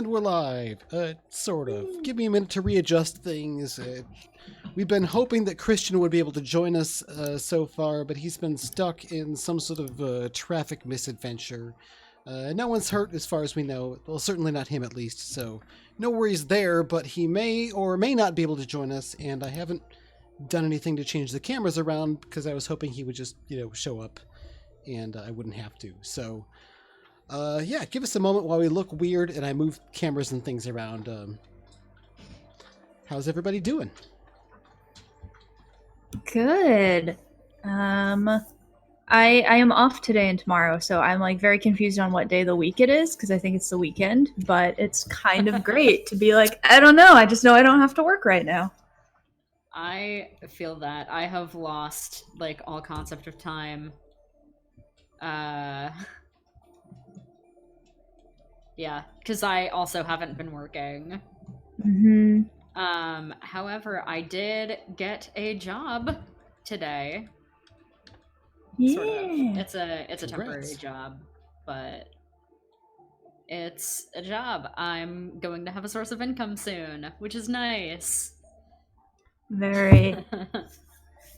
And we're live. Sort of. Give me a minute to readjust things. We've been hoping that Christian would be able to join us so far, but he's been stuck in some sort of traffic misadventure. No one's hurt as far as we know. Well, certainly not him at least, so no worries there, but he may or may not be able to join us, and I haven't done anything to change the cameras around because I was hoping he would just, show up and I wouldn't have to. So, yeah, give us a moment while we look weird and I move cameras and things around. How's everybody doing? Good. I am off today and tomorrow, so I'm like very confused on what day of the week it is because I think it's the weekend, but it's kind of great to be like, I don't know, I just know I don't have to work right now. I feel that. I have lost like all concept of time. Yeah, because I also haven't been working. Mm-hmm. However, I did get a job today. Yeah. Sort of. It's a temporary job, but it's a job. I'm going to have a source of income soon, which is nice. Very. Yeah.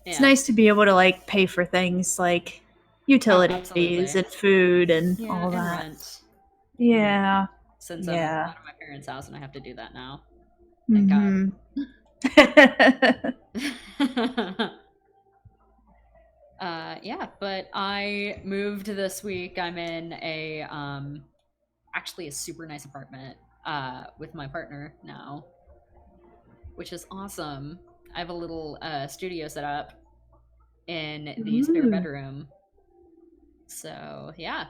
It's nice to be able to like pay for things like utilities and food and all that. Rent. Yeah. Since I'm out of my parents' house and I have to do that now. Mm-hmm. Thank God. Yeah, but I moved this week. I'm in a actually a super nice apartment with my partner now, which is awesome. I have a little studio set up in the spare bedroom. So yeah.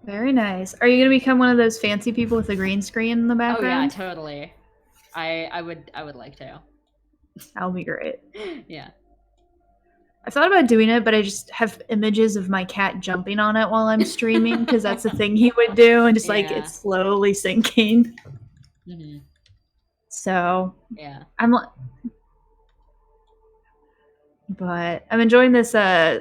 Very nice. Are you gonna become one of those fancy people with a green screen in the background? Oh yeah, totally. I would like to. That'll be great. Yeah. I thought about doing it, but I just have images of my cat jumping on it while I'm streaming because that's the thing he would do, and just like it's slowly sinking. Mm-hmm. So yeah, but I'm enjoying this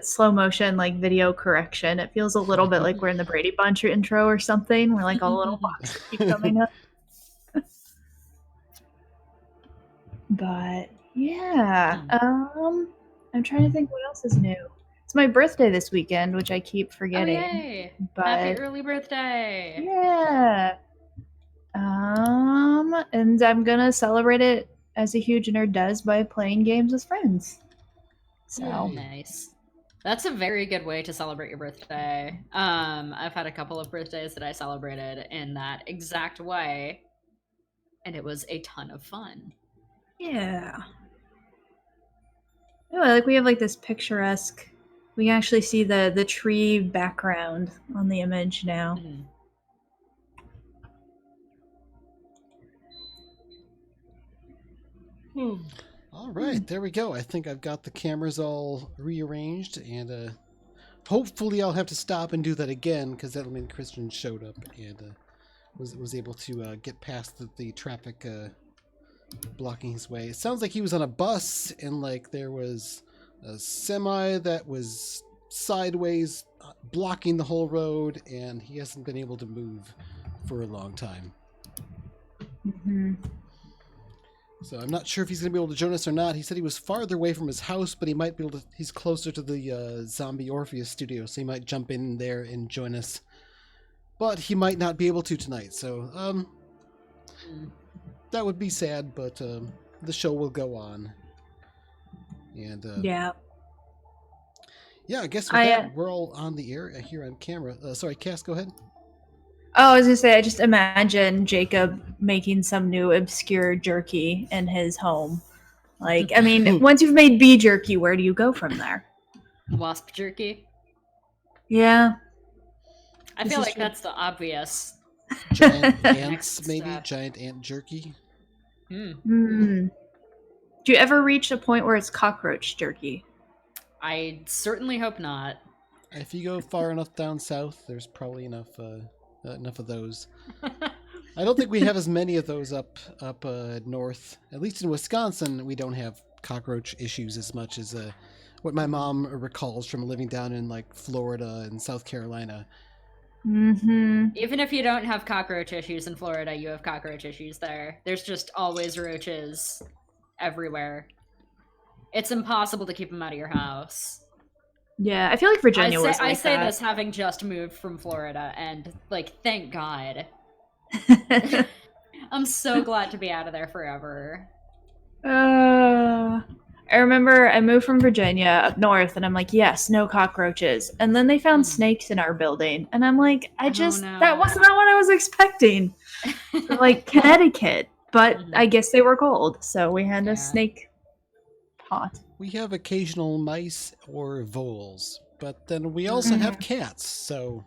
slow motion like video correction. It feels a little bit like we're in the Brady Bunch intro or something, where like all the little boxes keep coming up. But yeah, I'm trying to think what else is new. It's my birthday this weekend, which I keep forgetting. Oh, yay. But happy early birthday! Yeah. And I'm gonna celebrate it as a huge nerd does by playing games with friends. So nice. That's a very good way to celebrate your birthday. I've had a couple of birthdays that I celebrated in that exact way, and it was a ton of fun. Yeah. Oh, like we have like this picturesque. We can actually see the tree background on the image now. All right, there we go. I think I've got the cameras all rearranged, and hopefully I'll have to stop and do that again because that'll mean Christian showed up and was able to get past the traffic blocking his way. It sounds like he was on a bus and like there was a semi that was sideways blocking the whole road, and he hasn't been able to move for a long time. Mm-hmm. So I'm not sure if he's going to be able to join us or not. He said he was farther away from his house, but he might be able to. He's closer to the zombie Orpheus studio, so he might jump in there and join us. But he might not be able to tonight. So that would be sad, but the show will go on. And yeah, I guess with that, we're all on the air here on camera. Sorry, Cass, go ahead. Oh, I was gonna say, I just imagine Jacob making some new obscure jerky in his home. Like, I mean, once you've made bee jerky, where do you go from there? Wasp jerky? Yeah. I feel like that's the obvious. Giant ants, maybe? Giant ant jerky? Do you ever reach a point where it's cockroach jerky? I certainly hope not. If you go far enough down south, there's probably enough of those. I don't think we have as many of those up north. At least in Wisconsin, we don't have cockroach issues as much as what my mom recalls from living down in like Florida and South Carolina. Mm-hmm. Even if you don't have cockroach issues in Florida, you have cockroach issues there. There's just always roaches everywhere. It's impossible to keep them out of your house. Yeah, I feel like Virginia was like I say that. this having just moved from Florida, and, like, thank God. I'm so glad to be out of there forever. I remember I moved from Virginia up north, and I'm like, yes, no cockroaches. And then they found snakes in our building, and I'm like, that was not what I was expecting. Like Connecticut, but I guess they were cold, so we had a snake pot. We have occasional mice or voles, but then we also have cats, so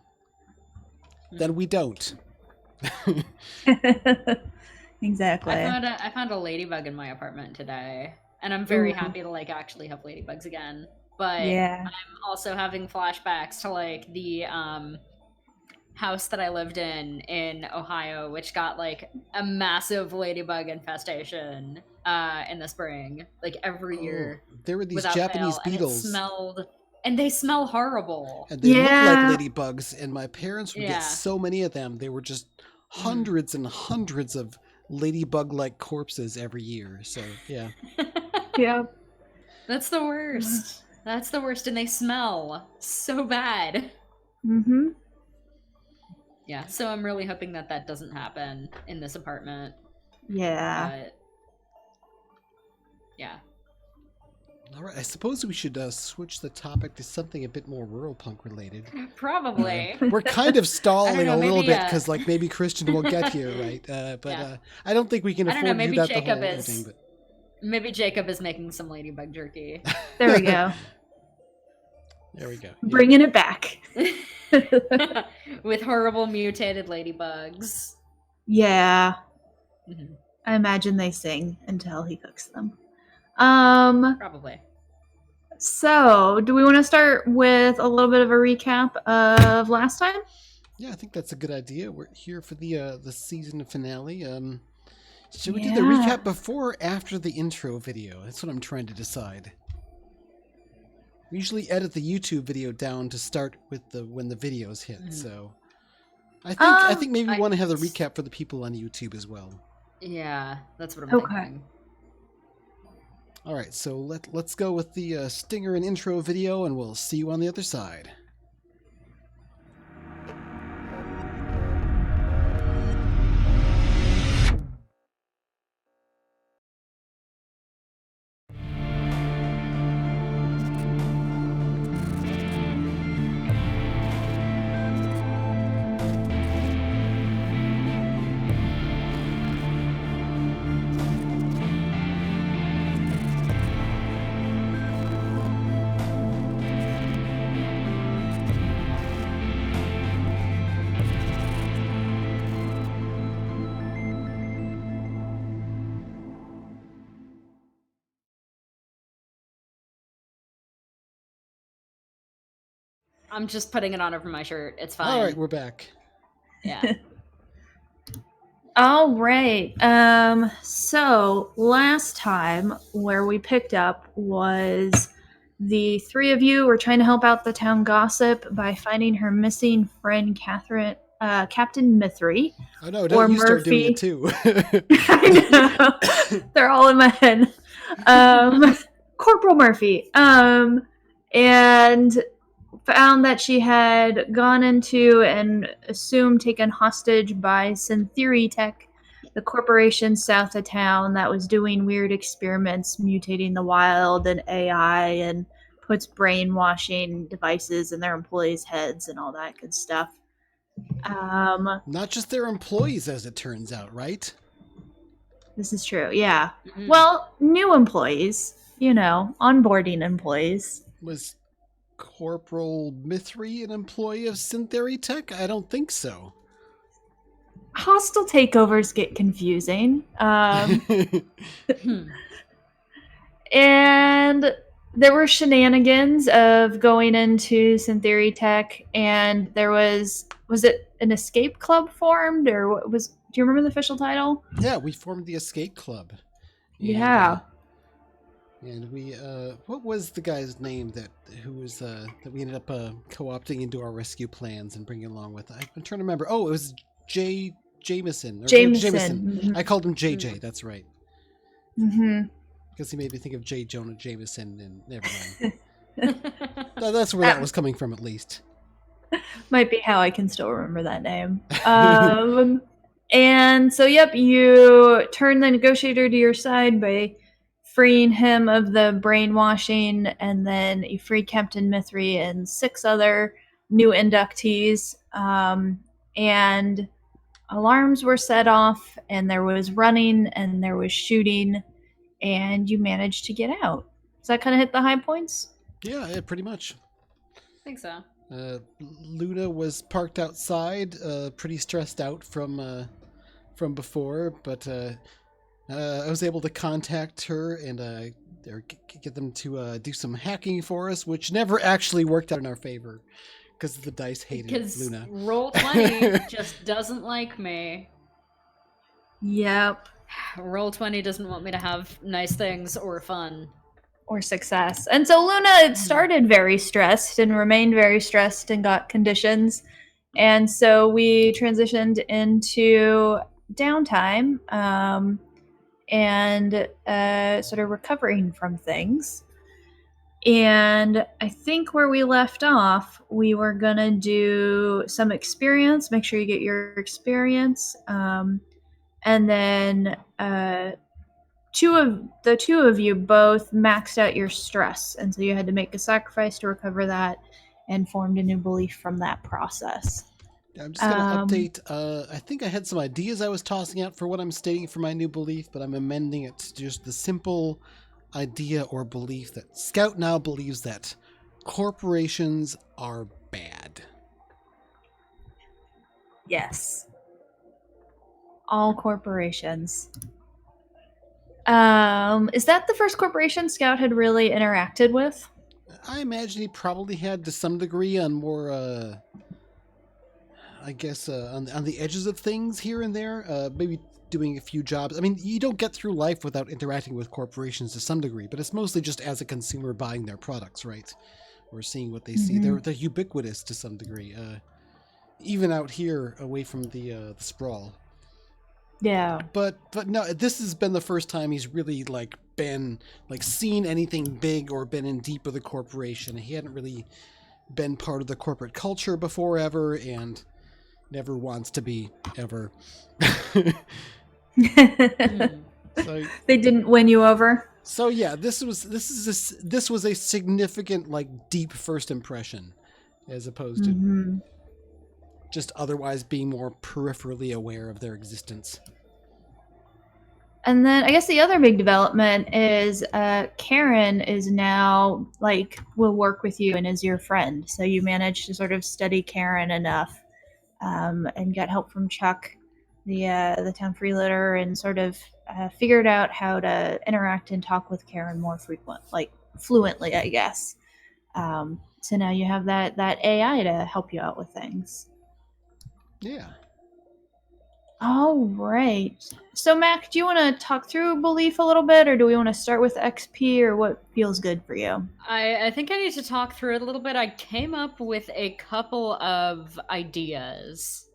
then we don't. Exactly. I found a ladybug in my apartment today, and I'm very happy to, like, actually have ladybugs again. But I'm also having flashbacks to, like, the house that I lived in Ohio, which got, like, a massive ladybug infestation in the spring, like, every year. There were these Japanese beetles. And they smell horrible. And they look like ladybugs, and my parents would get so many of them. They were just hundreds and hundreds of ladybug-like corpses every year. So, yeah. Yeah. That's the worst. That's the worst, and they smell so bad. Mm-hmm. Yeah, so I'm really hoping that that doesn't happen in this apartment. Yeah. But, yeah. All right, I suppose we should switch the topic to something a bit more Ruralpunk related. Probably. We're kind of stalling a little bit maybe, because, like, maybe Christian will get here, right? But I don't think we can afford to do that the whole evening. But... Maybe Jacob is making some ladybug jerky. There we go. There we go. Bringing it back. With horrible mutated ladybugs. Yeah. Mm-hmm. I imagine they sing until he cooks them. Probably. So, do we want to start with a little bit of a recap of last time? Yeah, I think that's a good idea. We're here for the season finale. Should we do the recap before or after the intro video? That's what I'm trying to decide. We usually edit the YouTube video down to start with when the videos hit. So, I think maybe we want to have the recap for the people on YouTube as well. Yeah, that's what I'm thinking. All right, so let's go with the stinger and intro video, and we'll see you on the other side. I'm just putting it on over my shirt. It's fine. All right, we're back. Yeah. All right. So last time where we picked up was the three of you were trying to help out the town gossip by finding her missing friend, Captain Mithrie. Oh no, don't you start doing it too. I know. They're all in my head. Corporal Murphy. And found that she had gone into and assumed taken hostage by Synthery Tech, the corporation south of town that was doing weird experiments, mutating the wild and AI, and puts brainwashing devices in their employees' heads and all that good stuff. Not just their employees, as it turns out, right? This is true, yeah. Mm-hmm. Well, new employees, onboarding employees. Was Corporal Mithrie an employee of Synthery Tech? I don't think so. Hostile takeovers get confusing. And there were shenanigans of going into Synthery Tech, and there was it an escape club formed, or what was? Do you remember the official title? Yeah, we formed the escape club. Yeah. And we, what was the guy's name that we ended up co-opting into our rescue plans and bringing along with? I'm trying to remember. Oh, it was Jameson. Jameson. I called him JJ. That's right. Mm-hmm. Because he made me think of J. Jonah Jameson, and never mind. That's where that was coming from, at least. Might be how I can still remember that name. And so, yep, you turn the negotiator to your side by freeing him of the brainwashing, and then you free Captain Mithri and 6 other new inductees. And alarms were set off, and there was running, and there was shooting, and you managed to get out. Does that kind of hit the high points? Yeah, pretty much. I think so. Luna was parked outside, pretty stressed out from before, but I was able to contact her and get them to do some hacking for us, which never actually worked out in our favor because the dice hated Luna. Roll20 just doesn't like me. Yep. Roll20 doesn't want me to have nice things or fun. Or success. And so Luna started very stressed and remained very stressed and got conditions. And so we transitioned into downtime and sort of recovering from things. And I think where we left off, we were going to do some experience, make sure you get your experience. And then the two of you both maxed out your stress, and so you had to make a sacrifice to recover that and formed a new belief from that process. I'm just going to update. I think I had some ideas I was tossing out for what I'm stating for my new belief, but I'm amending it to just the simple idea or belief that Scout now believes that corporations are bad. Yes. All corporations. Is that the first corporation Scout had really interacted with? I imagine he probably had to some degree on more, I guess, on the edges of things here and there. Maybe doing a few jobs. I mean, you don't get through life without interacting with corporations to some degree, but it's mostly just as a consumer buying their products, right? Or seeing what they see. They're ubiquitous to some degree. Even out here, away from the sprawl. Yeah. But no, this has been the first time he's really been seen anything big or been in deep with a corporation. He hadn't really been part of the corporate culture before ever, and never wants to be ever. So, they didn't win you over. So yeah, this was a significant deep first impression, as opposed to just otherwise being more peripherally aware of their existence. And then I guess the other big development is Karen is now will work with you and is your friend. So you managed to sort of study Karen enough and get help from Chuck, the town freeloader, and sort of figured out how to interact and talk with Karen more fluently, I guess. So now you have that AI to help you out with things. Yeah. All right. So, Mac, do you want to talk through belief a little bit, or do we want to start with XP, or what feels good for you? I think I need to talk through it a little bit. I came up with a couple of ideas.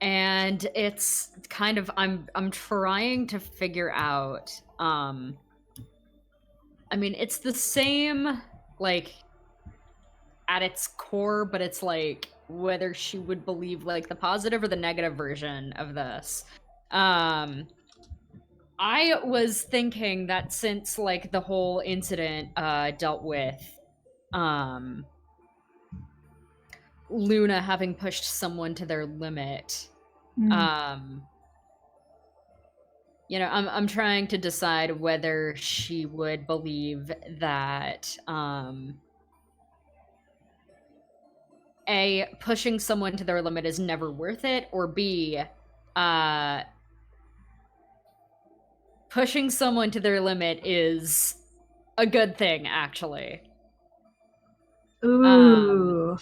And it's kind of I'm trying to figure out I mean, it's the same at its core, but it's whether she would believe the positive or the negative version of this. I was thinking that since the whole incident dealt with Luna having pushed someone to their limit, I'm trying to decide whether she would believe that A, pushing someone to their limit is never worth it, or B, pushing someone to their limit is a good thing, actually. Ooh.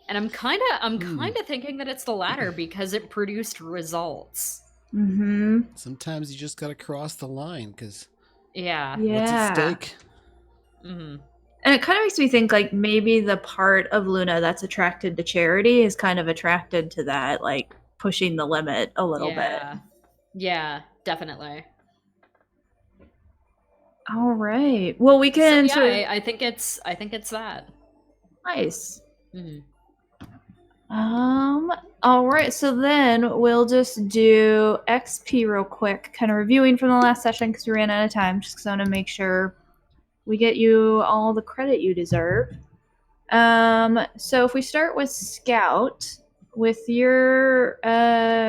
And I'm kind of thinking that it's the latter because it produced results. Mm-hmm. Sometimes you just gotta cross the line, because Yeah. what's at stake? Mm-hmm. And it kind of makes me think like maybe the part of Luna that's attracted to Charity is kind of attracted to that, like pushing the limit a little bit. Yeah, definitely. All right. Well, we can. So yeah, I think it's that. Nice. Mm-hmm. All right. So then we'll just do XP real quick, kind of reviewing from the last session because we ran out of time. Just because I want to make sure we get you all the credit you deserve. So if we start with Scout, with your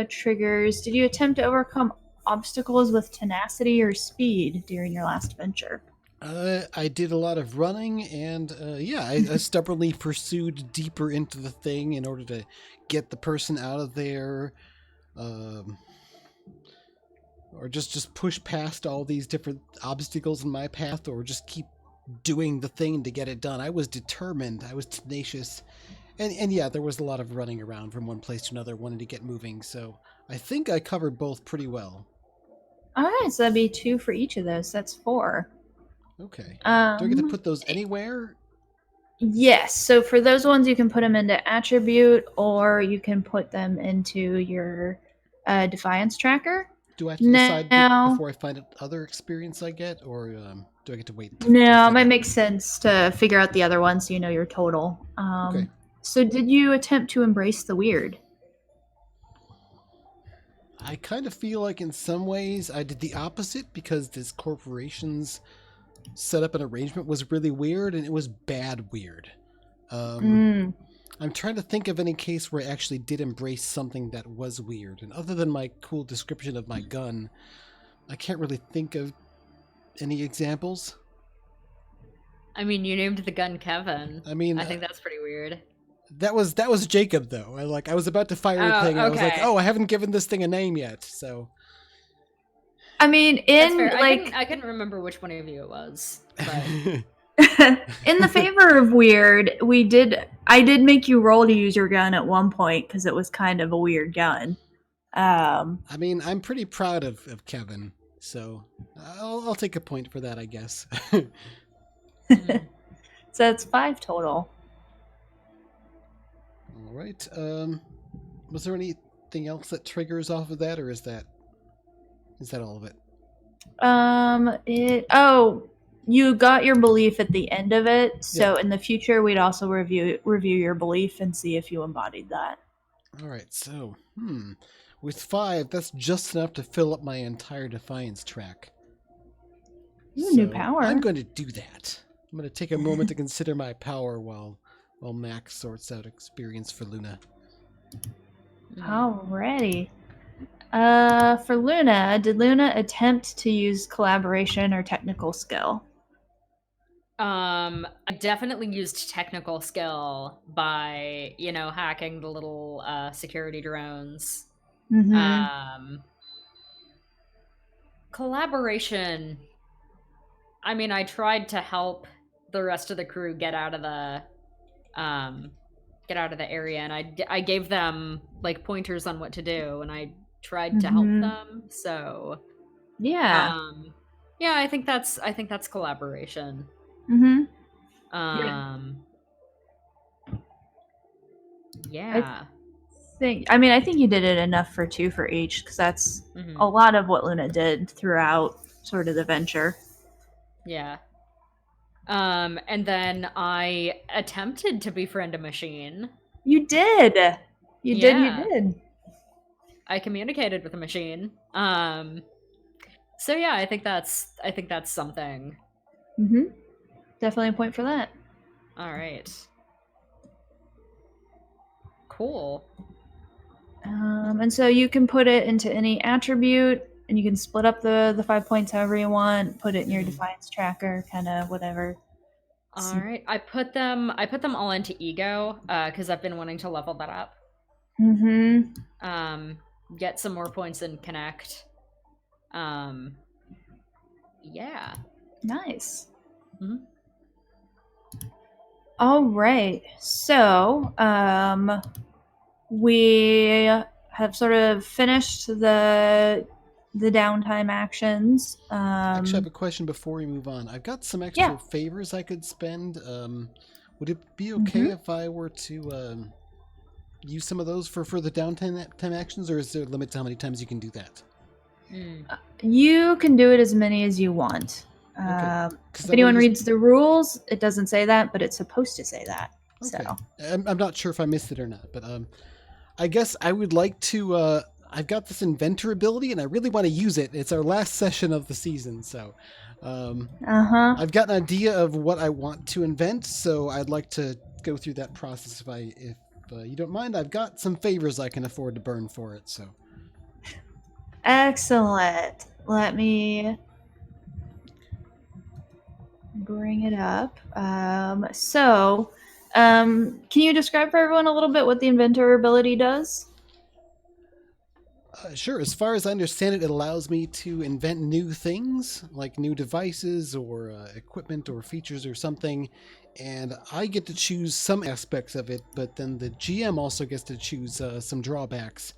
triggers, did you attempt to overcome obstacles with tenacity or speed during your last venture? I did a lot of running, and I stubbornly pursued deeper into the thing in order to get the person out of there, or just push past all these different obstacles in my path, or just keep doing the thing to get it done. I was determined. I was tenacious, and yeah, there was a lot of running around from one place to another, wanting to get moving. So I think I covered both pretty well. All right, so that'd be 2 for each of those. That's 4. Okay. Do I get to put those anywhere? Yes. So for those ones, you can put them into attribute, or you can put them into your defiance tracker. Do I have to decide before I find other experience I get, or do I get to wait? No, it might make sense to figure out the other one so you know your total. Okay. So did you attempt to embrace the weird? I kind of feel like in some ways I did the opposite, because this corporation's setup and arrangement was really weird, and it was bad weird. I'm trying to think of any case where I actually did embrace something that was weird, and other than my cool description of my gun, I can't really think of any examples. I mean, you named the gun Kevin. I mean, I think that's pretty weird. That was Jacob, though. I was about to fire a thing, and I was like, oh, I haven't given this thing a name yet, so. I mean, I couldn't remember which one of you it was. But... in the favor of weird, I did make you roll to use your gun at one point because it was kind of a weird gun. I mean, I'm pretty proud of Kevin, so I'll take a point for that, I guess. So that's 5 total. All right. Was there anything else that triggers off of that, or is that all of it? You got your belief at the end of it, so in the future we'd also review your belief and see if you embodied that. All right. So, with 5, that's just enough to fill up my entire defiance track. Ooh, new power. I'm going to do that. I'm going to take a moment to consider my power while Max sorts out experience for Luna. Alrighty. For Luna, did Luna attempt to use collaboration or technical skill? I definitely used technical skill by, hacking the little security drones. Collaboration. I mean, I tried to help the rest of the crew get out of the area, and I gave them like pointers on what to do, and I tried to help them. So yeah, I think that's collaboration. Yeah. I think you did it enough for 2 for each, because that's a lot of what Luna did throughout sort of the venture. Yeah. And then I attempted to befriend a machine. You did. You did. I communicated with a machine. So yeah, I think that's something. Definitely a point for that. All right. Cool. And so you can put it into any attribute, and you can split up the 5 points however you want. Put it in your defiance tracker, kind of whatever. All right. I put them all into ego because I've been wanting to level that up. Get some more points in connect. Yeah. Nice. All right. So, we have sort of finished the downtime actions. I actually have a question before we move on. I've got some extra favors I could spend. Would it be okay if I were to use some of those for the downtime actions, or is there a limit to how many times you can do that? You can do it as many as you want. Okay. If anyone reads the rules, it doesn't say that, but it's supposed to say that. Okay. So I'm not sure if I missed it or not, but I guess I would like to. I've got this inventor ability, and I really want to use it. It's our last session of the season, so I've got an idea of what I want to invent. So I'd like to go through that process if you don't mind. I've got some favors I can afford to burn for it. So excellent. Let me bring it up. Can you describe for everyone a little bit what the inventor ability does? Sure. As far as I understand it, it allows me to invent new things, like new devices or equipment or features or something, and I get to choose some aspects of it, but then the GM also gets to choose some drawbacks.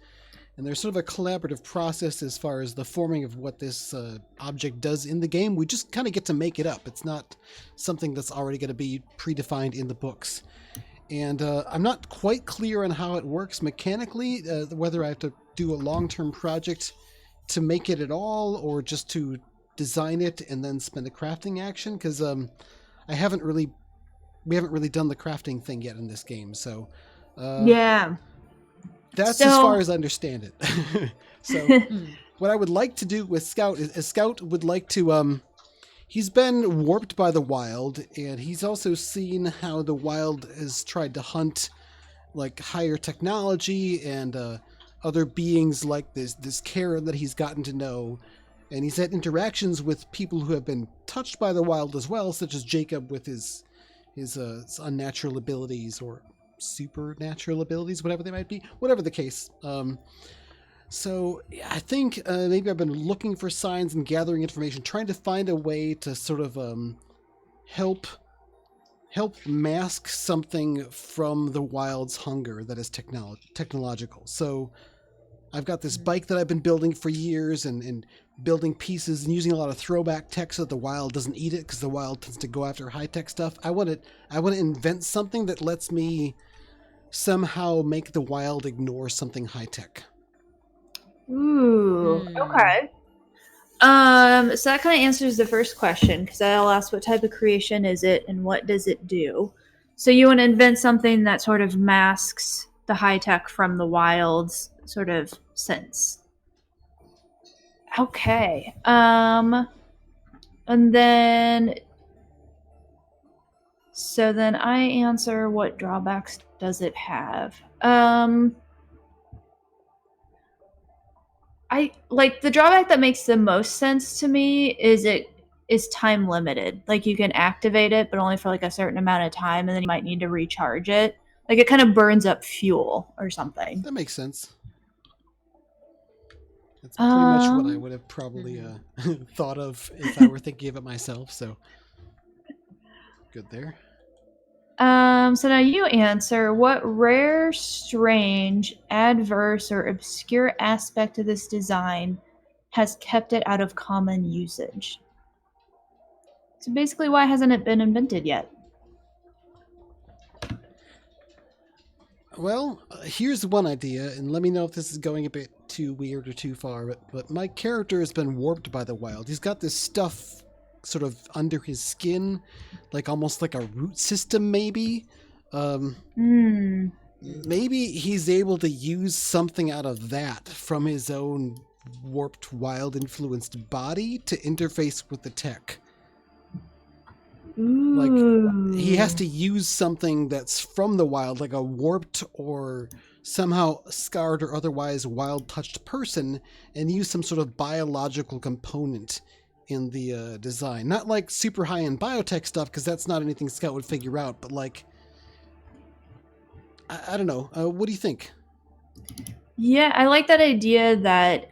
And there's sort of a collaborative process as far as the forming of what this object does in the game. We just kind of get to make it up. It's not something that's already going to be predefined in the books. And I'm not quite clear on how it works mechanically, whether I have to do a long-term project to make it at all, or just to design it and then spend a crafting action, because we haven't really done the crafting thing yet in this game. So that's as far as I understand it. So what I would like to do with Scout is Scout would like to he's been warped by the wild, and he's also seen how the wild has tried to hunt like higher technology and other beings like this Karen that he's gotten to know. And he's had interactions with people who have been touched by the wild as well, such as Jacob with his unnatural abilities or supernatural abilities, whatever they might be, whatever the case. So I think maybe I've been looking for signs and gathering information, trying to find a way to sort of help mask something from the wild's hunger that is technological. So I've got this bike that I've been building for years and building pieces and using a lot of throwback tech so that the wild doesn't eat it, because the wild tends to go after high-tech stuff. I want to invent something that lets me somehow make the wild ignore something high-tech. Ooh, okay. So that kind of answers the first question, because I'll ask what type of creation is it and what does it do. So you want to invent something that sort of masks the high tech from the wild's sort of sense. Okay. And then I answer what drawbacks does it have. I like the drawback that makes the most sense to me is it is time limited. Like you can activate it, but only for like a certain amount of time, and then you might need to recharge it. Like it kind of burns up fuel or something. That makes sense. That's pretty much what I would have probably thought of if I were thinking of it myself. So good there. So now you answer, what rare, strange, adverse, or obscure aspect of this design has kept it out of common usage? So basically, why hasn't it been invented yet? Well, here's one idea, and let me know if this is going a bit too weird or too far, but my character has been warped by the wild. He's got this stuff sort of under his skin, like almost like a root system, maybe. Maybe he's able to use something out of that from his own warped, wild-influenced body to interface with the tech. Like, he has to use something that's from the wild, like a warped or somehow scarred or otherwise wild-touched person, and use some sort of biological component in the design. Not like super high-end biotech stuff, because that's not anything Scout would figure out, but like, I don't know. What do you think? Yeah, I like that idea that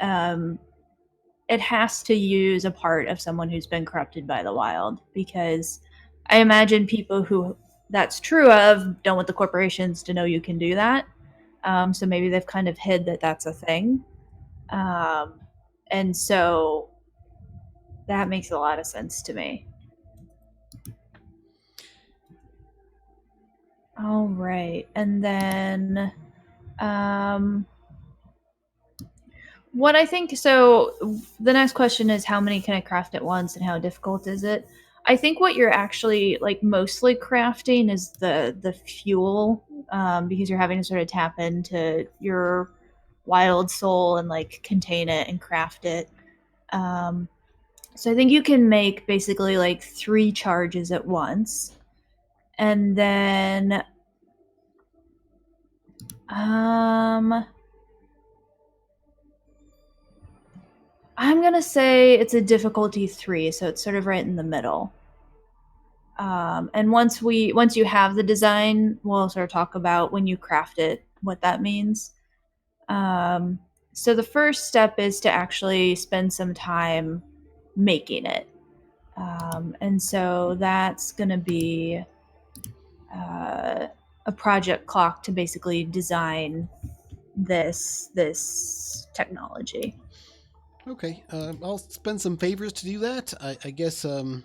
it has to use a part of someone who's been corrupted by the wild, because I imagine people who that's true of don't want the corporations to know you can do that. So maybe they've kind of hid that that's a thing. And so that makes a lot of sense to me. All right. And then what I think, so the next question is how many can I craft at once and how difficult is it? I think what you're actually like mostly crafting is the fuel, because you're having to sort of tap into your wild soul and like contain it and craft it. So I think you can make basically like 3 charges at once. And then I'm gonna say it's a difficulty 3, so it's sort of right in the middle. And once you have the design, we'll sort of talk about when you craft it, what that means. So the first step is to actually spend some time making it. And so that's gonna be a project clock to basically design this technology. Okay, I'll spend some favors to do that. I guess from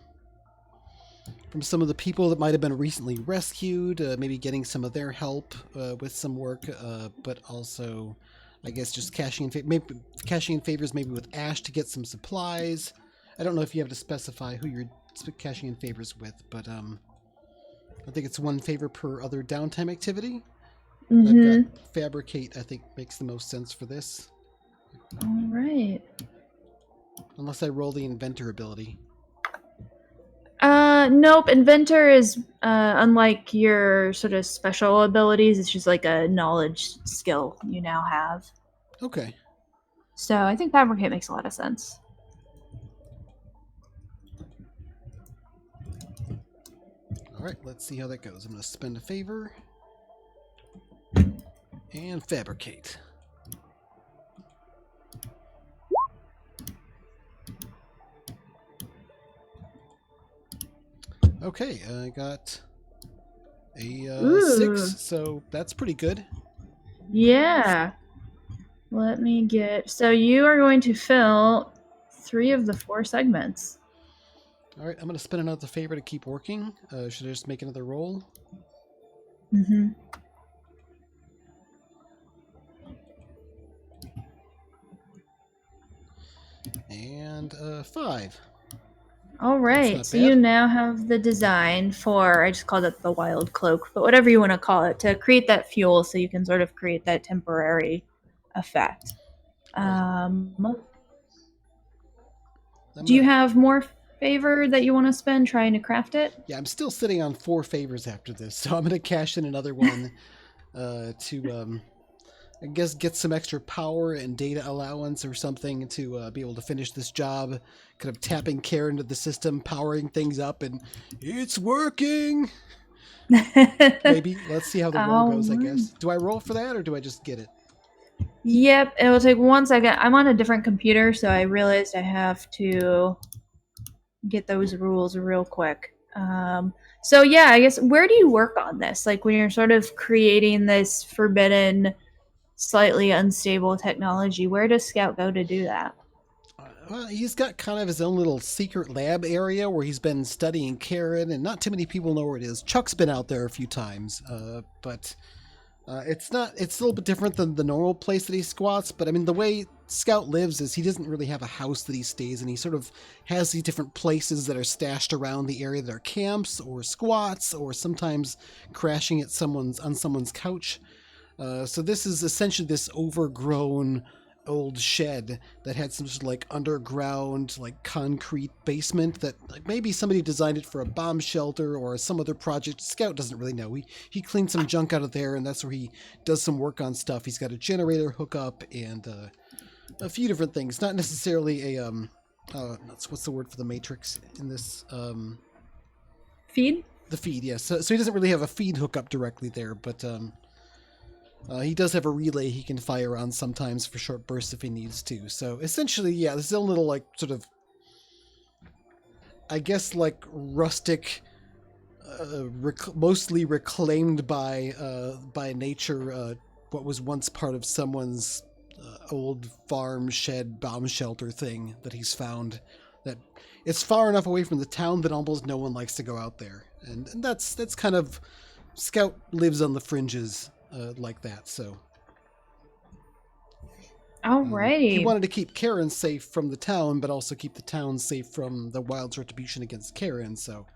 some of the people that might have been recently rescued, maybe getting some of their help with some work, but also, I guess, just cashing in favors maybe with Ash to get some supplies. I don't know if you have to specify who you're cashing in favors with, but I think it's 1 favor per other downtime activity. And I've got Fabricate, I think, makes the most sense for this. All right. Unless I roll the Inventor ability. Nope. Inventor is unlike your sort of special abilities. It's just like a knowledge skill you now have. Okay. So I think Fabricate makes a lot of sense. All right, let's see how that goes. I'm going to spend a favor and Fabricate. Okay, I got a 6, so that's pretty good. Yeah. Let me get... So you are going to fill 3 of the 4 segments. All right, I'm going to spend another favor to keep working. Should I just make another roll? Mm-hmm. And 5. All right, so you now have the design for, I just called it the wild cloak, but whatever you want to call it, to create that fuel so you can sort of create that temporary effect. Right. Do you have more favor that you want to spend trying to craft it? Yeah, I'm still sitting on 4 favors after this, so I'm going to cash in another one to, I guess, get some extra power and data allowance or something to be able to finish this job. Kind of tapping care into the system, powering things up, and it's working! Maybe. Let's see how the roll goes, I guess. Do I roll for that, or do I just get it? Yep, it will take 1 second. I'm on a different computer, so I realized I have to get those rules real quick. So yeah, I guess, where do you work on this? Like when you're sort of creating this forbidden, slightly unstable technology, where does Scout go to do that? Well, he's got kind of his own little secret lab area where he's been studying Karen, and not too many people know where it is. Chuck's been out there a few times, but it's a little bit different than the normal place that he squats. But I mean, the way Scout lives is he doesn't really have a house that he stays in. He sort of has these different places that are stashed around the area that are camps or squats, or sometimes crashing at on someone's couch. So this is essentially this overgrown old shed that had some sort of like underground, like concrete basement that like maybe somebody designed it for a bomb shelter or some other project. Scout doesn't really know. He cleaned some junk out of there, and that's where he does some work on stuff. He's got a generator hookup and a few different things. Not necessarily a what's the word for the matrix in this? Feed? The feed, yes. So he doesn't really have a feed hookup directly there, but he does have a relay he can fire on sometimes for short bursts if he needs to. So essentially, yeah, this is a little like sort of, I guess, like rustic, mostly reclaimed by nature what was once part of someone's old farm shed bomb shelter thing that he's found. That it's far enough away from the town that almost no one likes to go out there, and that's kind of Scout lives on the fringes like that. So, Alrighty. he wanted to keep Karen safe from the town, but also keep the town safe from the Wild's retribution against Karen. So,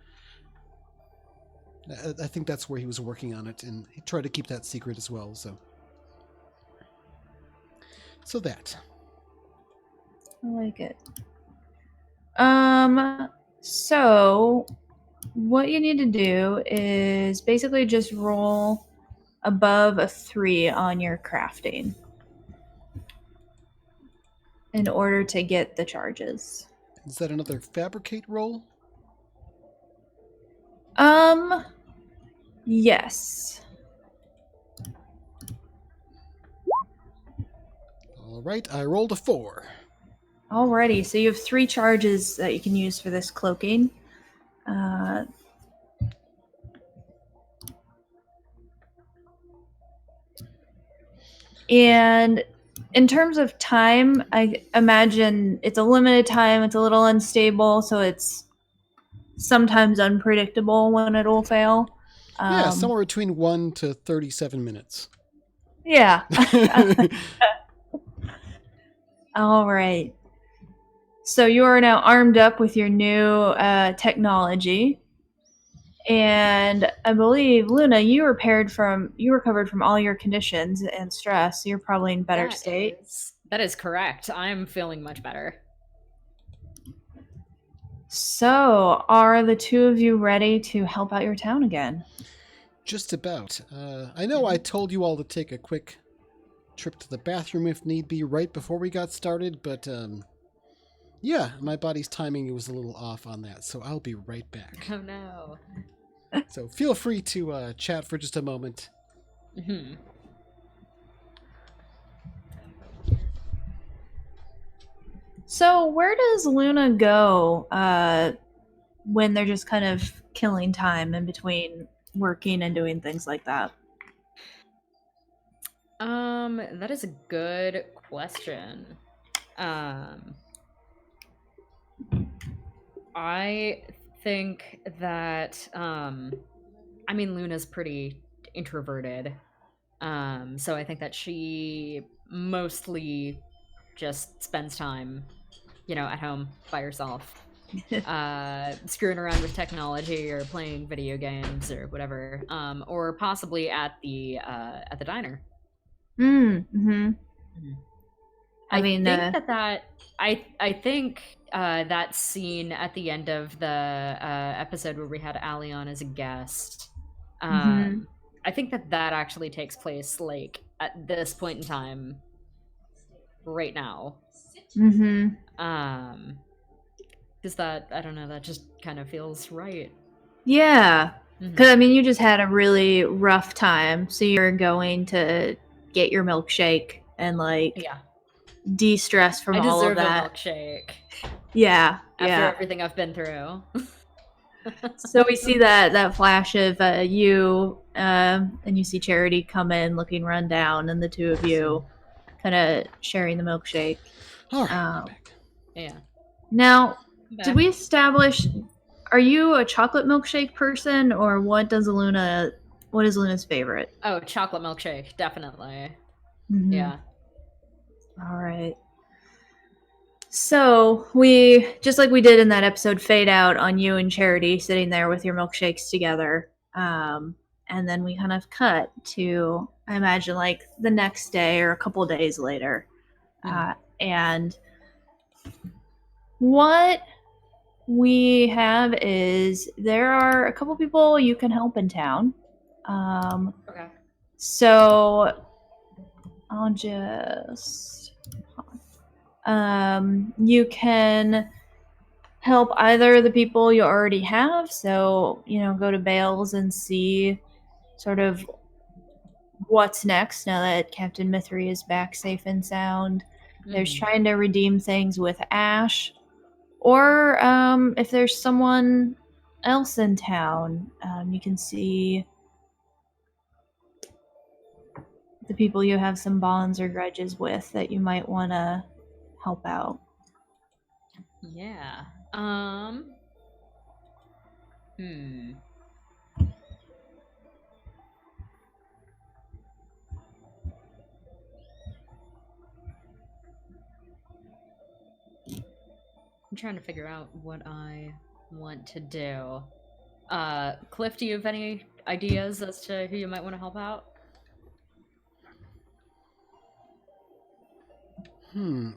I think that's where he was working on it, and he tried to keep that secret as well. So that. I like it. So what you need to do is basically just roll above a 3 on your crafting in order to get the charges. Is that another fabricate roll? Yes. All right, I rolled a 4. Alrighty, so you have 3 charges that you can use for this cloaking. And in terms of time, I imagine it's a limited time, it's a little unstable, so it's sometimes unpredictable when it'll fail. Yeah, somewhere between 1 to 37 minutes. Yeah. All right. So you are now armed up with your new technology, and I believe Luna, you recovered from all your conditions and stress. So you're probably in better state. That is correct. I'm feeling much better. So, are the two of you ready to help out your town again? Just about. I know I told you all to take a quick trip to the bathroom if need be right before we got started, but yeah, my body's timing was a little off on that, so I'll be right back. Oh no. So feel free to chat for just a moment. Mm-hmm. So, where does Luna go when they're just kind of killing time in between working and doing things like that? That is a good question. I think that I mean Luna's pretty introverted. So I think that she mostly just spends time, at home by herself. Screwing around with technology or playing video games or whatever. Or possibly at the diner. Mm-hmm. I think that scene at the end of the episode where we had Allie on as a guest, I think that actually takes place like at this point in time right now. Because that, I don't know, that just kind of feels right. Yeah, because I mean you just had a really rough time, so you're going to get your milkshake and de-stress from all of that. I deserve a milkshake. Yeah, after everything I've been through. So we see that flash of you, and you see Charity come in looking run down, and the two of you kind of sharing the milkshake. All right. Yeah. Now, did we establish? Are you a chocolate milkshake person, or what is Luna's favorite? Oh, chocolate milkshake, definitely. Yeah. All right. So we, just like we did in that episode, fade out on you and Charity sitting there with your milkshakes together. And then we kind of cut to, I imagine, like the next day or a couple days later. And what we have is there are a couple people you can help in town. Okay. So I'll just... you can help either the people you already have, so, go to Bales and see sort of what's next now that Captain Mithrie is back safe and sound. There's trying to redeem things with Ash, or if there's someone else in town, you can see the people you have some bonds or grudges with that you might want to help out. Yeah. I'm trying to figure out what I want to do. Cliff, do you have any ideas as to who you might want to help out?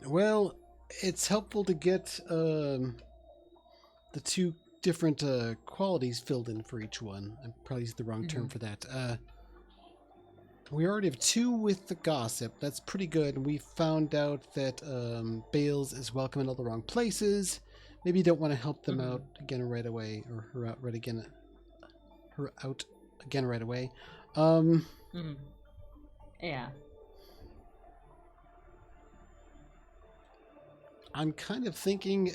Well, it's helpful to get the two different qualities filled in for each one. I probably used the wrong term for that. We already have 2 with the gossip. That's pretty good. We found out that Bales is welcome in all the wrong places. Maybe you don't want to help them out again right away, or her out again right away. Yeah. I'm kind of thinking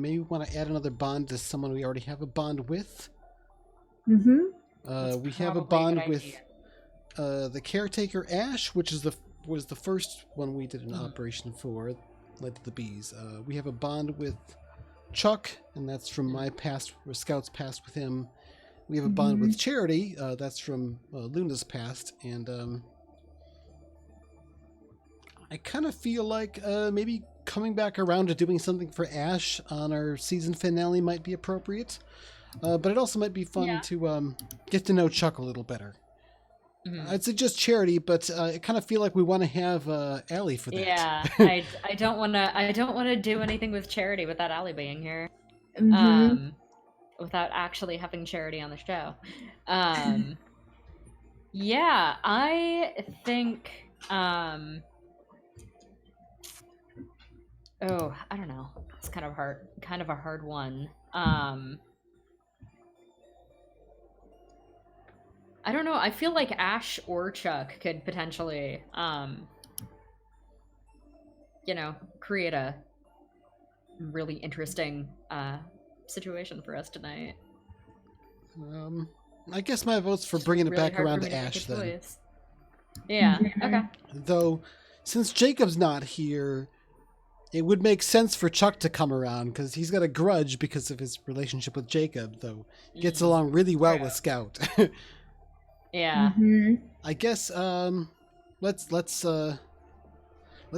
maybe we want to add another bond to someone we already have a bond with. We have a bond with the caretaker Ash, which is was the first one we did an operation for, led to the bees. We have a bond with Chuck, and that's from my past, or Scout's past with him. We have a bond with Charity, that's from Luna's past, and I kind of feel like maybe coming back around to doing something for Ash on our season finale might be appropriate. But it also might be fun to get to know Chuck a little better. I'd suggest Charity, but I kind of feel like we want to have Allie for that. Yeah, I don't want to do anything with Charity without Allie being here. Without actually having Charity on the show. Yeah, I think oh, I don't know. It's kind of a hard one. I don't know. I feel like Ash or Chuck could potentially, create a really interesting situation for us tonight. I guess my vote's for bringing it back around to Ash then. Yeah. Okay. Though, since Jacob's not here, it would make sense for Chuck to come around because he's got a grudge because of his relationship with Jacob, though he gets along really well with Scout. Yeah. I guess let's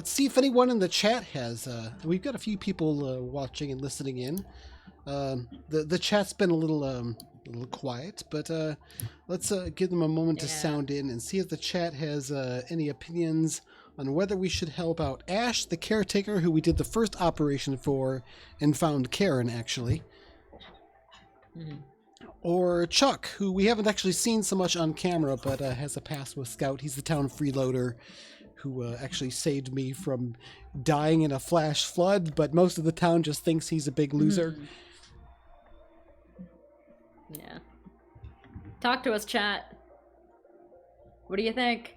see if anyone in the chat has. We've got a few people watching and listening in. The chat's been a little quiet, but let's give them a moment to sound in and see if the chat has any opinions on whether we should help out Ash, the caretaker, who we did the first operation for and found Karen, actually. Or Chuck, who we haven't actually seen so much on camera, but has a past with Scout. He's the town freeloader who actually saved me from dying in a flash flood, but most of the town just thinks he's a big loser. Yeah. Talk to us, chat. What do you think?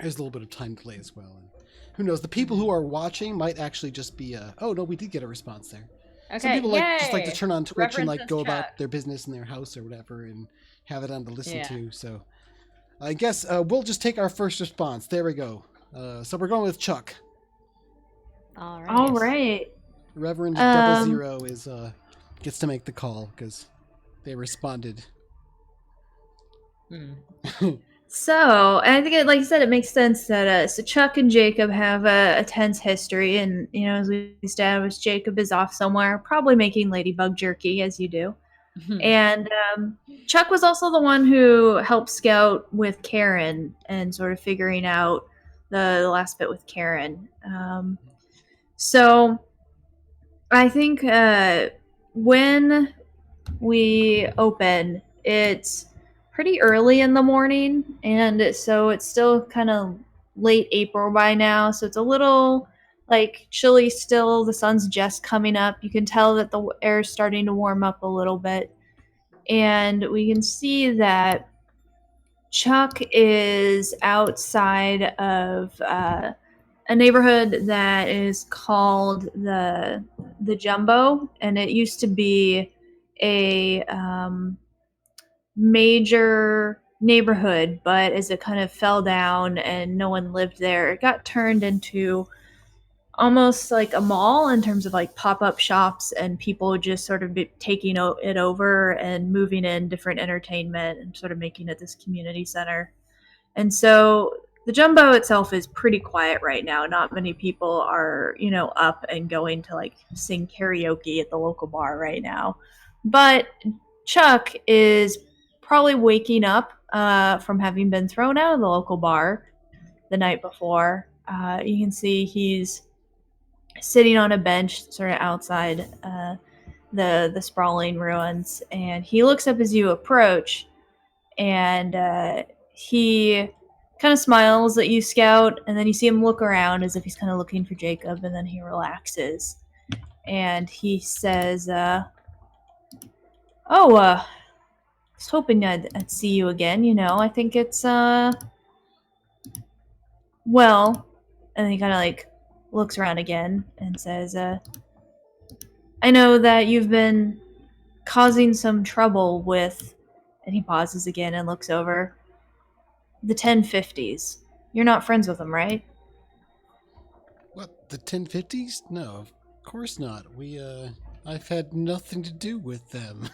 There's a little bit of time delay as well. And who knows? The people who are watching might actually just be. Oh no, we did get a response there. Okay, some people just like to turn on Twitch and like go chat. about their business in their house or whatever and have it on to listen to. So I guess we'll just take our first response. There we go. So we're going with Chuck. All right. Reverend 00 is gets to make the call because they responded. So, and I think, like you said, it makes sense that so Chuck and Jacob have a tense history, and as we established, Jacob is off somewhere, probably making ladybug jerky, as you do. And Chuck was also the one who helped Scout with Karen and sort of figuring out the last bit with Karen. So, I think when we open, it's pretty early in the morning, and so it's still kind of late April by now, so it's a little like chilly still. The sun's just coming up. You can tell that the air is starting to warm up a little bit, and we can see that Chuck is outside of a neighborhood that is called the Jumbo, and it used to be a major neighborhood, but as it kind of fell down and no one lived there, it got turned into almost like a mall in terms of like pop-up shops and people just sort of taking it over and moving in different entertainment and sort of making it this community center. And so the Jumbo itself is pretty quiet right now. Not many people are, up and going to like sing karaoke at the local bar right now. But Chuck is probably waking up from having been thrown out of the local bar the night before. You can see he's sitting on a bench sort of outside the sprawling ruins, and he looks up as you approach, and he kind of smiles at you, Scout, and then you see him look around as if he's kind of looking for Jacob, and then he relaxes, and he says, I was hoping I'd see you again, I think it's, well, and he kind of like looks around again and says, I know that you've been causing some trouble with, and he pauses again and looks over, the 1050s. You're not friends with them, right? What, the 1050s? No, of course not. I've had nothing to do with them.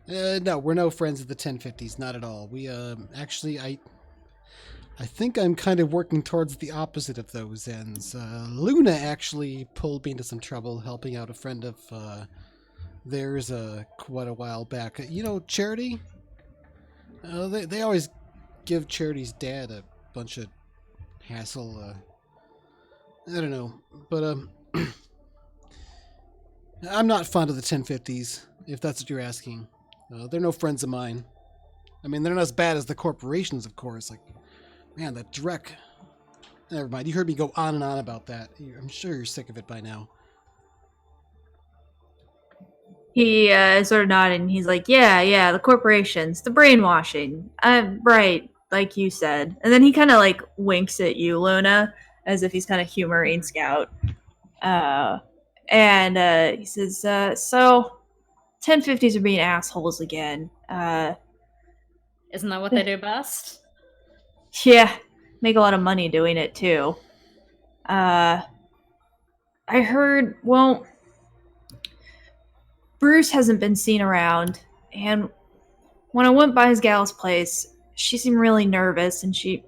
No, we're no friends of the 1050s, not at all. We, actually, I think I'm kind of working towards the opposite of those ends. Luna actually pulled me into some trouble helping out a friend of theirs quite a while back. Charity? They always give Charity's dad a bunch of hassle. I don't know. But I'm not fond of the 1050s, if that's what you're asking. They're no friends of mine. I mean, they're not as bad as the corporations, of course. Like, man, that Drek. Never mind. You heard me go on and on about that. I'm sure you're sick of it by now. He sort of nodded, and he's like, yeah, the corporations, the brainwashing. Right, like you said. And then he kind of like winks at you, Luna, as if he's kind of humoring Scout. And he says, so 1050s are being assholes again. Isn't that what they do best? Yeah, make a lot of money doing it too. I heard, well, Bruce hasn't been seen around, and when I went by his gal's place, she seemed really nervous, and she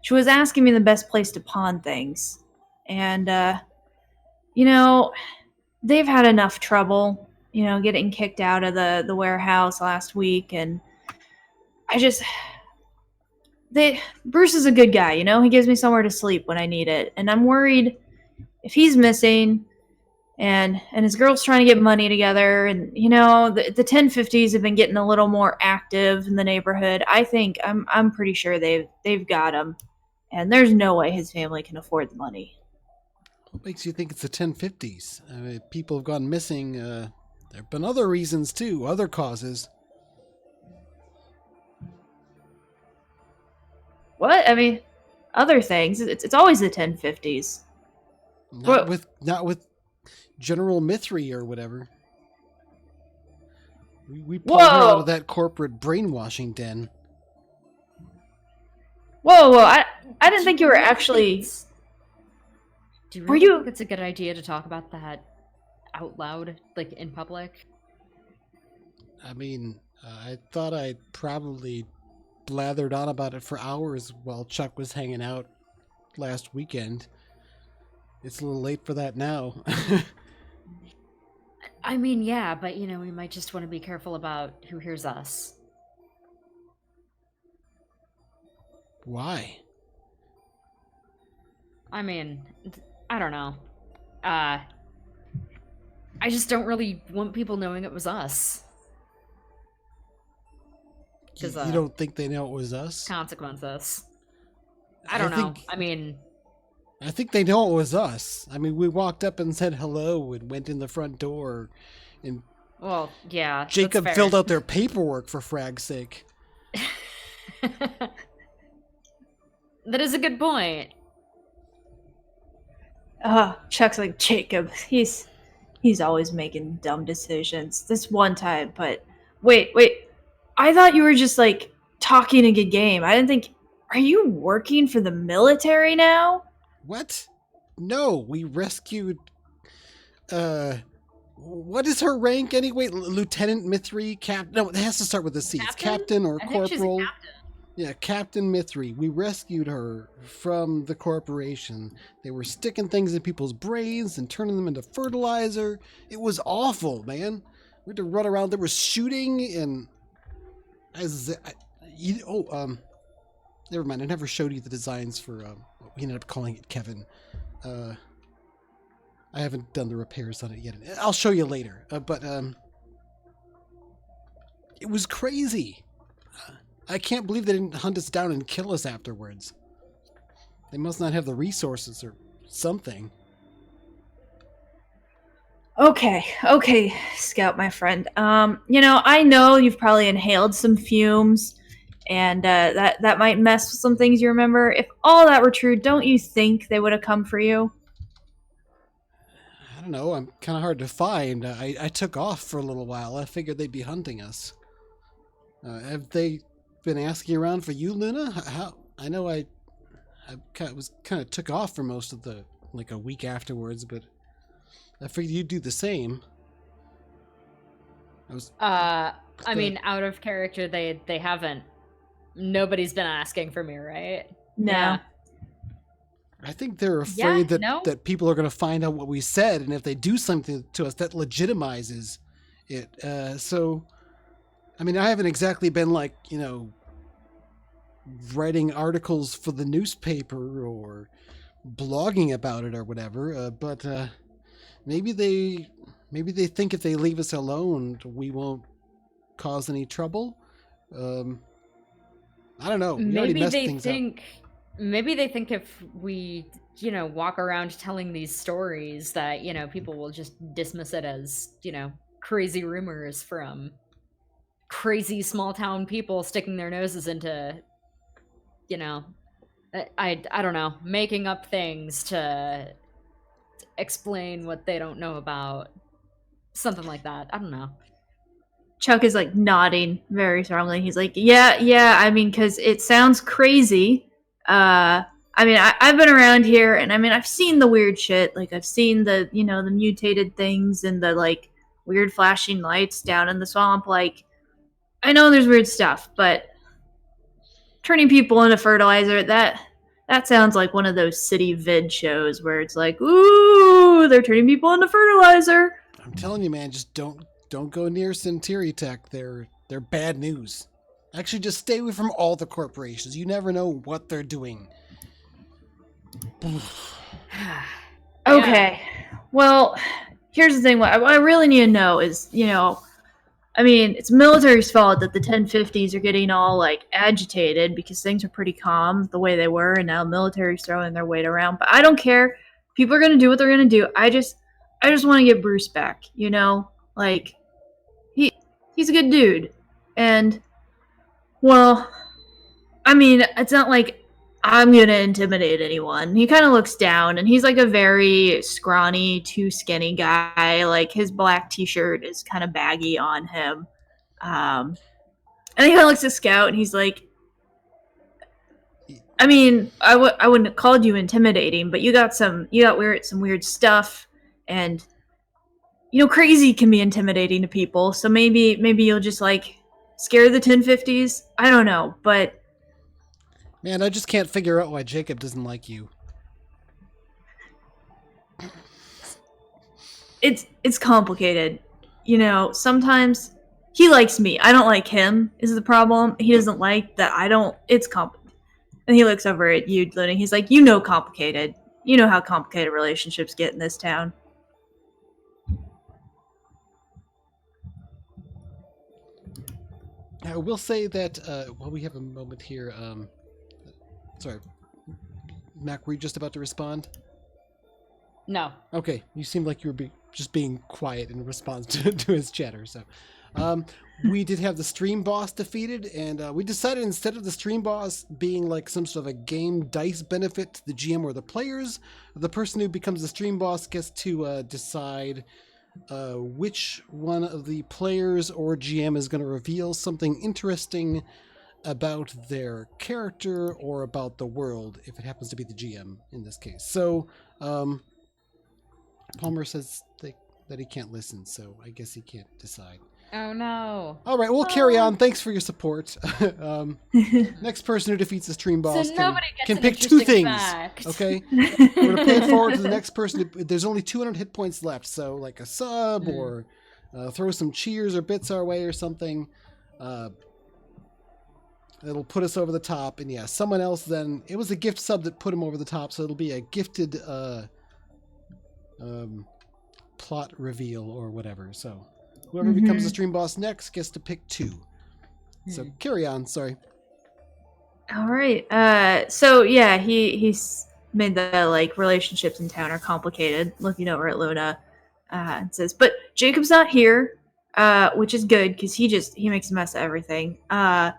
was asking me the best place to pawn things. And, they've had enough trouble, getting kicked out of the warehouse last week, and Bruce is a good guy, he gives me somewhere to sleep when I need it, and I'm worried if he's missing and his girl's trying to get money together, and the 1050s have been getting a little more active in the neighborhood. I think I'm pretty sure they've got him, and there's no way his family can afford the money. What makes you think it's the 1050s? I mean, people have gone missing. There have been other reasons too, other causes. What? I mean, other things. It's always the 1050s. Not with General Mithri or whatever. We pulled her out of that corporate brainwashing den. Whoa! I didn't think you were actually. Do you really think it's a good idea to talk about that out loud, like in public? I mean, I thought I'd probably blathered on about it for hours while Chuck was hanging out last weekend. It's a little late for that now. I mean, yeah, but we might just want to be careful about who hears us. Why? I mean, I don't know. I just don't really want people knowing it was us. You don't think they know it was us? Consequences. I don't know. I think they know it was us. I mean, we walked up and said hello and went in the front door, and well, yeah, Jacob filled out their paperwork, for frag's sake. That is a good point. Chuck's like, Jacob, he's He's always making dumb decisions. This one time, but wait. I thought you were just like talking a good game. I didn't think. Are you working for the military now? What? No, we rescued. What is her rank anyway? Lieutenant Mithri? No, it has to start with a C. It's captain or I think she's a corporal. captain. Yeah, Captain Mithri. We rescued her from the corporation. They were sticking things in people's brains and turning them into fertilizer. It was awful, man. We had to run around. There was shooting and never mind. I never showed you the designs for. We ended up calling it Kevin. I haven't done the repairs on it yet. I'll show you later. But it was crazy. I can't believe they didn't hunt us down and kill us afterwards. They must not have the resources or something. Okay, Scout, my friend. I know you've probably inhaled some fumes, and that might mess with some things you remember. If all that were true, don't you think they would have come for you? I don't know. I'm kind of hard to find. I took off for a little while. I figured they'd be hunting us. Have they been asking around for you, Luna? How? I know I kind of took off for most of a week afterwards, but I figured you'd do the same. I mean, out of character, they haven't. Nobody's been asking for me, right? No. Yeah. I think they're afraid no. that people are going to find out what we said, and if they do something to us, that legitimizes it. So, I mean, I haven't exactly been writing articles for the newspaper or blogging about it or whatever. But maybe they think if they leave us alone, we won't cause any trouble. I don't know. Maybe they think if we, walk around telling these stories that, people will just dismiss it as, crazy rumors from crazy small town people sticking their noses into, I don't know, making up things to explain what they don't know about. Something like that. I don't know. Chuck is nodding very strongly. He's like, yeah. I mean, because it sounds crazy. I've been around here, and I've seen the weird shit. I've seen the mutated things and the weird flashing lights down in the swamp. I know there's weird stuff, but turning people into fertilizer, that sounds like one of those city vid shows where it's ooh, they're turning people into fertilizer. I'm telling you, man, just don't go near Centauri Tech. They're bad news. Actually, just stay away from all the corporations. You never know what they're doing. Okay. Well, here's the thing. What I really need to know is, it's military's fault that the 1050s are getting all agitated because things are pretty calm the way they were, and now military's throwing their weight around. But I don't care. People are gonna do what they're gonna do. I just want to get Bruce back. He's a good dude, and well, it's not like I'm gonna intimidate anyone. He kind of looks down, and he's a very scrawny, too skinny guy. His black t-shirt is kind of baggy on him. And he kind of looks at Scout, and he's like, I wouldn't have called you intimidating, but you got some weird stuff, and crazy can be intimidating to people. So maybe you'll just scare the 1050s. I don't know, but man, I just can't figure out why Jacob doesn't like you. It's complicated. Sometimes he likes me. I don't like him is the problem. He doesn't like that I don't. It's complicated. And he looks over at you, Luna. He's like, complicated. You know how complicated relationships get in this town. I will say that while we have a moment here, sorry, Mac, were you just about to respond? No. Okay, you seemed like you were just being quiet in response to his chatter. So, we did have the stream boss defeated, and we decided instead of the stream boss being some sort of a game dice benefit to the GM or the players, the person who becomes the stream boss gets to decide which one of the players or GM is going to reveal something interesting about their character or about the world, if it happens to be the GM in this case. So, Palmer says that he can't listen, so I guess he can't decide. Oh no. All right, we'll carry on. Thanks for your support. Next person who defeats the stream boss So nobody gets can an pick two interesting things. fact. Okay, we're gonna play it forward to the next person. There's only 200 hit points left, so like a sub or throw some cheers or bits our way or something. It'll put us over the top, and yeah, someone else. Then it was a gift sub that put him over the top, so it'll be a gifted plot reveal or whatever. So. Whoever becomes the stream boss next gets to pick two. So carry on. Sorry. All right. So yeah, he's made the like relationships in town are complicated. Looking over at Luna, and says, "But Jacob's not here, which is good because he makes a mess of everything. And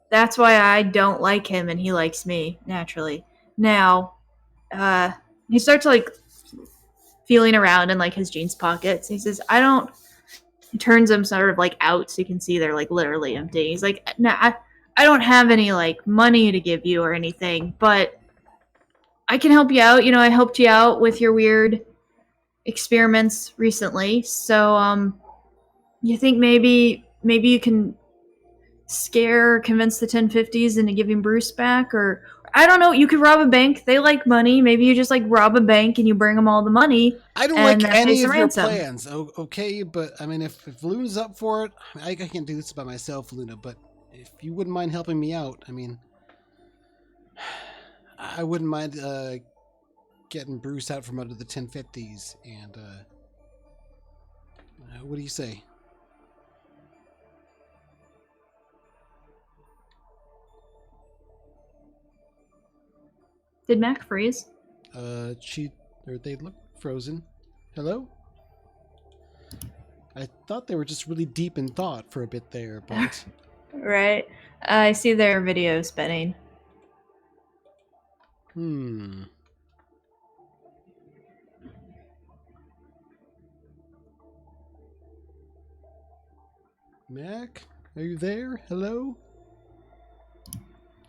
that's why I don't like him and he likes me naturally. Now, he starts like." Feeling around in like his jeans pockets. He says, he turns them sort of like out so you can see they're like literally empty. He's like, no, I don't have any like money to give you or anything, but I can help you out. You know, I helped you out with your weird experiments recently. So, you think maybe you can convince the 1050s into giving Bruce back, or I don't know, you could rob a bank. They like money. Maybe you just like rob a bank and you bring them all the money. I don't like any of your plans. Okay, but I mean, if Luna's up for it, I can't do this by myself, Luna, but if you wouldn't mind helping me out, I mean, I wouldn't mind getting Bruce out from under the 1050s, and what do you say? Did Mac freeze? They look frozen. Hello? I thought they were just really deep in thought for a bit there, but... Right. I see their video spinning. Mac? Are you there? Hello?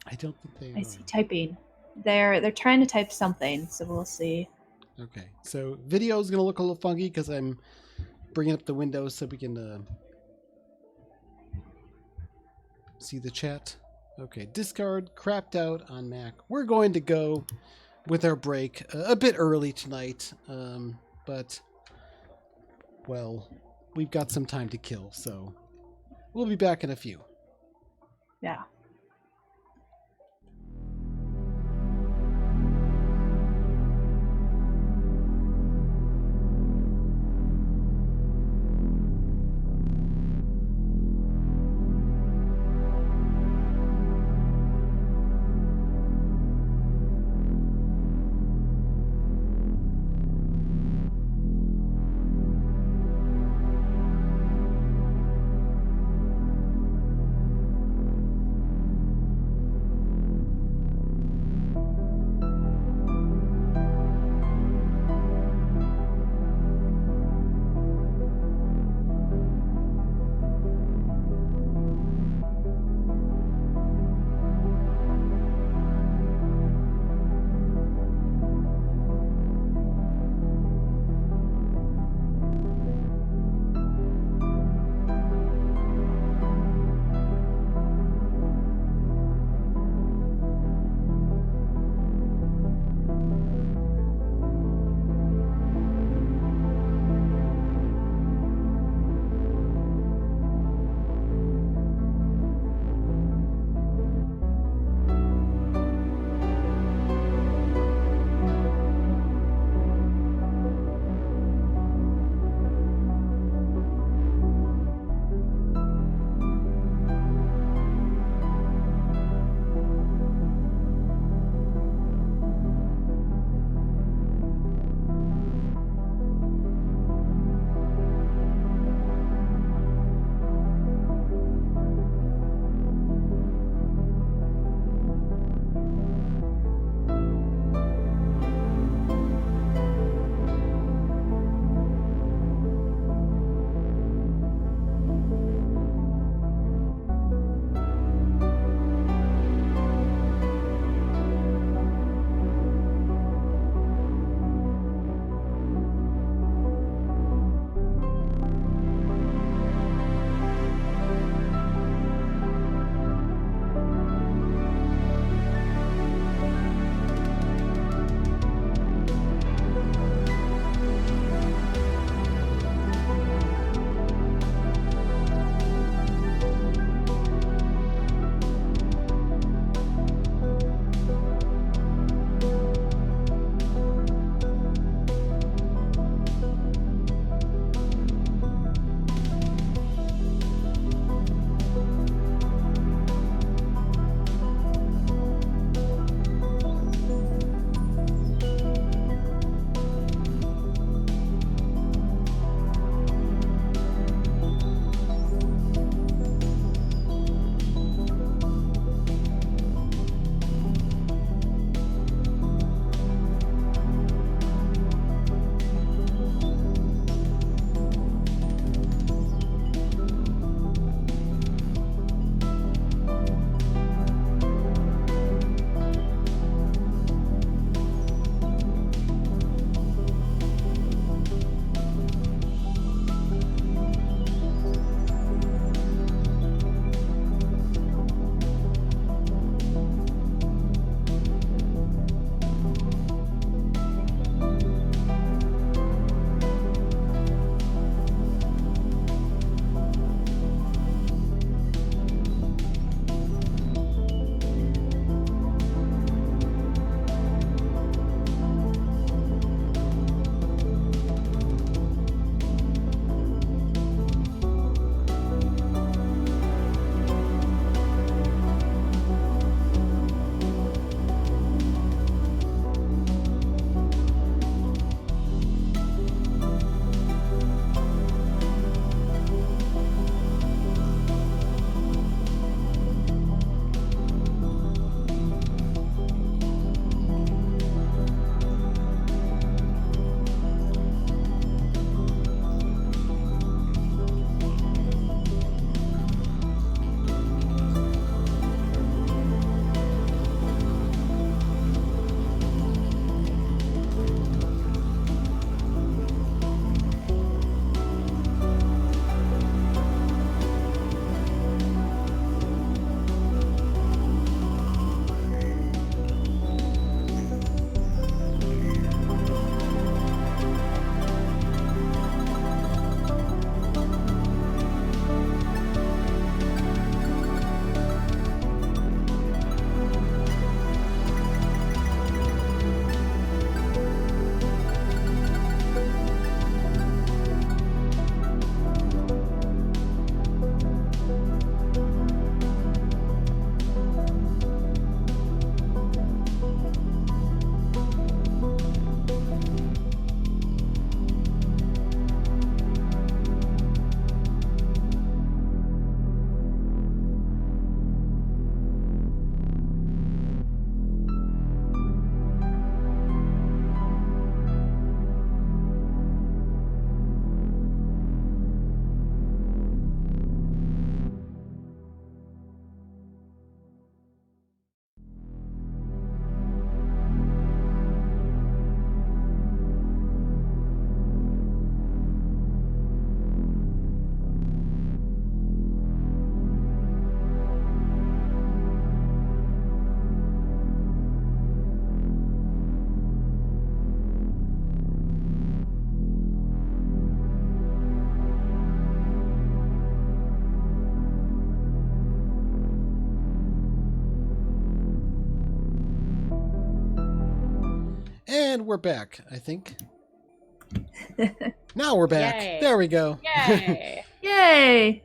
I don't think they are. I see typing. They're trying to type something, so we'll see. Okay, so video is going to look a little funky because I'm bringing up the window so we can see the chat. Okay, discard, crapped out on Mac. We're going to go with our break a bit early tonight, but, well, we've got some time to kill, so we'll be back in a few. Yeah. And we're back, I think. Now we're back. Yay. There we go. Yay! Yay!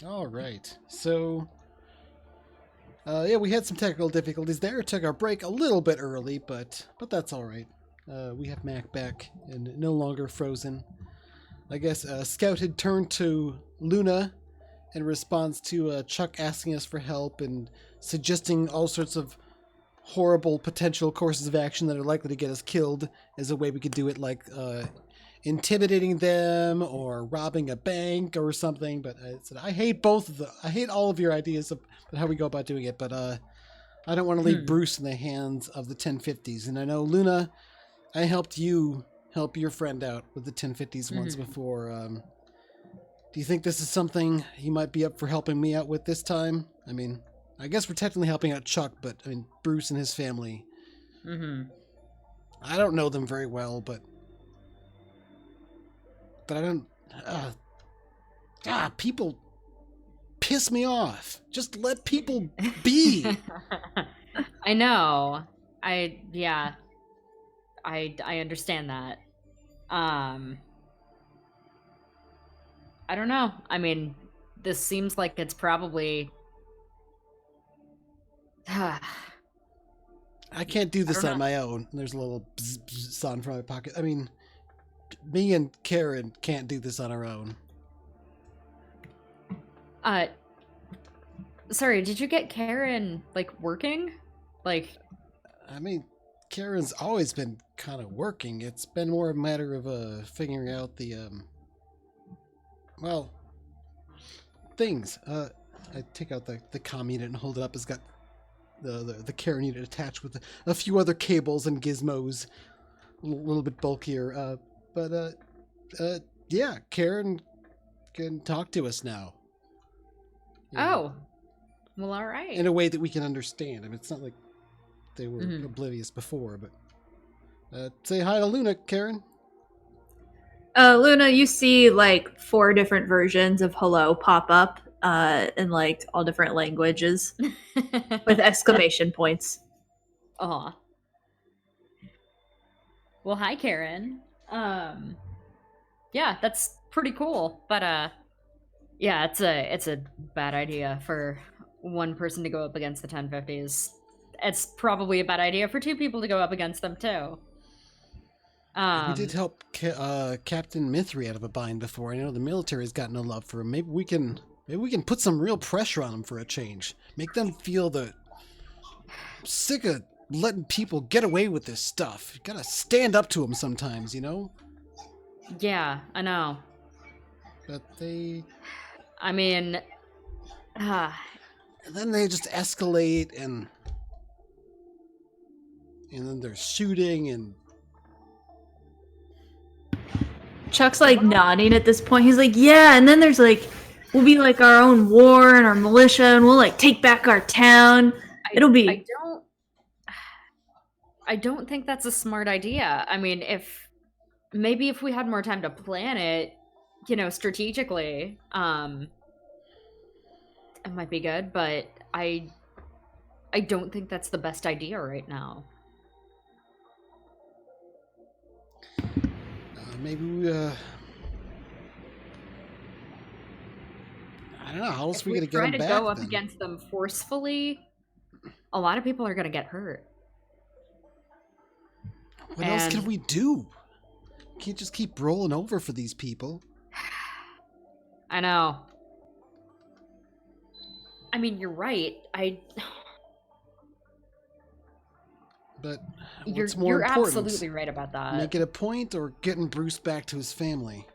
All right. So, yeah, we had some technical difficulties there. Took our break a little bit early, but that's all right. We have Mac back and no longer frozen. I guess Scout had turned to Luna in response to Chuck asking us for help and suggesting all sorts of horrible potential courses of action that are likely to get us killed as a way we could do it, like intimidating them or robbing a bank or something. But I said I hate both of them. I hate all of your ideas of how we go about doing it, but I don't want to leave Bruce in the hands of the 1050s. And I know, Luna, I helped you help your friend out with the 1050s once before. Do you think this is something you might be up for helping me out with this time? I mean, I guess we're technically helping out Chuck, but I mean, Bruce and his family. I don't know them very well, but I don't. People piss me off. Just let people be. I know. I understand that. I don't know. I mean, this seems like it's probably. I can't do this on my own. There's a little sound from my pocket. I mean, me and Karen can't do this on our own. Sorry, did you get Karen, like, working? Like... I mean, Karen's always been kind of working. It's been more a matter of, figuring out the, well, things. I take out the comm unit and hold it up. It's got the Karen unit attached with a few other cables and gizmos. A little bit bulkier. Yeah, Karen can talk to us now. Oh. Well, all right. In a way that we can understand. I mean, it's not like they were oblivious before, but say hi to Luna, Karen. Luna, you see like 4 different versions of hello pop up in like all different languages with exclamation points. Aw. Well, hi, Karen. Yeah, that's pretty cool, but yeah, it's a bad idea for one person to go up against the 1050s. It's probably a bad idea for 2 people to go up against them too. We did help Captain Mithri out of a bind before. I know the military's got no love for him. Maybe we can put some real pressure on them for a change. Make them feel sick of letting people get away with this stuff. You gotta stand up to them sometimes, you know? Yeah, I know. But they... I mean... And then they just escalate and then they're shooting and... Chuck's like nodding at this point. He's like, yeah, and then there's like, we'll be like our own war and our militia and we'll like take back our town. It'll be... I don't think that's a smart idea. I mean, if we had more time to plan it, you know, strategically, it might be good, but I don't think that's the best idea right now. Maybe we, I don't know, how else are we going to get them back, try to go up against them forcefully, a lot of people are going to get hurt. What else can we do? We can't just keep rolling over for these people. I know. I mean, you're right. But you're more important? Absolutely right about that. Make it a point or getting Bruce back to his family?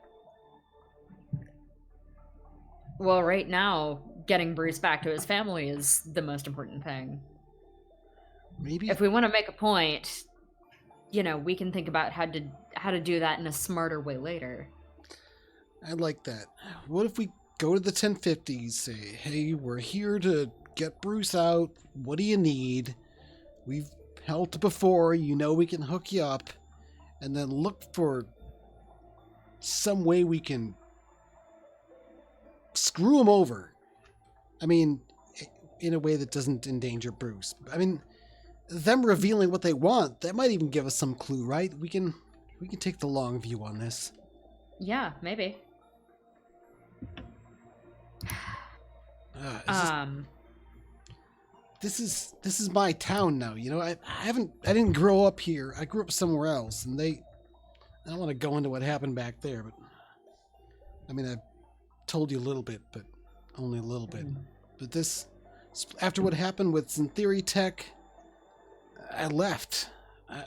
Well, right now, getting Bruce back to his family is the most important thing. Maybe if we want to make a point, you know, we can think about how to do that in a smarter way later. I like that. What if we go to the 1050s, say, hey, we're here to get Bruce out. What do you need? We've helped before. You know we can hook you up. And then look for some way we can screw him over. I mean, in a way that doesn't endanger Bruce. I mean, them revealing what they want, that might even give us some clue, right? We can take the long view on this. Yeah, maybe. This is my town now, you know. I didn't grow up here. I grew up somewhere else, and I don't want to go into what happened back there, but I mean, I've told you a little bit, but only a little bit. But this, after what happened with Synthery Tech, I left.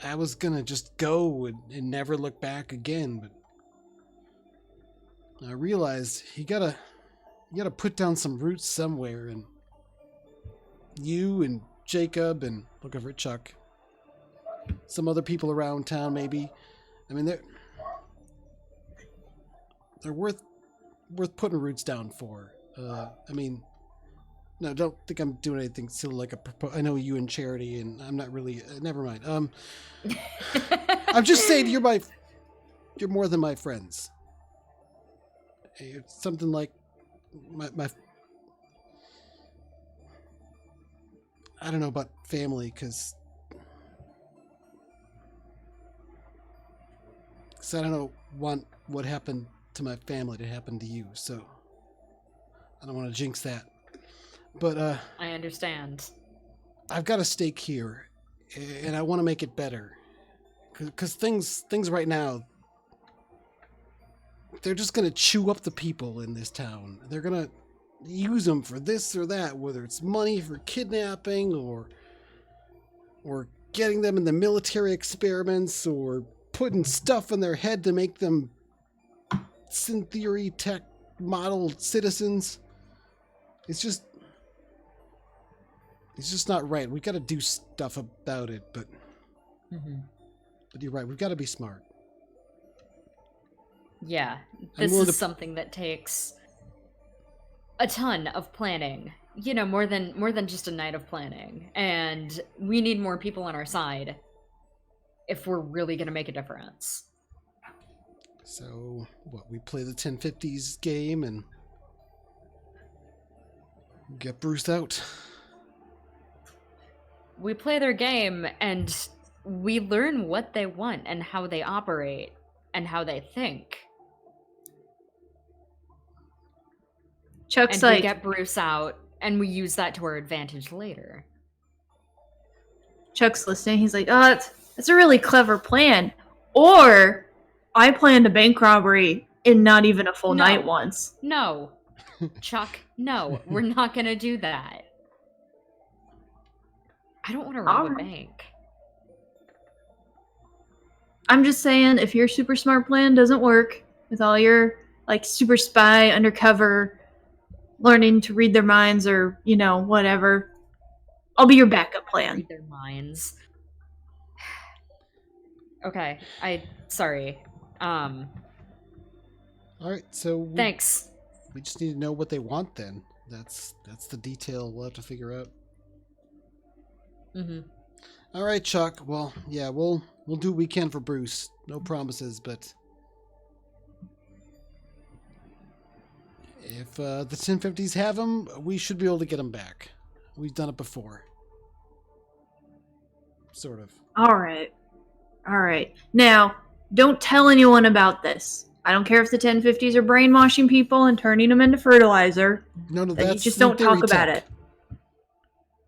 I was gonna just go and never look back again, but I realized you gotta put down some roots somewhere, and you and Jacob and look over at Chuck, some other people around town maybe. I mean, they're worth putting roots down for. I mean, no, don't think I'm doing anything silly like I know you and Charity, and I'm not really. Never mind. I'm just saying you're more than my friends. It's something like my I don't know about family, because I don't want what happened to my family to happen to you, so I don't want to jinx that. But I understand. I've got a stake here, and I want to make it better, because things right now, they're just gonna chew up the people in this town. They're gonna use them for this or that, whether it's money for kidnapping or getting them in the military experiments or putting stuff in their head to make them Synthery Tech model citizens. It's just not right. We got to do stuff about it, but you're right. We've got to be smart. Yeah, this is something that takes a ton of planning. You know, more than just a night of planning. And we need more people on our side if we're really going to make a difference. So, we play the 1050s game and get Bruce out? We play their game and we learn what they want and how they operate and how they think. Chuck's and like, we get Bruce out, and we use that to our advantage later. Chuck's listening. He's like, oh, that's a really clever plan. Or I planned a bank robbery in not even a full night once. No. Chuck, no. We're not going to do that. I don't want to rob a bank. I'm just saying, if your super smart plan doesn't work with all your, like, super spy, undercover, learning to read their minds or, you know, whatever, I'll be your backup plan. Read their minds. Okay, sorry. All right, so thanks. We just need to know what they want then. That's the detail we'll have to figure out. All right, Chuck. Well, yeah, we'll do what we can for Bruce. No promises, but if the 1050s have him, we should be able to get him back. We've done it before. Sort of. All right. Now, don't tell anyone about this. I don't care if the 1050s are brainwashing people and turning them into fertilizer. No, that's you just don't talk about it.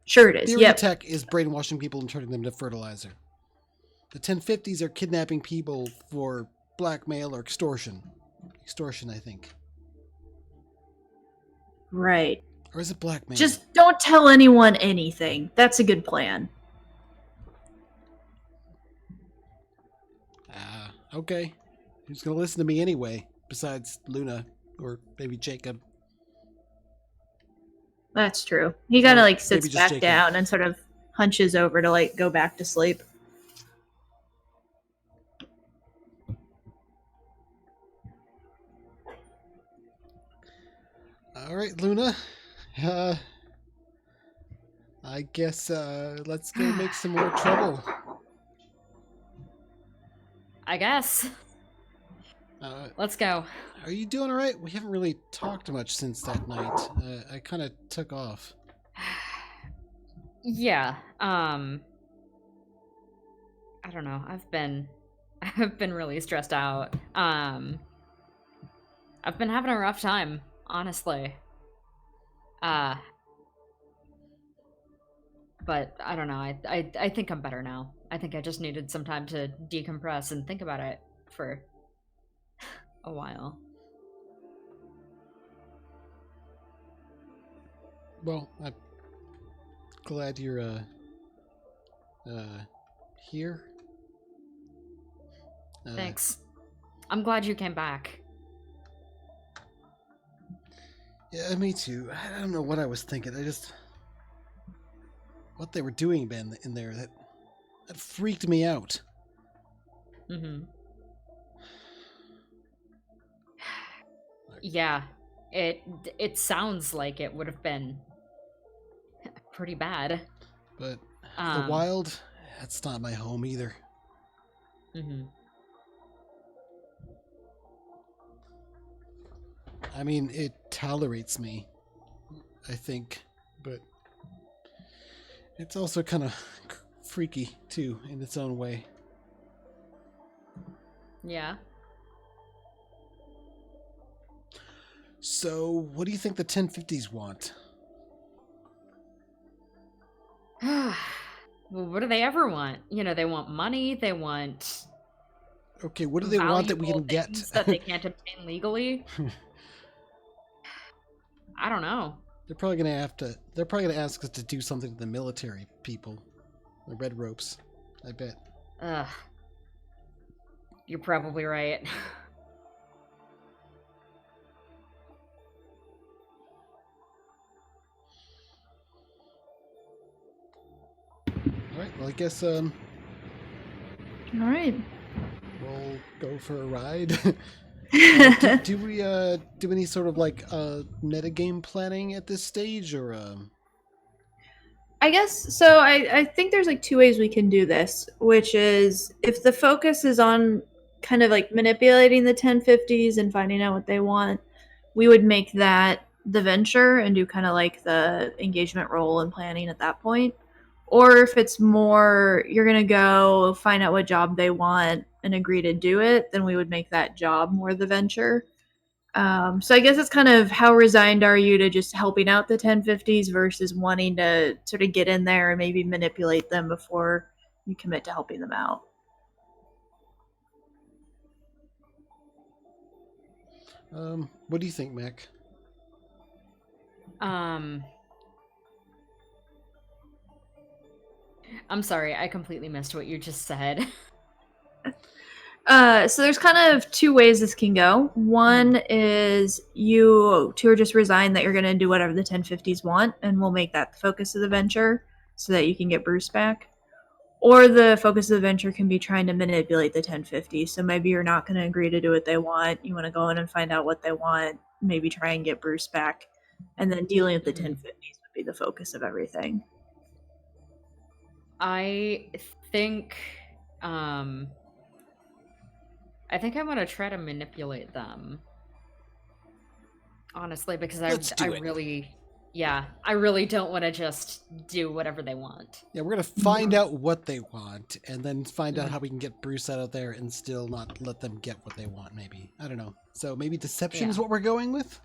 Sure it is. Theory Tech is brainwashing people and turning them to fertilizer. The 1050s are kidnapping people for blackmail or extortion. Extortion, I think. Right. Or is it blackmail? Just don't tell anyone anything. That's a good plan. Okay. Who's going to listen to me anyway, besides Luna or maybe Jacob? That's true. He kind of like sits back Jacob. down and sort of hunches over to like go back to sleep. All right, Luna. I guess let's go make some more trouble. I guess. Let's go. Are you doing all right? We haven't really talked much since that night. I kind of took off. Yeah. don't know. I've been really stressed out. I've been having a rough time, honestly. But I don't know. I think I'm better now. I think I just needed some time to decompress and think about it for a while. Well, I'm glad you're here. Thanks. I'm glad you came back. Yeah, me too. I don't know what I was thinking. What they were doing in there, that freaked me out. Mm-hmm. Yeah, it sounds like it would have been pretty bad. But the wild, that's not my home either. Mm-hmm. I mean, it tolerates me, I think, but it's also kind of freaky, too, in its own way. Yeah. So, what do you think the 1050s want? Well, what do they ever want? You know, they want money, they want... Okay, what do they want that we can get? That they can't obtain legally? I don't know. They're probably gonna ask us to do something to the military people. The red ropes. I bet. Ugh. You're probably right. Alright, well I guess All right. we'll go for a ride. Do we do any sort of like metagame planning at this stage, or I guess so. I think there's like two ways we can do this, which is if the focus is on kind of like manipulating the 1050s and finding out what they want, we would make that the venture and do kind of like the engagement role and planning at that point. Or if it's more you're going to go find out what job they want and agree to do it, then we would make that job more the venture. So I guess it's kind of how resigned are you to just helping out the 1050s versus wanting to sort of get in there and maybe manipulate them before you commit to helping them out. what do you think, Mac? I'm sorry, I completely missed what you just said. So there's kind of two ways this can go. One is you two are just resign that you're going to do whatever the 1050s want, and we'll make that the focus of the venture so that you can get Bruce back. Or the focus of the venture can be trying to manipulate the 1050s. So maybe you're not going to agree to do what they want. You want to go in and find out what they want, maybe try and get Bruce back. And then dealing with the 1050s would be the focus of everything. I think I want to try to manipulate them. Honestly, because I really don't want to just do whatever they want. Yeah, we're gonna find out what they want, and then find out how we can get Bruce out of there and still not let them get what they want. Maybe, I don't know. So maybe deception is what we're going with.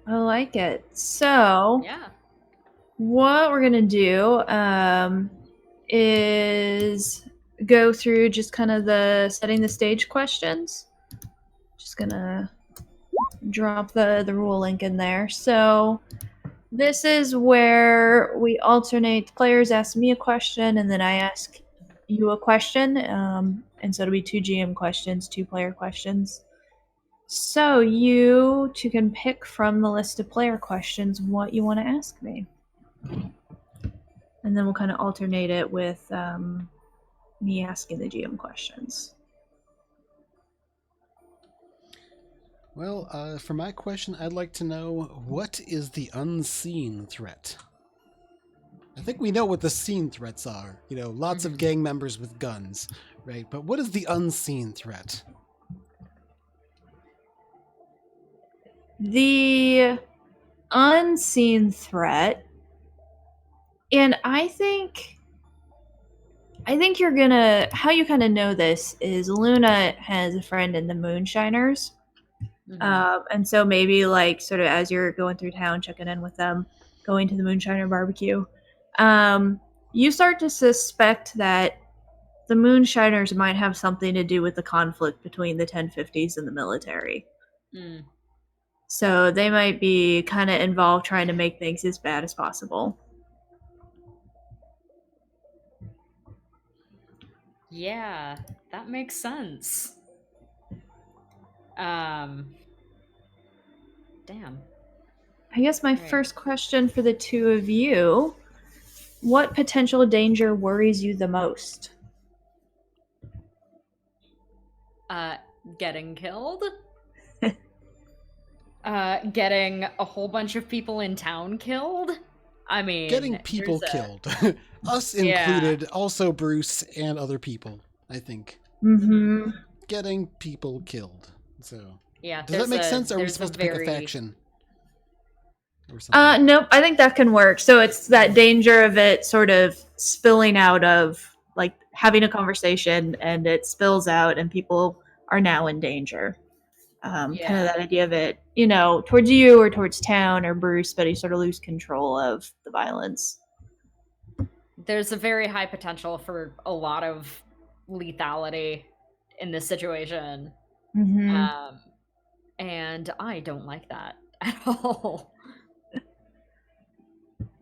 I like it. So Yeah. what we're gonna do is go through just kind of the setting the stage questions. Just gonna drop the rule link in there. So this is where we alternate. Players ask me a question and then I ask you a question. And so it'll be 2 GM questions, 2 player questions. So you two can pick from the list of player questions what you want to ask me. And then we'll kind of alternate it with me asking the GM questions. Well, for my question, I'd like to know, what is the unseen threat? I think we know what the seen threats are. You know, lots of gang members with guns, right? But what is the unseen threat? The unseen threat, and I think I think how you kind of know this is Luna has a friend in the Moonshiners. And so maybe like sort of as you're going through town, checking in with them, going to the Moonshiner barbecue, you start to suspect that the Moonshiners might have something to do with the conflict between the 1050s and the military. So they might be kind of involved trying to make things as bad as possible. Yeah, that makes sense. Damn. I guess my first question for the two of you, what potential danger worries you the most? Getting killed? Getting a whole bunch of people in town killed? I mean... Getting people killed. Us included, also Bruce and other people, I think. Mm-hmm. Getting people killed. So, yeah, does that make sense? Or are we supposed to pick a faction? Nope, I think that can work. So it's that danger of it sort of spilling out of, like, having a conversation and it spills out and people are now in danger. Kind of that idea of it, towards you or towards town or Bruce, but you sort of lose control of the violence. There's a very high potential for a lot of lethality in this situation. Mm-hmm. And I don't like that at all.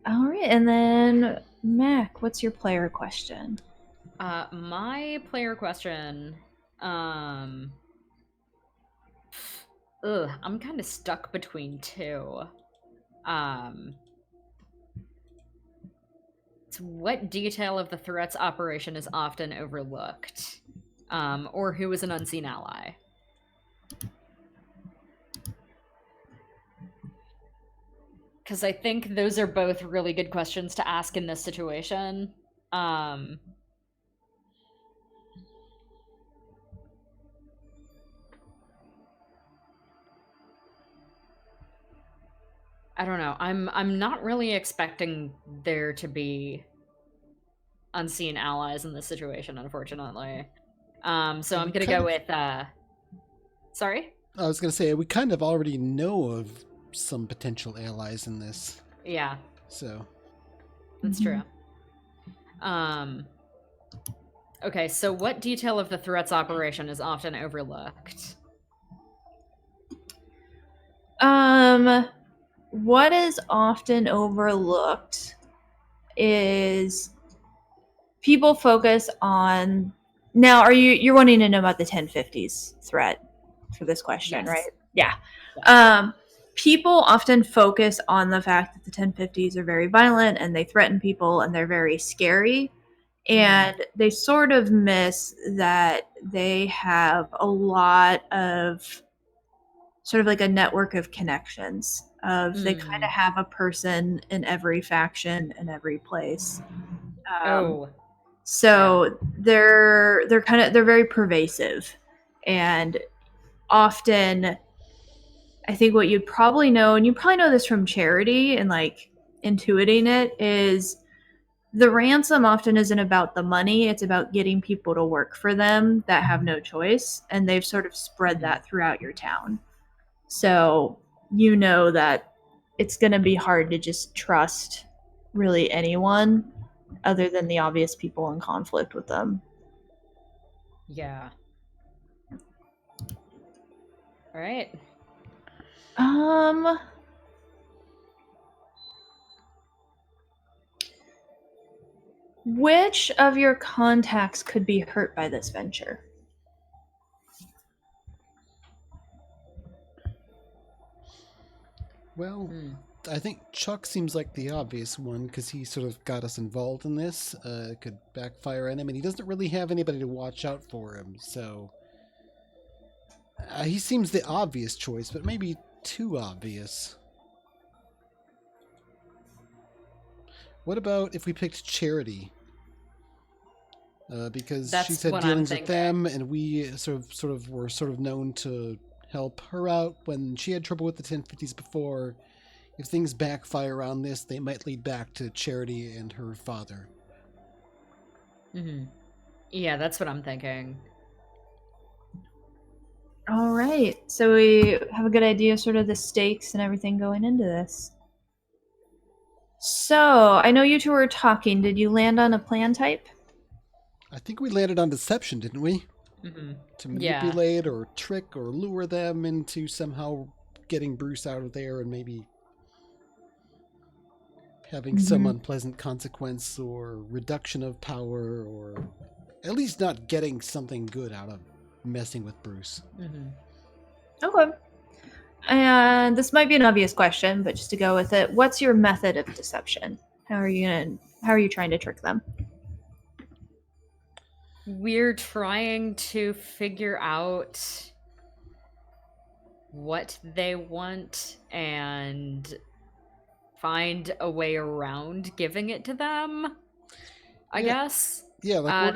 All right, and then Mac, what's your player question? My player question, I'm kind of stuck between two. What detail of the threat's operation is often overlooked? Or who is an unseen ally? Because I think those are both really good questions to ask in this situation. I don't know. I'm not really expecting there to be unseen allies in this situation, unfortunately. So I'm gonna go with sorry? I was gonna say we kind of already know of some potential allies in this. Yeah. So that's true. Okay, so what detail of the threat's operation is often overlooked? What is often overlooked is people focus on... Now, you're wanting to know about the 1050s threat for this question, right? Yeah. People often focus on the fact that the 1050s are very violent and they threaten people and they're very scary. And they sort of miss that they have a lot of sort of like a network of connections. They kind of have a person in every faction in every place. So they're very pervasive, and often I think what you'd probably know, and you probably know this from Charity and like intuiting it, is the ransom often isn't about the money. It's about getting people to work for them that have no choice. And they've sort of spread that throughout your town. So you know that it's going to be hard to just trust really anyone other than the obvious people in conflict with them. Yeah. All right. Which of your contacts could be hurt by this venture? Well, I think Chuck seems like the obvious one because he sort of got us involved in this. It could backfire on him, and he doesn't really have anybody to watch out for him, so he seems the obvious choice, but maybe too obvious. What about if we picked Charity? Because she's had dealings with them, and we sort of were known to help her out when she had trouble with the 1050s before. If things backfire on this, they might lead back to Charity and her father. Mm-hmm. Yeah, that's what I'm thinking. All right. So we have a good idea of sort of the stakes and everything going into this. So I know you two were talking. Did you land on a plan type? I think we landed on deception, didn't we? Mm-hmm. To Yeah. manipulate or trick or lure them into somehow getting Bruce out of there and maybe having some unpleasant consequence or reduction of power, or at least not getting something good out of messing with Bruce. Mm-hmm. Okay. And this might be an obvious question, but just to go with it, what's your method of deception? How are you trying to trick them? We're trying to figure out what they want and find a way around giving it to them. I guess. Yeah, like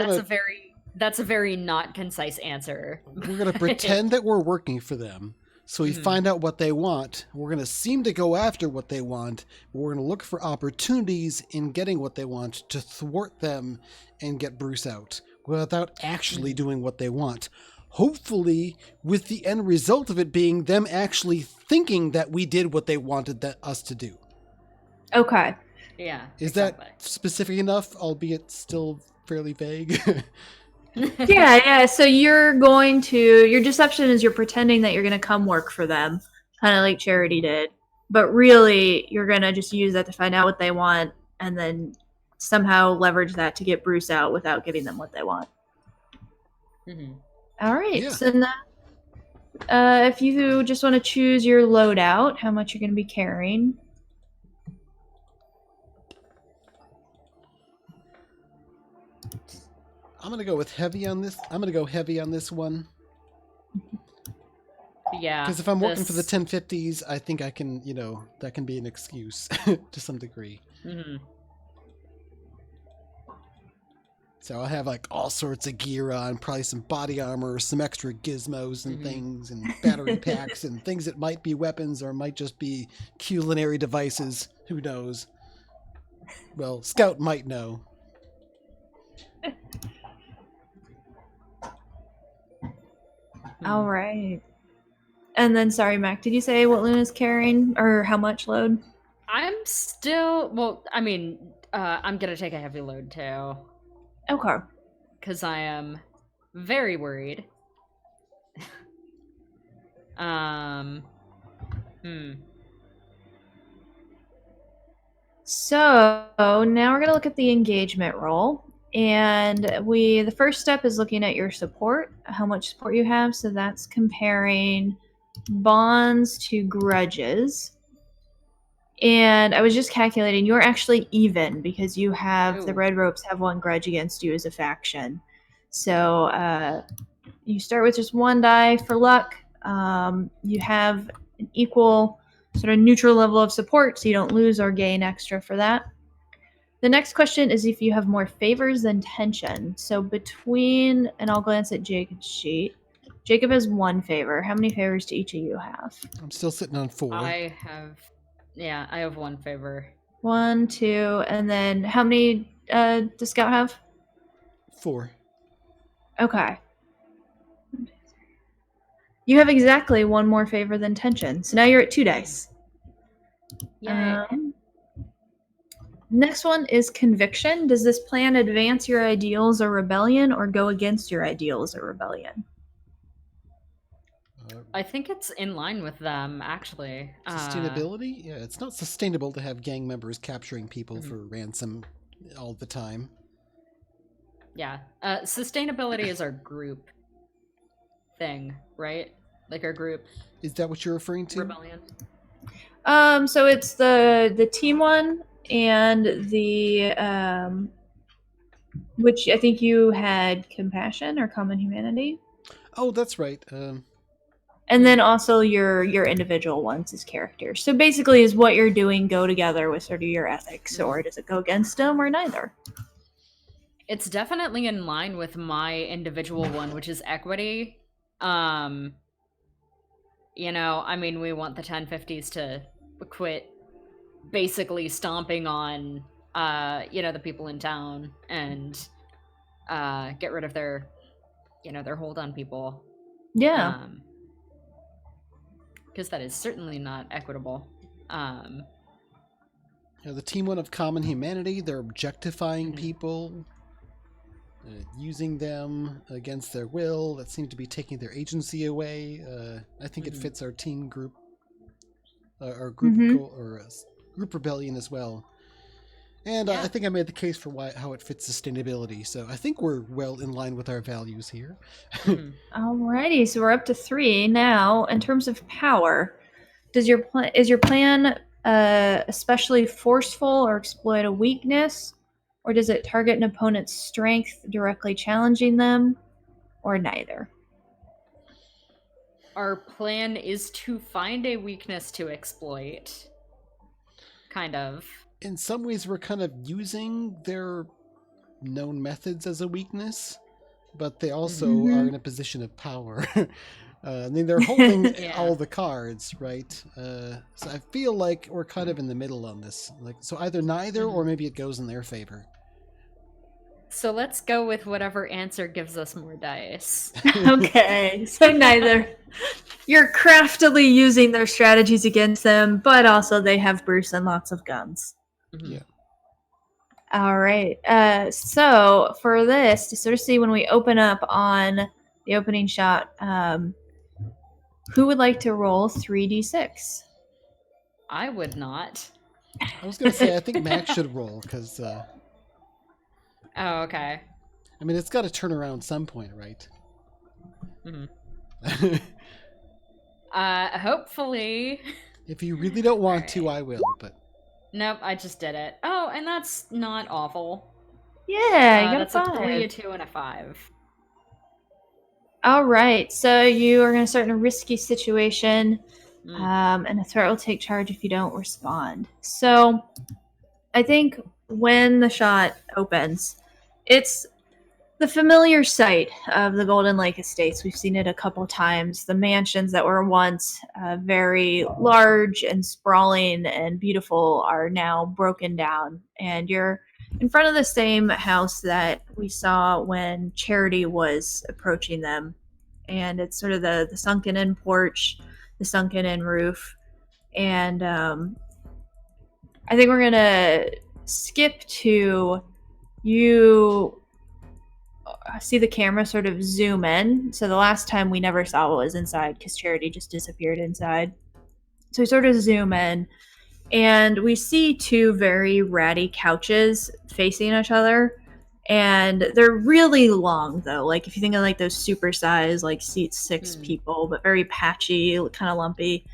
That's a very not concise answer. we're gonna pretend that we're working for them. So we find out what they want. We're going to seem to go after what they want. But we're going to look for opportunities in getting what they want to thwart them and get Bruce out without actually doing what they want. Hopefully, with the end result of it being them actually thinking that we did what they wanted us to do. Okay. Yeah. Is that specific enough, albeit still fairly vague? Yeah. So your deception is you're pretending that you're going to come work for them, kind of like Charity did. But really, you're going to just use that to find out what they want and then somehow leverage that to get Bruce out without giving them what they want. Mm-hmm. All right. Yeah. So now, if you just want to choose your loadout, how much you're going to be carrying. I'm going to go with heavy on this. I'm going to go heavy on this one. Yeah. Because if I'm working for the 1050s, I think I can, that can be an excuse to some degree. Mm-hmm. So I'll have like all sorts of gear on, probably some body armor, some extra gizmos and things, and battery packs and things that might be weapons or might just be culinary devices. Who knows? Well, Scout might know. All right. And then, sorry, Mac, did you say what Luna's carrying or how much load? I'm going to take a heavy load too. Okay. Because I am very worried. So now we're going to look at the engagement roll. And the first step is looking at your support, how much support you have. So that's comparing bonds to grudges. And I was just calculating, you're actually even because you have the Red Ropes have one grudge against you as a faction. So you start with just one die for luck. You have an equal sort of neutral level of support, so you don't lose or gain extra for that. The next question is if you have more favors than tension. So and I'll glance at Jacob's sheet. Jacob has 1 favor. How many favors do each of you have? I'm still sitting on 4. I have 1 favor. 1, 2, and then how many does Scout have? 4. Okay. You have exactly 1 more favor than tension. So now you're at 2 dice. Yeah. Next one is conviction. Does this plan advance your ideals or rebellion or go against your ideals or rebellion? I think it's in line with them, actually. Sustainability? Yeah, it's not sustainable to have gang members capturing people for ransom all the time. Yeah. Sustainability is our group thing, right? Like our group. Is that what you're referring to? Rebellion. So it's the team one and the which I think you had compassion or common humanity. Oh, that's right. And then also your individual ones as characters. So basically, is what you're doing go together with sort of your ethics, or does it go against them, or neither? It's definitely in line with my individual one, which is equity. We want the 1050s to quit basically stomping on, the people in town and get rid of their, their hold on people. Yeah. Because that is certainly not equitable. The team one of common humanity, they're objectifying people, using them against their will. That seems to be taking their agency away. I think it fits our team group, our group goal, or group rebellion as well. And I think I made the case for how it fits sustainability. So I think we're well in line with our values here. Alrighty, so we're up to 3 now. In terms of power, is your plan especially forceful or exploit a weakness, or does it target an opponent's strength, directly challenging them, or neither? Our plan is to find a weakness to exploit. Kind of. In some ways, we're kind of using their known methods as a weakness, but they also are in a position of power. I mean, they're holding all the cards, right? So I feel like we're kind of in the middle on this. So either neither, or maybe it goes in their favor. So let's go with whatever answer gives us more dice. Okay, so neither. You're craftily using their strategies against them, but also they have Bruce and lots of guns. Yeah. All right. So for this, to sort of see when we open up on the opening shot, who would like to roll 3d6? I would not. I was going to say, I think Max should roll, because... Oh, okay. I mean, it's got to turn around some point, right? Hopefully. If you really don't want to, I will, but... Nope, I just did it. Oh, and that's not awful. Yeah, you got that's a 5. a 3, a 2, and a 5. All right, so you are going to start in a risky situation, and a threat will take charge if you don't respond. So I think when the shot opens, it's the familiar sight of the Golden Lake Estates. We've seen it a couple times. The mansions that were once very large and sprawling and beautiful are now broken down. And you're in front of the same house that we saw when Charity was approaching them. And it's sort of the sunken-in porch, the sunken-in roof. And I think we're going to skip to you see the camera sort of zoom in. So the last time we never saw what was inside because Charity just disappeared inside. So we sort of zoom in and we see 2 very ratty couches facing each other. And they're really long though. Like if you think of like those supersized, like seat 6 people, but very patchy, kind of lumpy.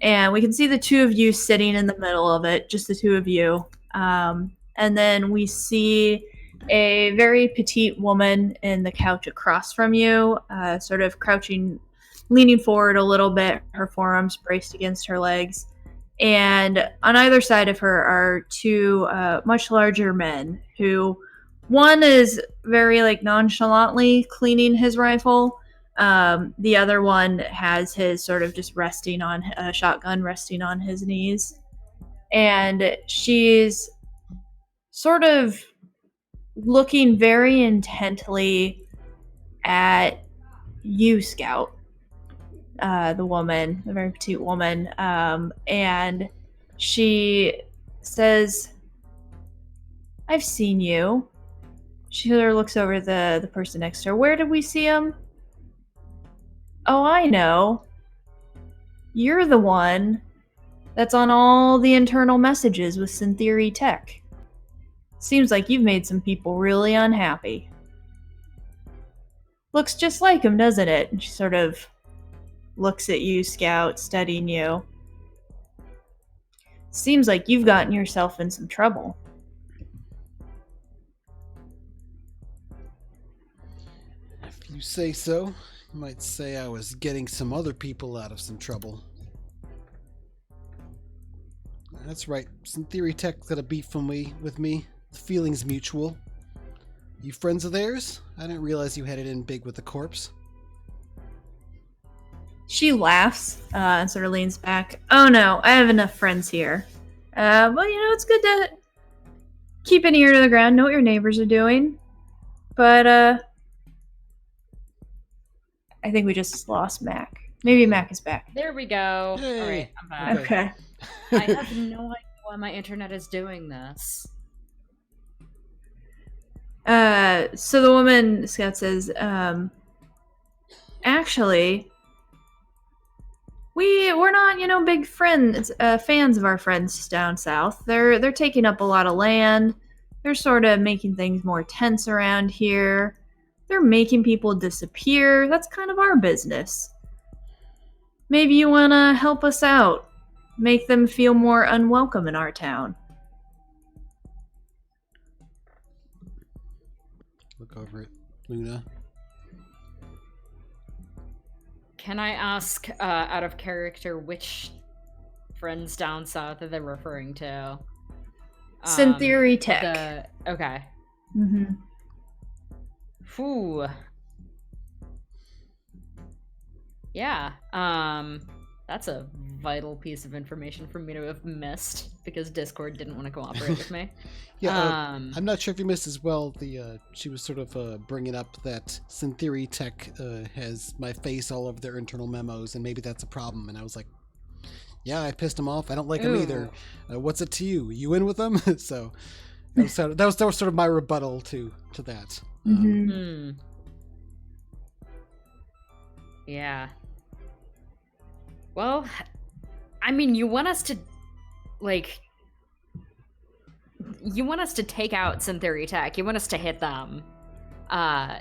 And we can see the 2 of you sitting in the middle of it, just the 2 of you. And then we see a very petite woman in the couch across from you, sort of crouching, leaning forward a little bit, her forearms braced against her legs. And on either side of her are 2 much larger men who, one is very like nonchalantly cleaning his rifle. The other one has his sort of just resting on a shotgun resting on his knees. And she's sort of looking very intently at you, Scout, the woman, the very petite woman, and she says, "I've seen you." She sort of looks over the person next to her. "Where did we see him?" "Oh, I know. You're the one that's on all the internal messages with Synthery Tech. Seems like you've made some people really unhappy. Looks just like him, doesn't it?" And she sort of looks at you, Scout, studying you. "Seems like you've gotten yourself in some trouble." If you say so, you might say I was getting some other people out of some trouble. That's right. Synthery Tech's got a beef with me. The feeling's mutual. You friends of theirs? I didn't realize you had it in big with the corpse. She laughs and sort of leans back. "Oh no, I have enough friends here. Well, it's good to keep an ear to the ground, know what your neighbors are doing. But I think we just lost Mac. Maybe Mac is back. There we go. Yay. All right, I'm back. Okay. I have no idea why my internet is doing this. So the woman Scout says, actually, we're not, big fans of our friends down south. They're taking up a lot of land. They're sort of making things more tense around here. They're making people disappear. That's kind of our business. Maybe you want to help us out. Make them feel more unwelcome in our town. Look over at Luna. Can I ask, out of character, which friends down south are they referring to? Synthery Tech. Okay. Mm-hmm. Whew. Yeah. That's a vital piece of information for me to have missed because Discord didn't want to cooperate with me. Yeah, I'm not sure if you missed as well. She was sort of bringing up that Synthery Tech has my face all over their internal memos, and maybe that's a problem. And I was like, yeah, I pissed them off. I don't like them either. What's it to you? You in with them? So that was sort of my rebuttal to that. Mm-hmm. Yeah. Well, I mean, you want us to take out Synthery Tech. You want us to hit them. How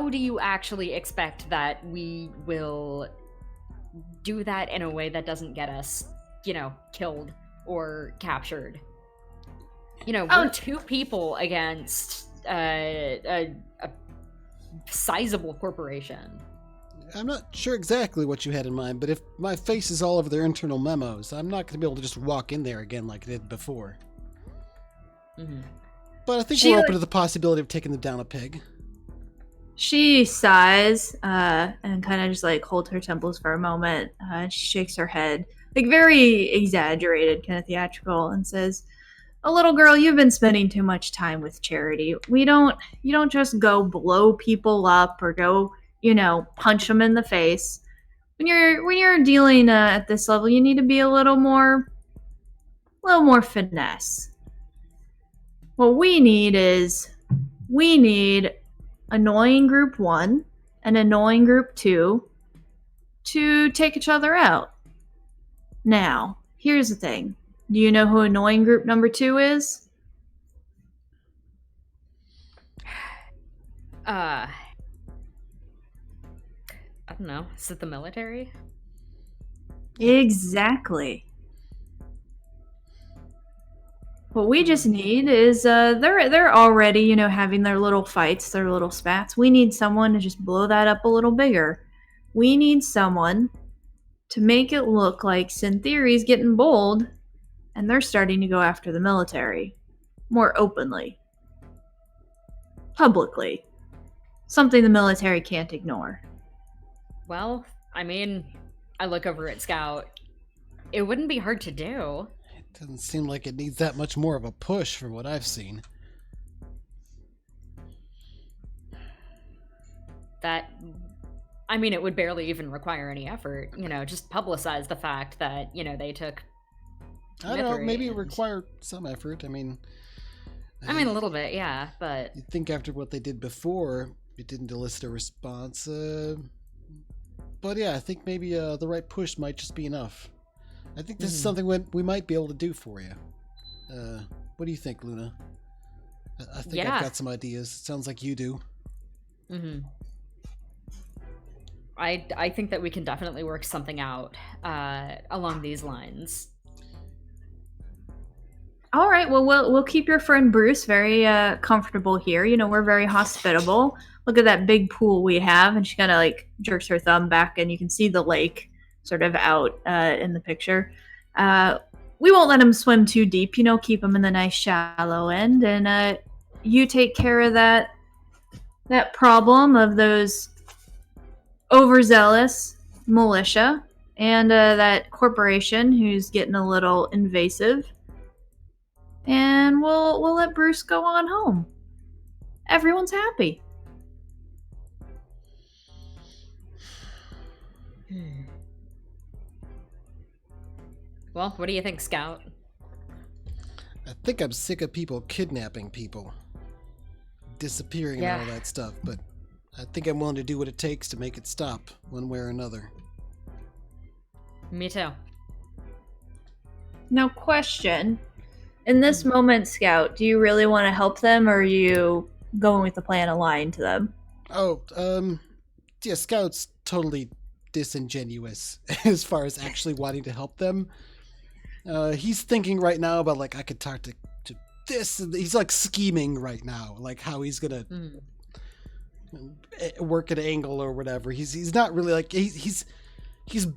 do you actually expect that we will do that in a way that doesn't get us, killed or captured? We're two people against a sizable corporation. I'm not sure exactly what you had in mind, but if my face is all over their internal memos, I'm not going to be able to just walk in there again like I did before. Mm-hmm. But I think we're open to the possibility of taking them down a peg. She sighs and kind of just holds her temples for a moment. She shakes her head, very exaggerated, kind of theatrical, and says, "A little girl, you've been spending too much time with Charity. You don't just go blow people up or go, punch them in the face. When you're dealing at this level, you need to be a little more finesse. What we need is annoying group 1 and annoying group 2 to take each other out. Now, here's the thing. Do you know who annoying group number 2 is? I don't know. Is it the military? Exactly. What we just need is they're already, having their little fights, their little spats. We need someone to just blow that up a little bigger. We need someone to make it look like Synthery's getting bold and they're starting to go after the military more openly. Publicly. Something the military can't ignore. Well, I mean, I look over at Scout. It wouldn't be hard to do. It doesn't seem like it needs that much more of a push from what I've seen. It would barely even require any effort. Just publicize the fact that, they took... I don't know, maybe it required some effort. I mean, a little bit, yeah, but... You'd think after what they did before, it didn't elicit a response. But yeah, I think maybe the right push might just be enough. I think this is something we might be able to do for you. What do you think, Luna? I think I've got some ideas. It sounds like you do. Mm-hmm. I think that we can definitely work something out along these lines. All right, well, we'll keep your friend Bruce very comfortable here. We're very hospitable. Look at that big pool we have. And she kind of jerks her thumb back and you can see the lake sort of out in the picture. We won't let him swim too deep, keep him in the nice shallow end. And you take care of that problem of those overzealous militia and that corporation who's getting a little invasive. And we'll let Bruce go on home. everyone's happy. Well, what do you think, Scout? I think I'm sick of people kidnapping people, disappearing and all that stuff, but I think I'm willing to do what it takes to make it stop, one way or another. Me too. Now, question. In this moment, Scout, do you really want to help them, or are you going with the plan of lying to them? Oh, yeah, Scout's totally disingenuous as far as actually wanting to help them. He's thinking right now about, like, I could talk to this. He's, like, scheming right now, like, how he's gonna work an angle or whatever. He's not really, like, he's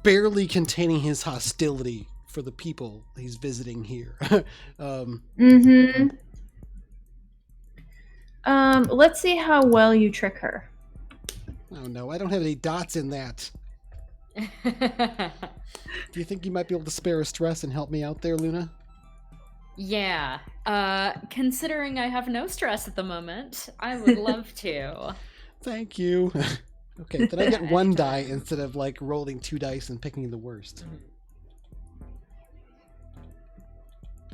barely containing his hostility for the people he's visiting here. Let's see how well you trick her. Oh no, I don't have any dots in that. Do you think you might be able to spare a stress and help me out there, Luna? Yeah. Considering I have no stress at the moment, I would love to. Thank you. Okay, then I get one die instead of, like, rolling 2 dice and picking the worst.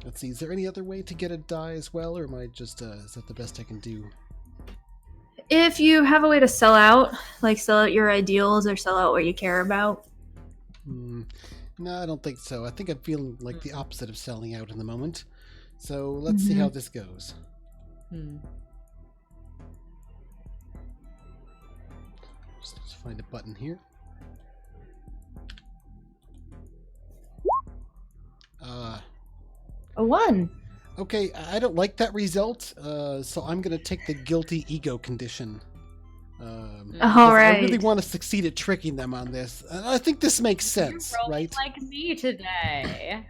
Let's see, is there any other way to get a die as well, or am I just, is that the best I can do? If you have a way to sell out, like sell out your ideals or sell out what you care about. No, I don't think so. I think I'm feeling like the opposite of selling out in the moment. So let's see how this goes. Just let's find a button here. A 1. Okay, I don't like that result, so I'm going to take the guilty ego condition. All right. I really want to succeed at tricking them on this. I think this makes sense, You're rolling right? like me today.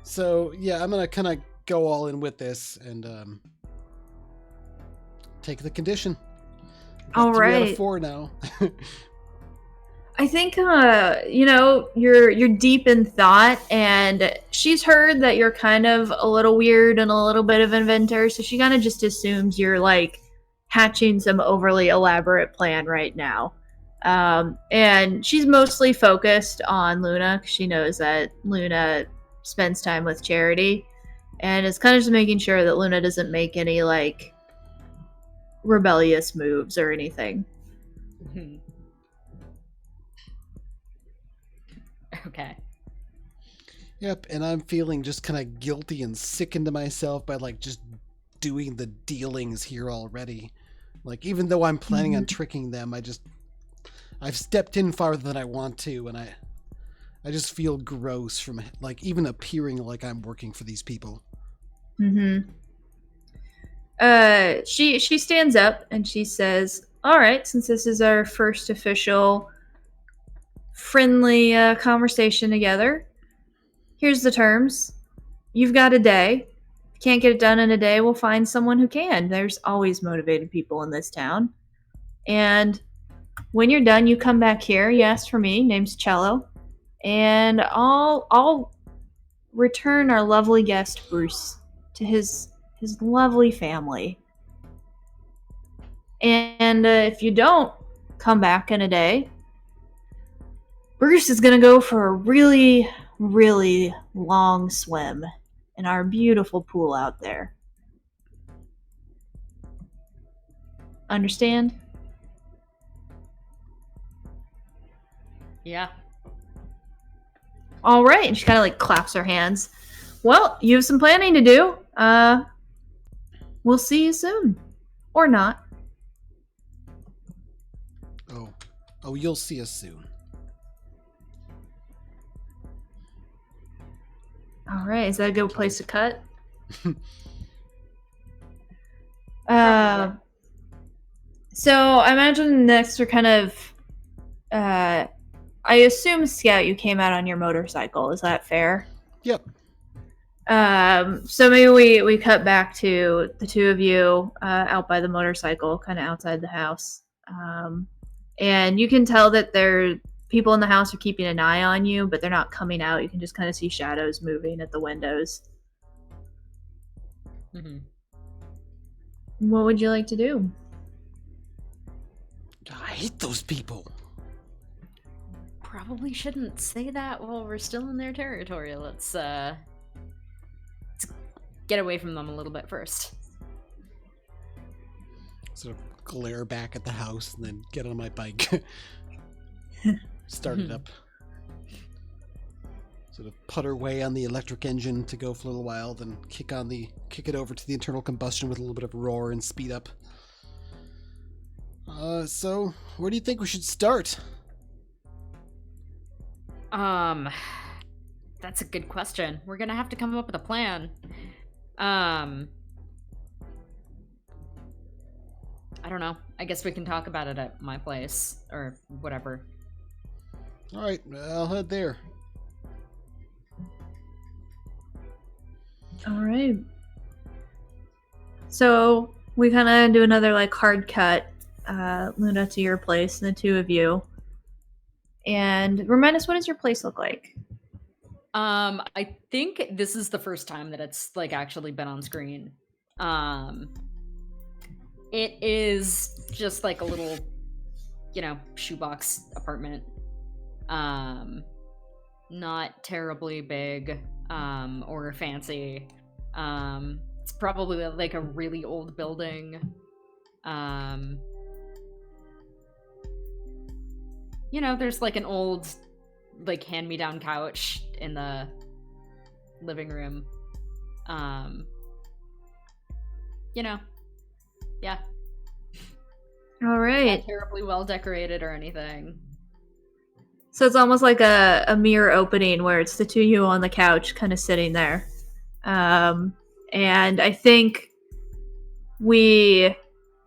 So, yeah, I'm going to kind of go all in with this and take the condition. All 3 out right. of 4 now. I think you're deep in thought, and she's heard that you're kind of a little weird and a little bit of inventor, so she kind of just assumes you're like hatching some overly elaborate plan right now. And she's mostly focused on Luna because she knows that Luna spends time with Charity, and is kind of just making sure that Luna doesn't make any like rebellious moves or anything. Okay. Yep, and I'm feeling just kind of guilty and sick into myself by, like, just doing the dealings here already. Like, even though I'm planning on tricking them, I've stepped in farther than I want to, and I just feel gross from, like, even appearing like I'm working for these people. She stands up and she says, "All right, since this is our first official friendly conversation together, here's the terms. You've got a day. If you can't get it done in a day, we'll find someone who can. There's always motivated people in this town. And when you're done, you come back here. You ask for me. Name's Cello. And I'll return our lovely guest, Bruce, to his lovely family. And if you don't come back in a day, Bruce is going to go for a really, really long swim in our beautiful pool out there. Understand?" Yeah. All right. And she kind of like claps her hands. Well, you have some planning to do. We'll see you soon. Or not. Oh, you'll see us soon. All right. Is that a good place to cut? So I imagine next we're kind of, I assume, Scout, you came out on your motorcycle. Is that fair? Yep. So maybe we cut back to the two of you out by the motorcycle, kind of outside the house. And you can tell that people in the house are keeping an eye on you, but they're not coming out. You can just kind of see shadows moving at the windows. What would you like to do? I hate those people. Probably shouldn't say that while we're still in their territory. Let's get away from them a little bit first. Sort of glare back at the house and then get on my bike. Start it up. Sort of putter away on the electric engine to go for a little while, then kick it over to the internal combustion with a little bit of roar and speed up. So where do you think we should start? That's a good question. We're gonna have to come up with a plan. I don't know. I guess we can talk about it at my place or whatever. All right, I'll head there. All right. So we kind of do another like hard cut, Luna, to your place, and the two of you. And remind us, what does your place look like? I think this is the first time that it's like actually been on screen. It is just like a little, shoebox apartment. Not terribly big, or fancy. It's probably like a really old building. There's like an old, like hand-me-down couch in the living room. Yeah. All right. Not terribly well decorated or anything. So it's almost like a mirror opening where it's the two of you on the couch kind of sitting there. And I think we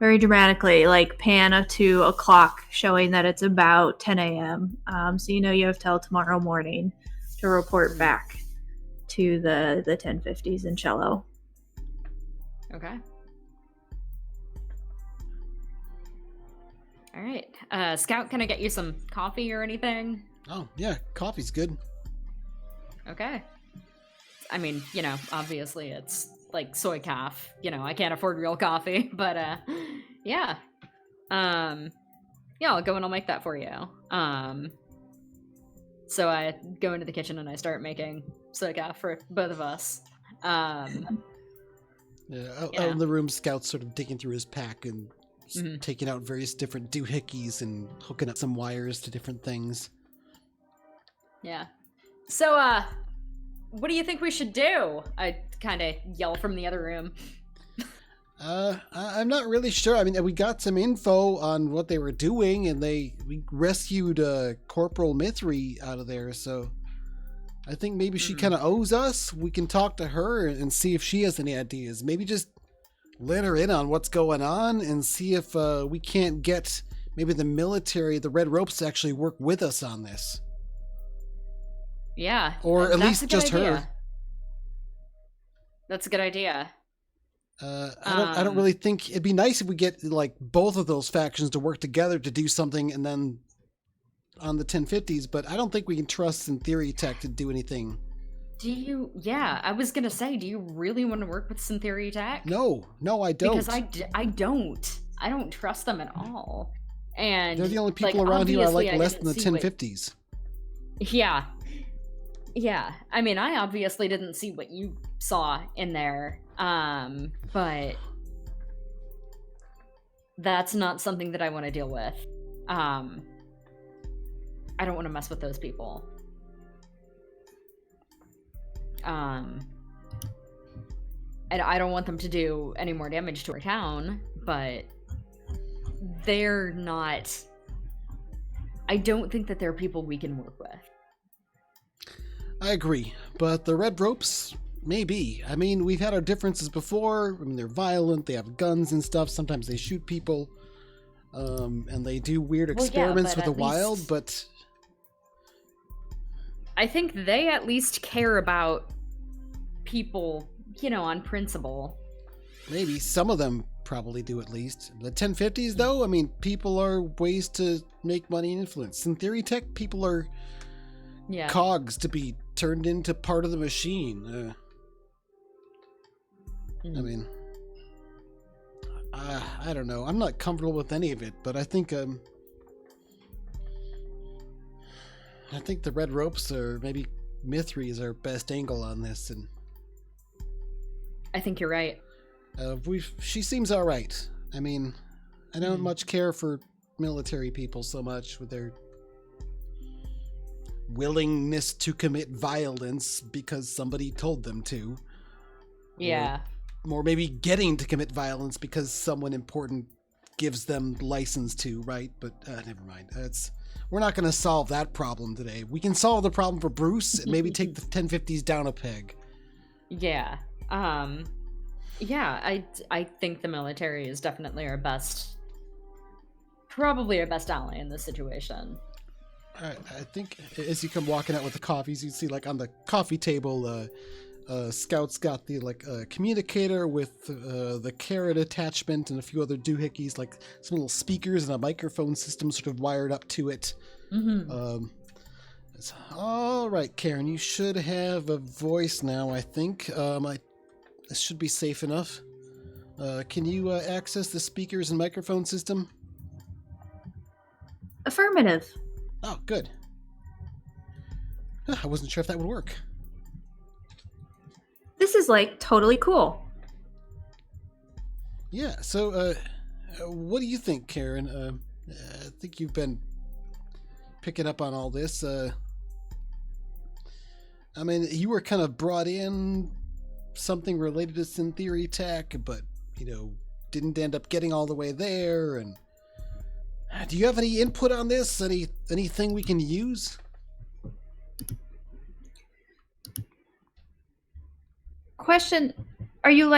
very dramatically like pan up to a clock showing that it's about 10 a.m. So you have till tomorrow morning to report back to the 1050s in Cello. Okay. All right. Scout, can I get you some coffee or anything? Oh, yeah, coffee's good. Okay. I mean, obviously it's like soy calf. I can't afford real coffee, but yeah. Yeah, I'll go and I'll make that for you. So I go into the kitchen and I start making soy calf for both of us. Yeah, out in the room, Scout's sort of digging through his pack and taking out various different doohickeys and hooking up some wires to different things. Yeah. So, what do you think we should do? I kind of yell from the other room. I'm not really sure. I mean, we got some info on what they were doing, and we rescued Corporal Mithri out of there, so I think maybe she kind of owes us. We can talk to her and see if she has any ideas. Maybe just let her in on what's going on and see if we can't get maybe the military, the Red Ropes, to actually work with us on this. Yeah. Or at least just idea. her. That's a good idea. I don't really think it'd be nice if we get like both of those factions to work together to do something and then on the 1050s, but I don't think we can trust Syntheria Tech to do anything. Yeah, I was gonna say, do you really want to work with Syntheria Tech? No, I don't. Because I don't trust them at all. And they're the only people around here I like less than the 1050s. Yeah. Yeah. I mean, I obviously didn't see what you saw in there. But that's not something that I want to deal with. I don't want to mess with those people. And I don't want them to do any more damage to our town, but they're not... I don't think that they're people we can work with. I agree, but the Red Ropes, maybe. I mean, we've had our differences before. I mean, they're violent, they have guns and stuff, sometimes they shoot people, and they do weird experiments with the wild, but... I think they at least care about people, on principle. Maybe. Some of them probably do at least. The 1050s, though, I mean, people are ways to make money and influence. In Theory Tech, people are cogs to be turned into part of the machine. I mean, I don't know. I'm not comfortable with any of it, but I think the red ropes or maybe Mithri is our best angle on this, and I think you're right. she seems all right. I mean, I don't much care for military people so much with their willingness to commit violence because somebody told them to. Yeah. Or maybe getting to commit violence because someone important gives them license to, right? But never mind. We're not going to solve that problem today. We can solve the problem for Bruce and maybe take the 1050s down a peg. Yeah. Yeah, I think the military is definitely probably our best ally in this situation. I think as you come walking out with the coffees, you see like on the coffee table, Scout's got the communicator with the carrot attachment and a few other doohickeys, like some little speakers and a microphone system sort of wired up to it. Mm-hmm. All right, Karen, you should have a voice now, I think. This should be safe enough. Can you access the speakers and microphone system? Affirmative. Oh, good. I wasn't sure if that would work. This is like totally cool. Yeah, so what do you think, Karen? I think you've been picking up on all this. I mean, you were kind of brought in something related to Syntheory Tech, but, didn't end up getting all the way there. And do you have any input on this? Anything we can use? Question, are you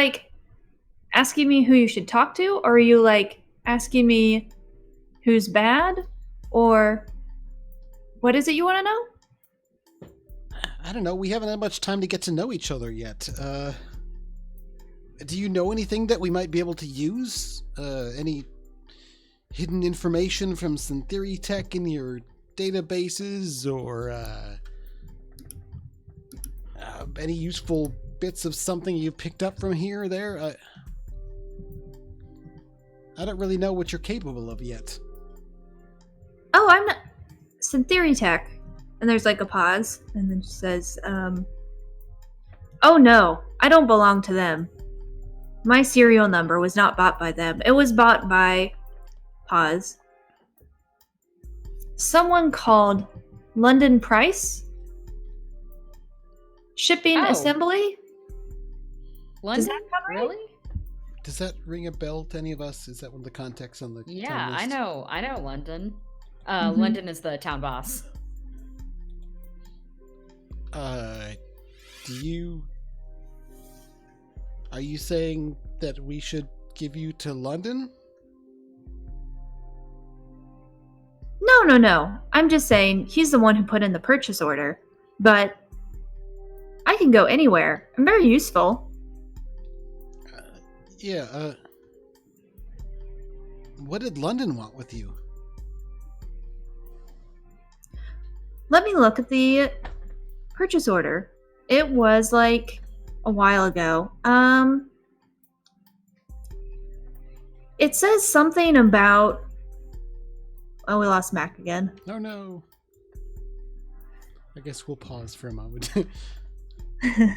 asking me who you should talk to, or are you asking me who's bad, or what is it you want to know? I don't know. We haven't had much time to get to know each other yet. Do you know anything that we might be able to use? Any hidden information from Syntheory Tech in your databases, or any useful bits of something you picked up from here or there? I don't really know what you're capable of yet. Oh, I'm not... Syntheory Tech. And there's a pause, and then she says, oh no, I don't belong to them. My serial number was not bought by them. It was bought by... Pause. Someone called London Price? Shipping Assembly? London? Does that cover really? Does that ring a bell to any of us? Is that one of the contacts on the Yeah, town list? I know London. London is the town boss. Are you saying that we should give you to London? No. I'm just saying he's the one who put in the purchase order. But I can go anywhere. I'm very useful. What did London want with you? Let me look at the purchase order. It was a while ago. It says something about... Oh, we lost Mac again. Oh no. I guess we'll pause for a moment. Alright,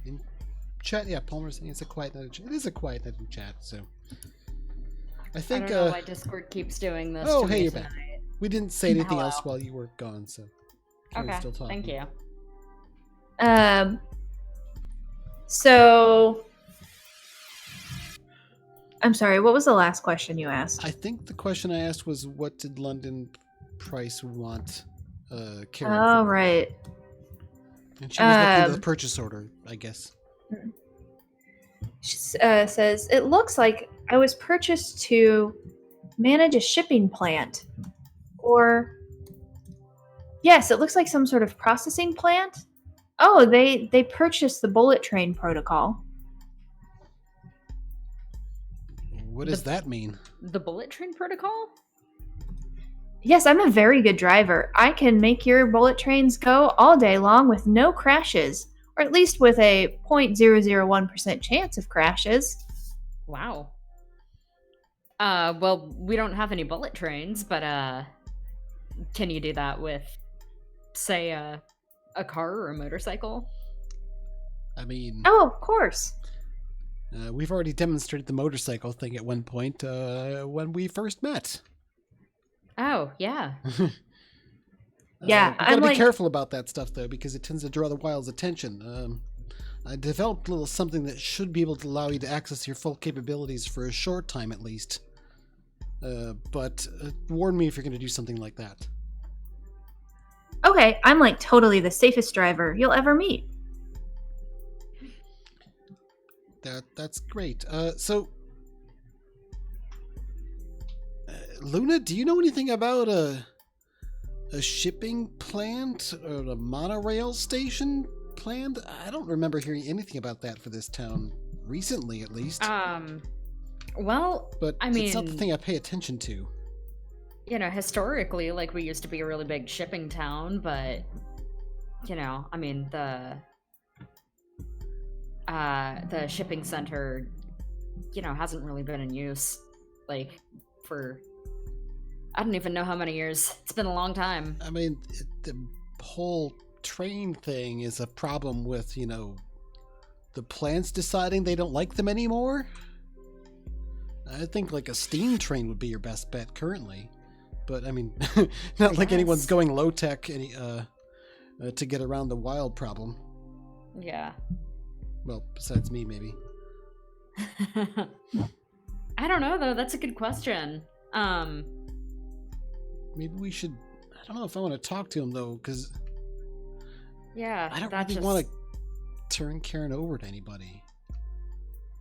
in chat, yeah, Palmer's saying it's a quiet night. It is a quiet night in chat, so... I think... I don't know why Discord keeps doing this Oh, to hey, me you're tonight. back. We didn't say anything Hello. else while you were gone, so... Karen's Okay, still talking. thank you. So... I'm sorry, what was the last question you asked? I think the question I asked was, what did London Price want Karen Oh, for? right. And she was looking at the purchase order, I guess. She says, it looks like I was purchased to manage a shipping plant. Or... Yes, it looks like some sort of processing plant. Oh, they purchased the bullet train protocol. What does that mean? The bullet train protocol? Yes, I'm a very good driver. I can make your bullet trains go all day long with no crashes. or at least with a 0.001% chance of crashes. Wow. Well, we don't have any bullet trains, but can you do that with, say, a car or a motorcycle? I mean, Oh, of course. we've already demonstrated the motorcycle thing at one point when we first met. Oh, yeah. Yeah, you gotta I'm be like, careful about that stuff though, because it tends to draw the wild's attention. I developed a little something that should be able to allow you to access your full capabilities for a short time at least. But warn me if you're going to do something like that. okay, I'm like totally the safest driver you'll ever meet. That's great. Luna, do you know anything about a shipping plant or a monorail station planned? I don't remember hearing anything about that for this town recently, at least. Well, But I mean, it's not the thing I pay attention to. you know, historically, like, we used to be a really big shipping town, but, you know, I mean, the shipping center, you know, hasn't really been in use, like, for, I don't even know how many years. It's been a long time. I mean, the whole train thing is a problem with, you know, the plants deciding they don't like them anymore. I think like a steam train would be your best bet currently. But I mean, not like anyone's going low tech to get around the wild problem. Yeah. Well, besides me, maybe. I don't know, though. That's a good question. Maybe we should. I don't know if I want to talk to him though, because Yeah, I don't that really just... want to turn Karen over to anybody.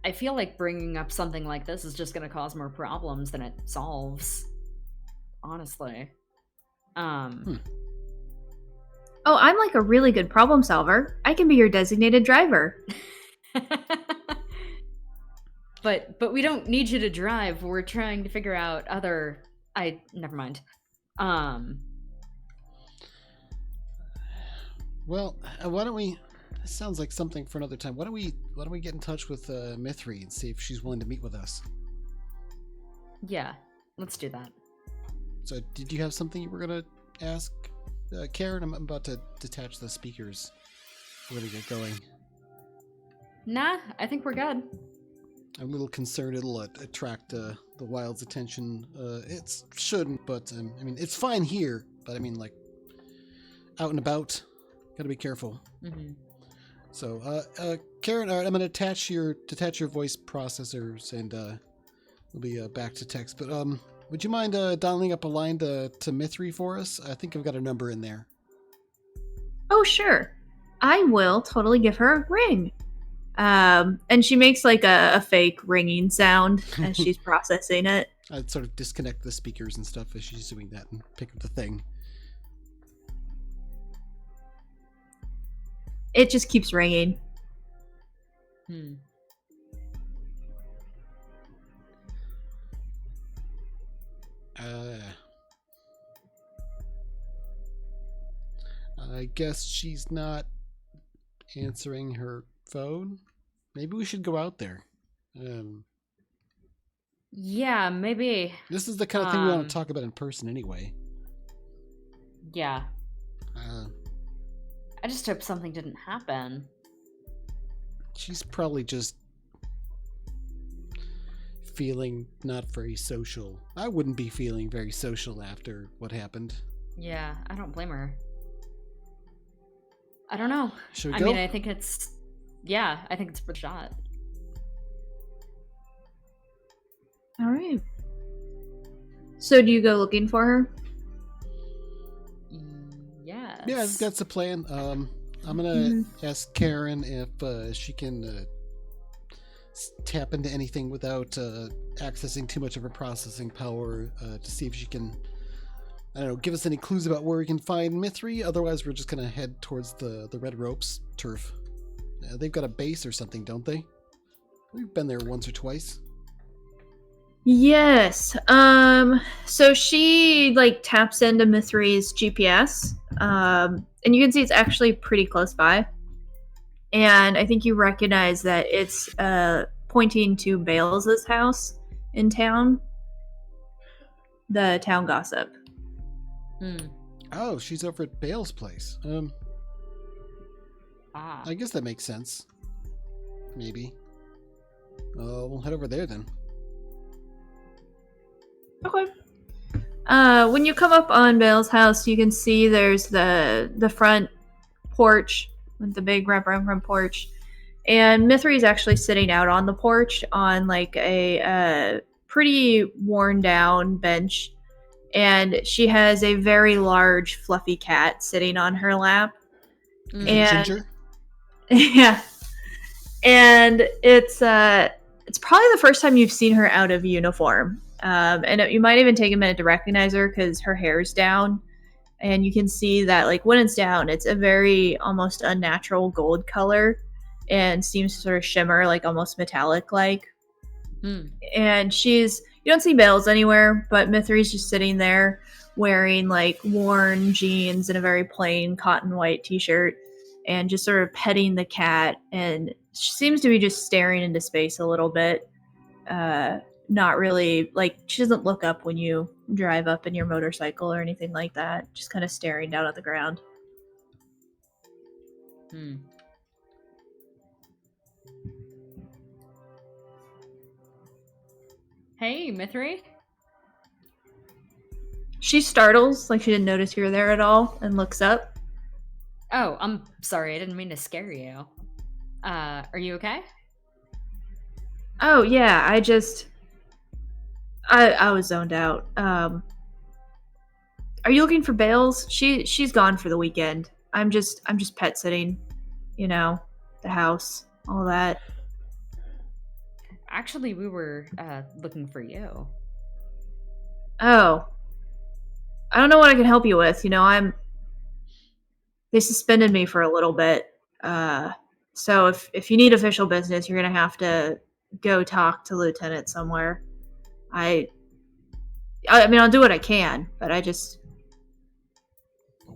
I feel like bringing up something like this is just going to cause more problems than it solves. Honestly. Oh, I'm like a really good problem solver. I can be your designated driver. But we don't need you to drive. We're trying to figure out other... never mind. Well, why don't we? This sounds like something for another time. Why don't we get in touch with Mithri and see if she's willing to meet with us? Yeah, let's do that. So, did you have something you were gonna ask, Karen? I'm about to detach the speakers. We're gonna get going. Nah, I think we're good. I'm a little concerned it'll attract the wild's attention. It shouldn't, but I mean, it's fine here. But I mean, like, out and about, gotta be careful. Mm-hmm. So, Karen, all right, I'm gonna detach your voice processors, and we'll be back to text. But would you mind dialing up a line to Mithri for us? I think I've got a number in there. Oh, sure. I will totally give her a ring. And she makes like a fake ringing sound as she's processing it. I'd sort of disconnect the speakers and stuff as she's doing that and pick up the thing. It just keeps ringing. I guess she's not answering her phone. Maybe we should go out there. Yeah, maybe. This is the kind of thing we want to talk about in person anyway. Yeah. I just hope something didn't happen. She's probably just feeling not very social. I wouldn't be feeling very social after what happened. Yeah, I don't blame her. I don't know. Should we I go? mean, I think it's... Yeah, I think it's worth a shot. All right. So do you go looking for her? Yes. Yeah, I think that's the plan. I'm gonna ask Karen if she can tap into anything without accessing too much of her processing power to see if she can, I don't know, give us any clues about where we can find Mithri. Otherwise, we're just gonna head towards the Red Ropes turf. They've got a base or something, don't they? We've been there once or twice. Yes. So she like taps into Mithri's GPS. And you can see it's actually pretty close by. and I think you recognize that it's pointing to Bales's house in town. The town gossip. Oh, she's over at Bale's place. Ah. I guess that makes sense. Maybe. We'll head over there then. Okay. When you come up on Bale's house, you can see there's the front porch with the big wraparound front porch, and Mithri's actually sitting out on the porch on like a pretty worn down bench, and she has a very large fluffy cat sitting on her lap. And Ginger? yeah, and it's probably the first time you've seen her out of uniform. And you might even take a minute to recognize her because her hair's down, and you can see that like when it's down, it's a very almost unnatural gold color and seems to sort of shimmer like almost metallic like. And you don't see Bales anywhere, but Mithri's just sitting there wearing like worn jeans and a very plain cotton white t-shirt and just sort of petting the cat, and she seems to be just staring into space a little bit. Not really, like, she doesn't look up when you drive up in your motorcycle or anything like that. Just kind of staring down at the ground. Hey, Mithri. She startles, like she didn't notice you were there at all, and looks up. Oh, I'm sorry. I didn't mean to scare you. Are you okay? Oh, yeah, I was zoned out. Are you looking for Bales? She's gone for the weekend. I'm just pet sitting, the house, all that. Actually, we were looking for you. Oh. I don't know what I can help you with. They suspended me for a little bit. So if you need official business, you're gonna have to go talk to Lieutenant somewhere. I mean, I'll do what I can, but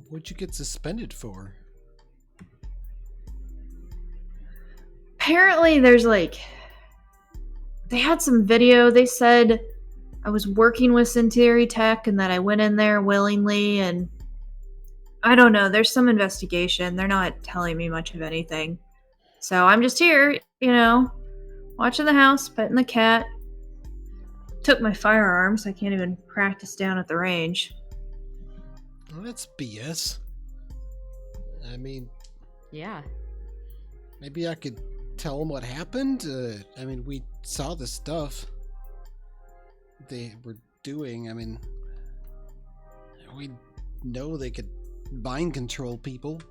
What'd you get suspended for? Apparently there's they had some video. They said I was working with Centauri Tech and that I went in there willingly, and I don't know. There's some investigation. They're not telling me much of anything. So I'm just here, watching the house, petting the cat. Took my firearms. I can't even practice down at the range. Well, that's BS. I mean... Yeah. Maybe I could tell them what happened? I mean, we saw the stuff they were doing. I mean, we know they could mind control people.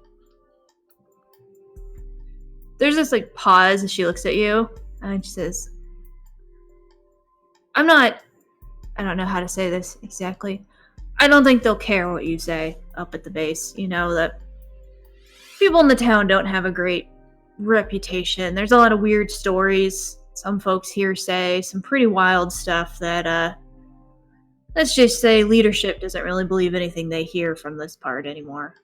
There's this pause and she looks at you and she says, I don't know how to say this exactly. I don't think they'll care what you say up at the base. That people in the town don't have a great reputation. There's a lot of weird stories. Some folks here say some pretty wild stuff that, let's just say leadership doesn't really believe anything they hear from this part anymore.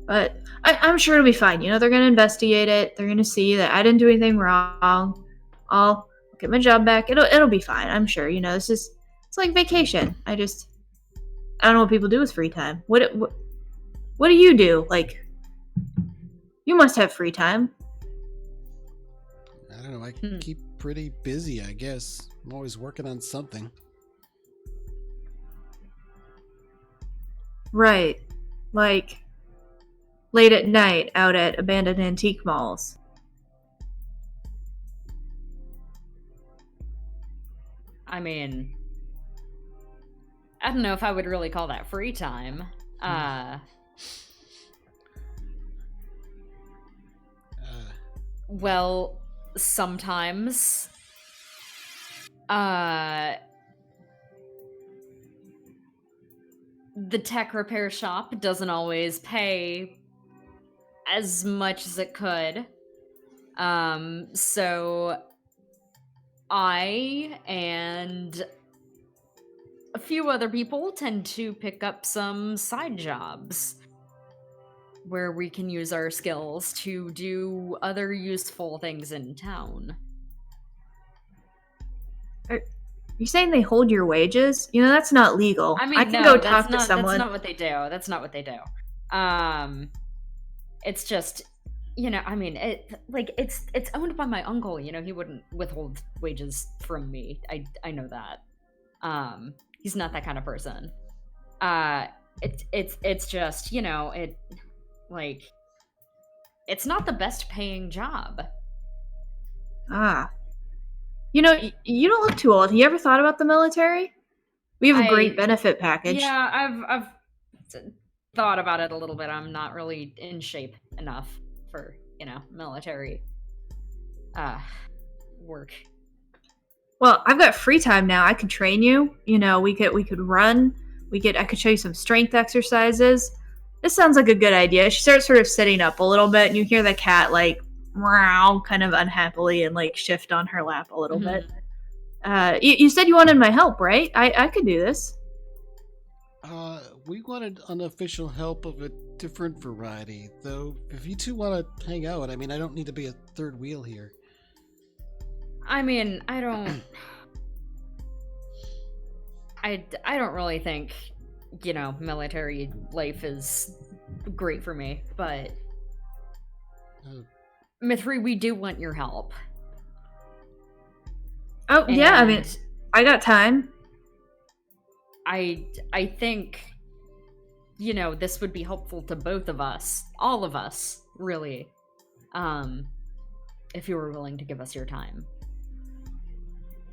But I'm sure it'll be fine. They're going to investigate it. They're going to see that I didn't do anything wrong. I'll get my job back. It'll be fine. I'm sure. It's like vacation. I don't know what people do with free time. What do you do? You must have free time. I don't know. I keep pretty busy, I guess. I'm always working on something. Right. Late at night out at abandoned antique malls. I mean, I don't know if I would really call that free time. Well, sometimes. The tech repair shop doesn't always pay as much as it could. So I and a few other people tend to pick up some side jobs. where we can use our skills to do other useful things in town. Are you saying they hold your wages? You know, that's not legal. I mean, I can no, go talk to someone. That's not what they do. That's not what they do. It's just, you know, I mean, it's owned by my uncle. You know, he wouldn't withhold wages from me. I know that. He's not that kind of person. It's just, you know, it's not the best paying job. Ah. You know, you don't look too old. Have you ever thought about the military? We have a great benefit package. Yeah, I've thought about it a little bit. I'm not really in shape enough for, you know, military work. Well, I've got free time now. I could train you. You know, we could run. I could show you some strength exercises. This sounds like a good idea. She starts sort of sitting up a little bit, and you hear the cat like meow kind of unhappily and like shift on her lap a little bit. You said you wanted my help, right? I could do this. We wanted unofficial help of a different variety, though. If you two want to hang out, I mean, I don't need to be a third wheel here. I mean, I don't really think, you know, military life is great for me, but Mithri, we do want your help. Oh, yeah, I mean, I got time. I think, you know, this would be helpful to both of us, all of us, really, if you were willing to give us your time.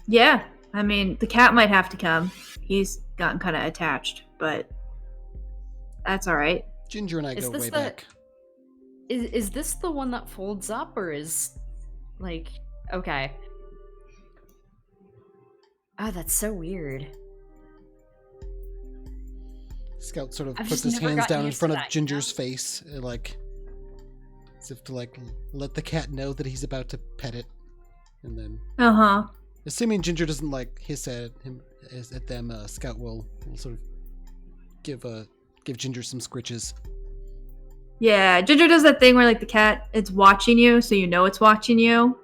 Yeah, I mean, the cat might have to come. He's gotten kind of attached, but that's all right. Ginger and I go way back. Is this the one that folds up, or is, like, okay. Oh, that's so weird. Scout sort of puts his hands down in front of Ginger's face, like, as if to, like, let the cat know that he's about to pet it. And then... Assuming Ginger doesn't, like, hiss at them, Scout will sort of give Ginger some scritches. Yeah, Ginger does that thing where, like, the cat, it's watching you, so you know it's watching you,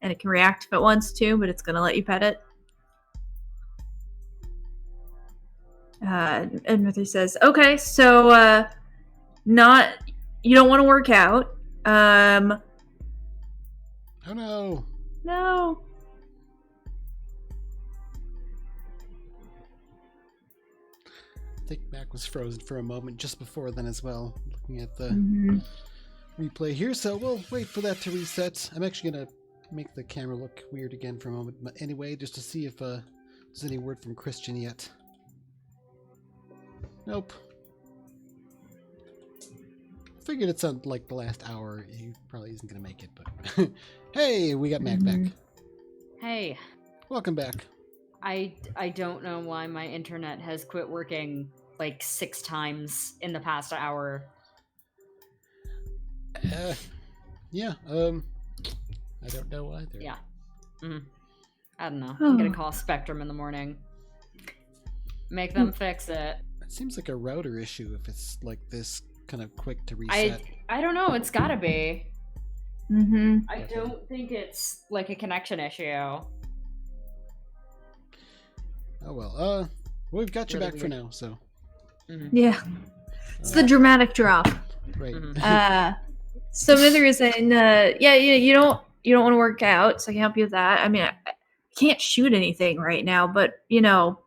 and it can react if it wants to, but it's gonna let you pet it. And Mithri says, okay, so, you don't want to work out. Oh no. No. I think Mac was frozen for a moment just before then as well, looking at the replay here, so we'll wait for that to reset. I'm actually going to make the camera look weird again for a moment, but anyway, just to see if there's any word from Christian yet. Nope. Figured it's on, like, the last hour. He probably isn't going to make it, but... Hey, we got Mac back. Hey. Welcome back. I don't know why my internet has quit working, like, 6 times in the past hour. Yeah, I don't know either. Yeah. I don't know. I'm gonna call Spectrum in the morning. Make them fix it. It seems like a router issue if it's like this kind of quick to reset. I don't know. It's gotta be. I don't think it's like a connection issue. Oh well. We've got you back for now, so. Yeah. It's the dramatic drop. Right. So Mithri is saying, you don't want to work out, so I can help you with that. I mean, I can't shoot anything right now, but you know,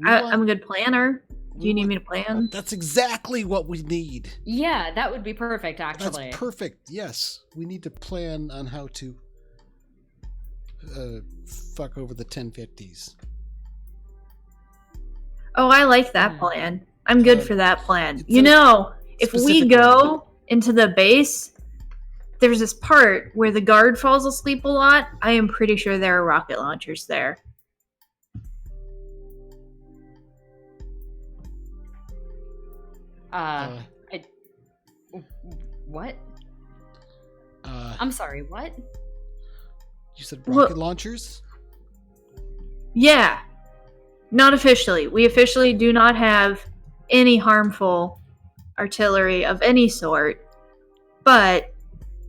I'm a good planner. Do you need me to plan? That's exactly what we need. Yeah, that would be perfect, actually. That's perfect. Yes, we need to plan on how to fuck over the 1050s. Oh, I like that plan. I'm good for that plan. You know, if we go into the base, there's this part where the guard falls asleep a lot. I am pretty sure there are rocket launchers there. What? I'm sorry, what? You said rocket launchers? Yeah. Not officially. We officially do not have any harmful artillery of any sort, but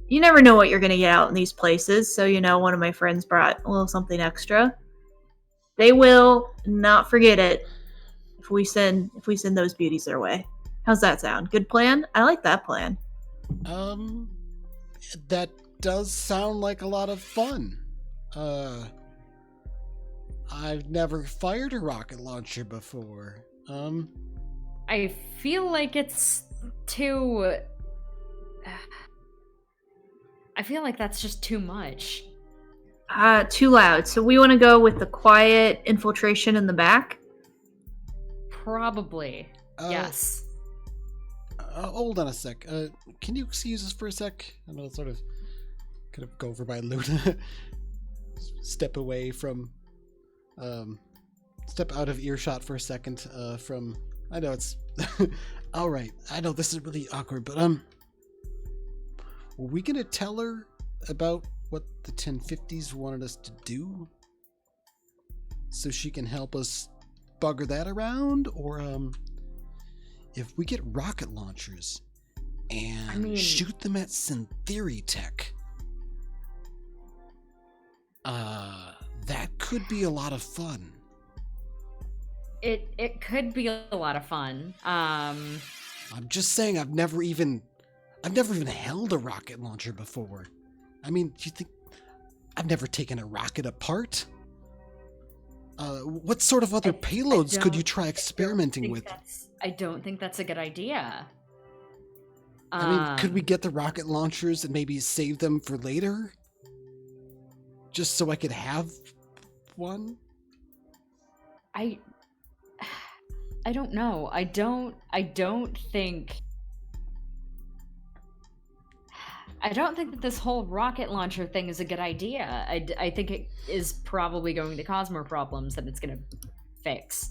you never know what you're going to get out in these places. So, one of my friends brought a little something extra. They will not forget it if we send those beauties their way. How's that sound? Good plan? I like that plan. That does sound like a lot of fun. I've never fired a rocket launcher before. I feel like it's too... I feel like that's just too much. Too loud. So we want to go with the quiet infiltration in the back? Probably. Yes. Hold on a sec. Can you excuse us for a sec? I'm gonna sort of kind of go over by Luna. Step away from... step out of earshot for a second from... I know it's... Alright, I know this is really awkward, but were we gonna tell her about what the 1050s wanted us to do? So she can help us bugger that around? Or, if we get rocket launchers and shoot them at Synthery Tech, that could be a lot of fun. It could be a lot of fun. I'm just saying, I've never even held a rocket launcher before. I mean, do you think I've never taken a rocket apart? What sort of other payloads could you try experimenting with? I don't think that's a good idea. I mean, could we get the rocket launchers and maybe save them for later? Just so I could have one? I don't know. I don't think that this whole rocket launcher thing is a good idea. I think it is probably going to cause more problems than it's going to fix.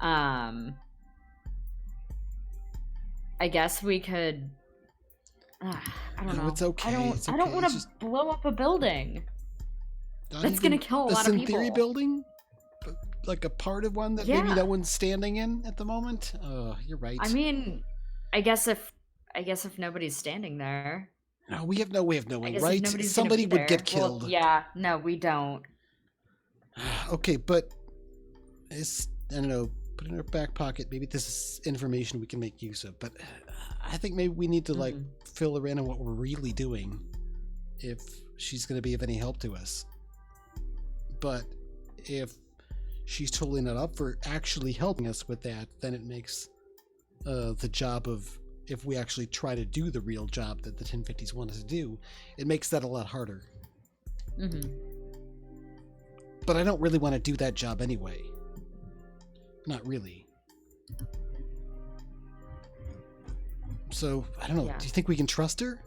I guess we could... I don't know. It's okay. I don't want to blow up a building. That's going to kill a lot of people. The Synthery building? Like a part of one that maybe no one's standing in at the moment? Oh, you're right. I mean, I guess if nobody's standing there... No, we have no way of knowing, right? Somebody would get killed. Well, yeah, no, we don't. Okay, but it's, I don't know, put it in our back pocket. Maybe this is information we can make use of. But I think maybe we need to fill her in on what we're really doing if she's going to be of any help to us. But if she's totally not up for actually helping us with that, then it makes the job of... If we actually try to do the real job that the 1050s want us to do, it makes that a lot harder. Mm-hmm. But I don't really want to do that job anyway. Not really. So, I don't know. Yeah. Do you think we can trust her?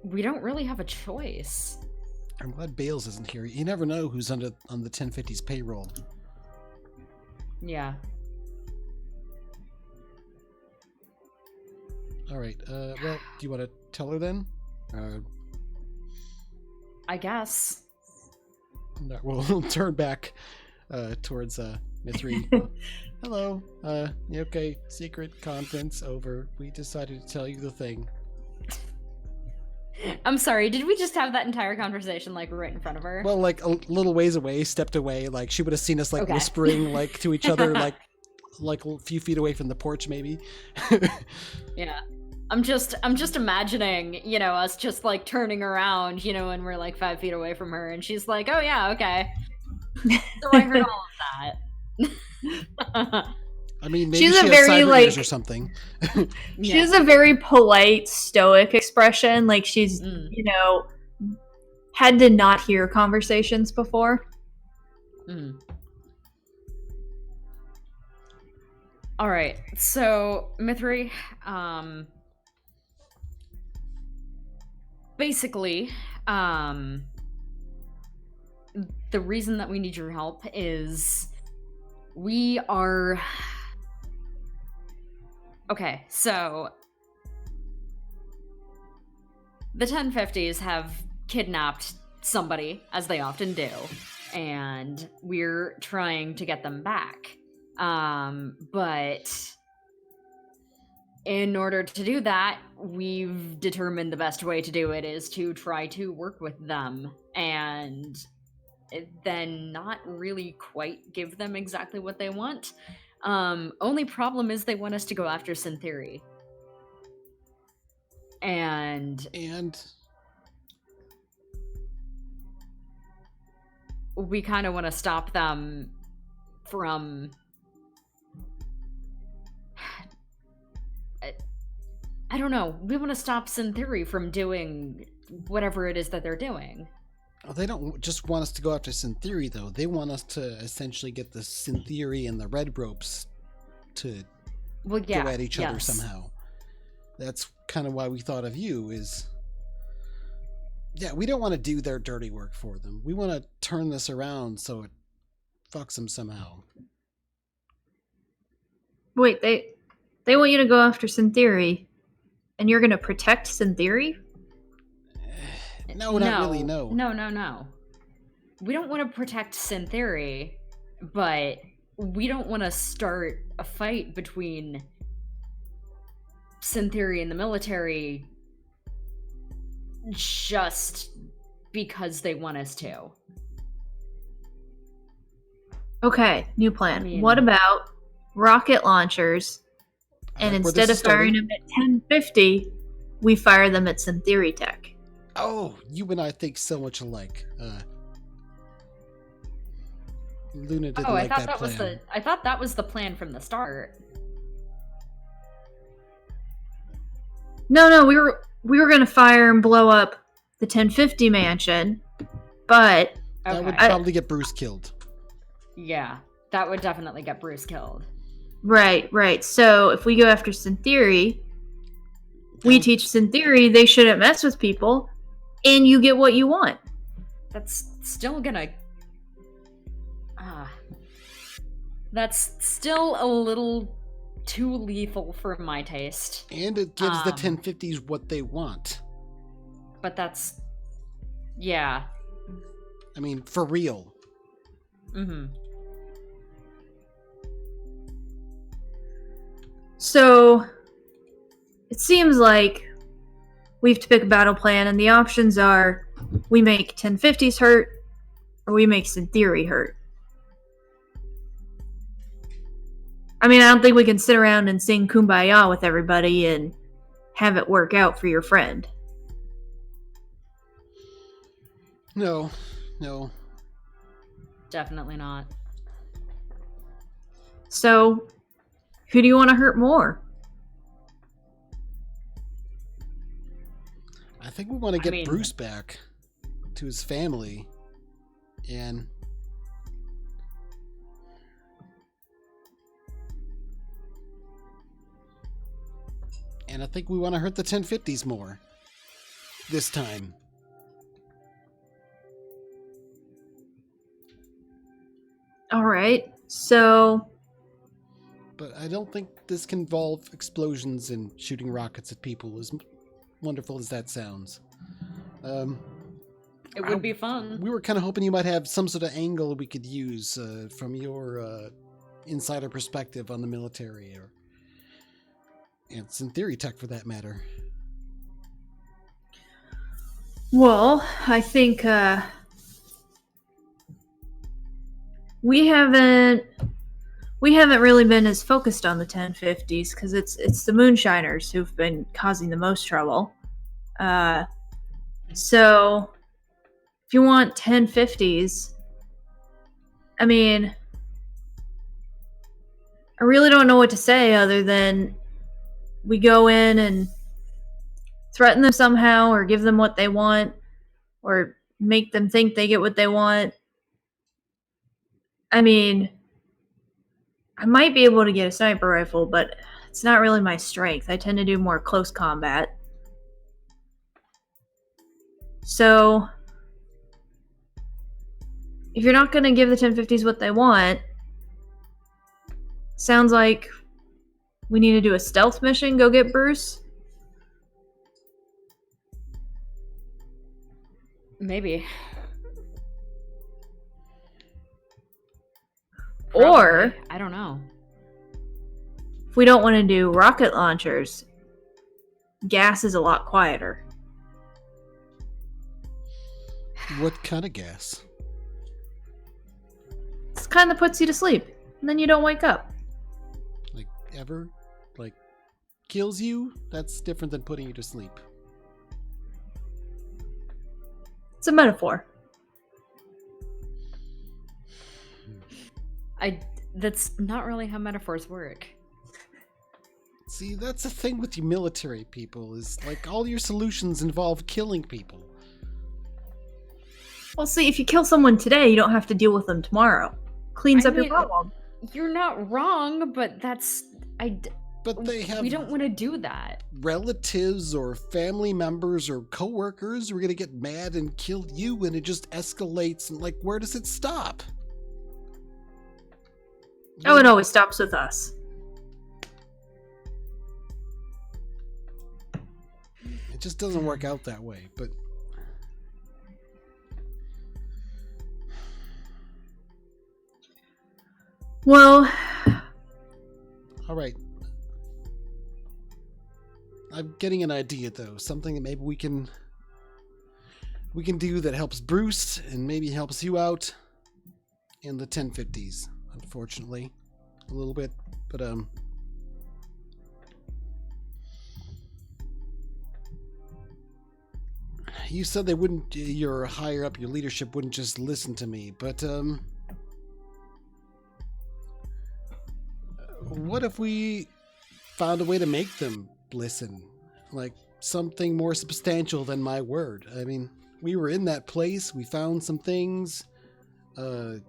We don't really have a choice. I'm glad Bales isn't here. You never know who's on the 1050s payroll. Yeah. All right. Well, do you want to tell her then? I guess. No, we'll turn back towards Mithri. Hello. Okay. Secret conference over. We decided to tell you the thing. I'm sorry. Did we just have that entire conversation right in front of her? Well, a little ways away, stepped away. She would have seen us whispering to each other, a few feet away from the porch, maybe. Yeah. I'm just imagining, us just turning around, and we're 5 feet away from her, and she's like, "Oh yeah, okay." So I heard all of that. I mean, maybe she has cyber or something. She has a very polite, stoic expression, she's, had to not hear conversations before. Mm. All right, so Mithri, basically, the reason that we need your help is we are... Okay, so the 1050s have kidnapped somebody, as they often do, and we're trying to get them back. But in order to do that, we've determined the best way to do it is to try to work with them and then not really quite give them exactly what they want. Only problem is they want us to go after Synthery. And we kind of want to stop them from... I don't know. We want to stop Synthery from doing whatever it is that they're doing. Oh, they don't just want us to go after Synthery, though. They want us to essentially get the Synthery and the Red Ropes to go at each other somehow. That's kind of why we thought of you, is... Yeah, we don't want to do their dirty work for them. We want to turn this around so it fucks them somehow. Wait, they want you to go after Synthery, and you're going to protect Synthery? No, not really, no. No. We don't want to protect Synthery, but we don't want to start a fight between Synthery and the military just because they want us to. Okay, new plan. What about rocket launchers, and instead of firing them at 1050, we fire them at Synthery tech? Oh, you and I think so much alike. Luna didn't like that plan. I thought that was the plan from the start. No, we were gonna fire and blow up the 1050 mansion, but that would probably get Bruce killed. Yeah, that would definitely get Bruce killed. Right. So if we go after Synthery, we teach Synthery they shouldn't mess with people, and you get what you want. That's still gonna... that's still a little too lethal for my taste. And it gives the 1050s what they want. But that's... Yeah. I mean, for real. Mm-hmm. So, it seems like we have to pick a battle plan, and the options are we make 1050s hurt, or we make Synthery hurt. I mean, I don't think we can sit around and sing Kumbaya with everybody and have it work out for your friend. No. Definitely not. So, who do you want to hurt more? I think we want to get Bruce back to his family, and I think we want to hurt the 1050s more this time. All right, so... But I don't think this can involve explosions and shooting rockets at people, as wonderful as that sounds. It would be fun. We were kind of hoping you might have some sort of angle we could use from your insider perspective on the military, and Synthery tech for that matter. Well, I think we haven't really been as focused on the 1050s because it's the Moonshiners who've been causing the most trouble. So if you want 1050s, I mean, I really don't know what to say other than we go in and threaten them somehow, or give them what they want, or make them think they get what they want. I mean, I might be able to get a sniper rifle, but it's not really my strength. I tend to do more close combat. So, if you're not going to give the 1050s what they want, sounds like we need to do a stealth mission, go get Bruce. Maybe. Or I don't know. If we don't want to do rocket launchers, gas is a lot quieter. What kind of gas? It's the kind that puts you to sleep, and then you don't wake up. Like, ever? Like, kills you? That's different than putting you to sleep. It's a metaphor. That's not really how metaphors work. See, that's the thing with you military people, is like all your solutions involve killing people. Well, see, if you kill someone today, you don't have to deal with them tomorrow. Cleans up your problem. You're not wrong, but But they have we don't want to do that. relatives or family members or coworkers who are gonna get mad and kill you, and it just escalates. And like, where does it stop? Oh, it always stops with us. It just doesn't work out that way. But Well, all right. I'm getting an idea though. Something that maybe we can do that helps Bruce and maybe helps you out in the 1050s. Unfortunately, a little bit, but you said they wouldn't. Your higher up, your leadership wouldn't just listen to me, but what if we found a way to make them listen? Like something more substantial than my word. I mean, we were in that place, we found some things.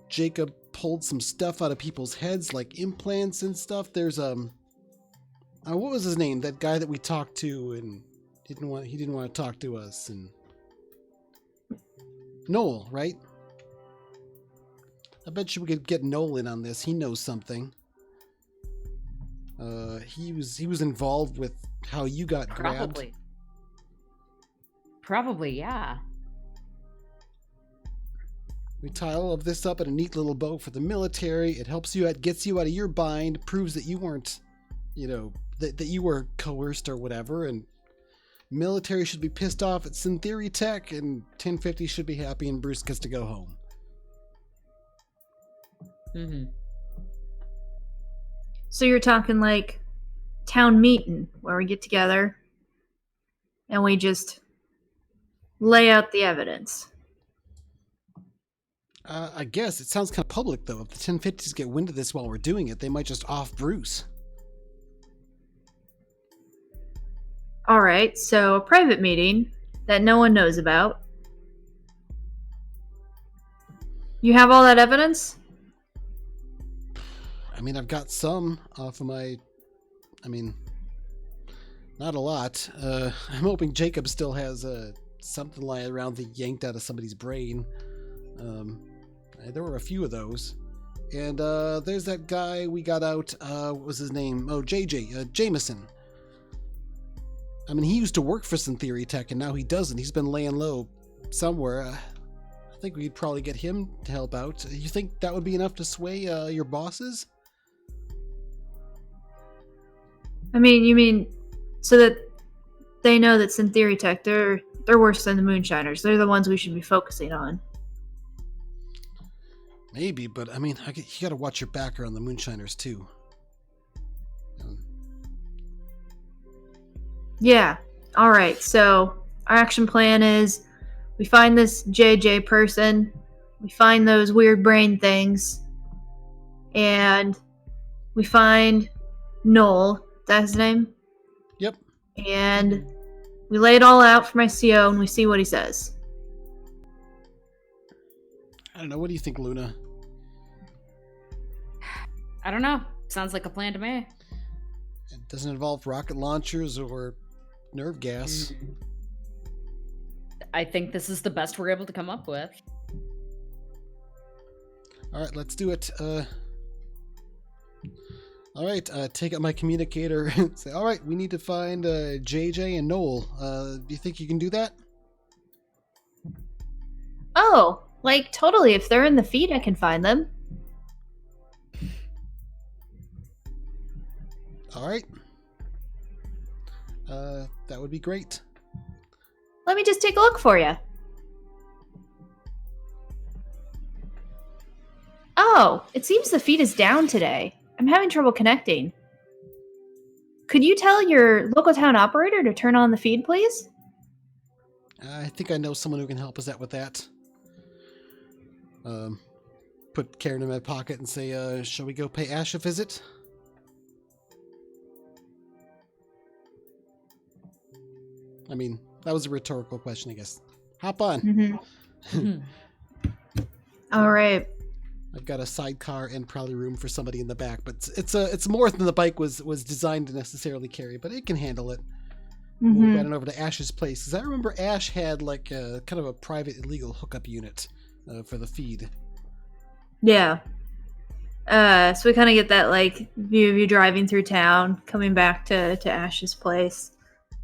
Jacob pulled some stuff out of people's heads, like implants and stuff. There's what was his name? That guy that we talked to and he didn't want to talk to us. And Noel, right? I bet you we could get Noel in on this. He knows something. He was involved with how you got grabbed. Probably, yeah. We tie all of this up in a neat little bow for the military. It helps you out, gets you out of your bind, proves that you weren't, that you were coerced or whatever. And military should be pissed off at Syntheory Tech, and 1050 should be happy, and Bruce gets to go home. Mm-hmm. so you're talking like town meeting where we get together and we just lay out the evidence. I guess it sounds kind of public, though. If the 1050s get wind of this while we're doing it, they might just off Bruce. All right, so a private meeting that no one knows about. You have all that evidence? I mean, I've got some off of my... not a lot. I'm hoping Jacob still has something lying around that yanked out of somebody's brain. There were a few of those. And there's that guy we got out. What was his name? Oh, JJ. Jameson. I mean, he used to work for Syntheory Tech, and now he doesn't. He's been laying low somewhere. I think we'd probably get him to help out. You think that would be enough to sway your bosses? I mean, you mean so that they know that Syntheory Tech, they're worse than the Moonshiners. They're the ones we should be focusing on. Maybe, but I mean, you gotta watch your back around the Moonshiners, too. Yeah. All right. So our action plan is we find this JJ person, we find those weird brain things, and we find Noel. That's his name? Yep. And we lay it all out for my CO and we see what he says. I don't know. What do you think, Luna? I don't know. Sounds like a plan to me. It doesn't involve rocket launchers or nerve gas. I think this is the best we're able to come up with. All right, let's do it. All right, take out my communicator and say, all right, we need to find JJ and Noel. Do you think you can do that? Oh, like totally. If they're in the feed, I can find them. All right. That would be great. Let me just take a look for you. Oh, it seems the feed is down today. I'm having trouble connecting. Could you tell your local town operator to turn on the feed, please? I think I know someone who can help us out with that. Put Karen in my pocket and say, shall we go pay Ash a visit? I mean, that was a rhetorical question, I guess. Hop on. All right. I've got a sidecar and probably room for somebody in the back, but it's more than the bike was designed to necessarily carry, but it can handle it. We'll run it over to Ash's place, because I remember Ash had like a kind of a private illegal hookup unit for the feed. Yeah. So we kind of get that like view of you driving through town, coming back to Ash's place.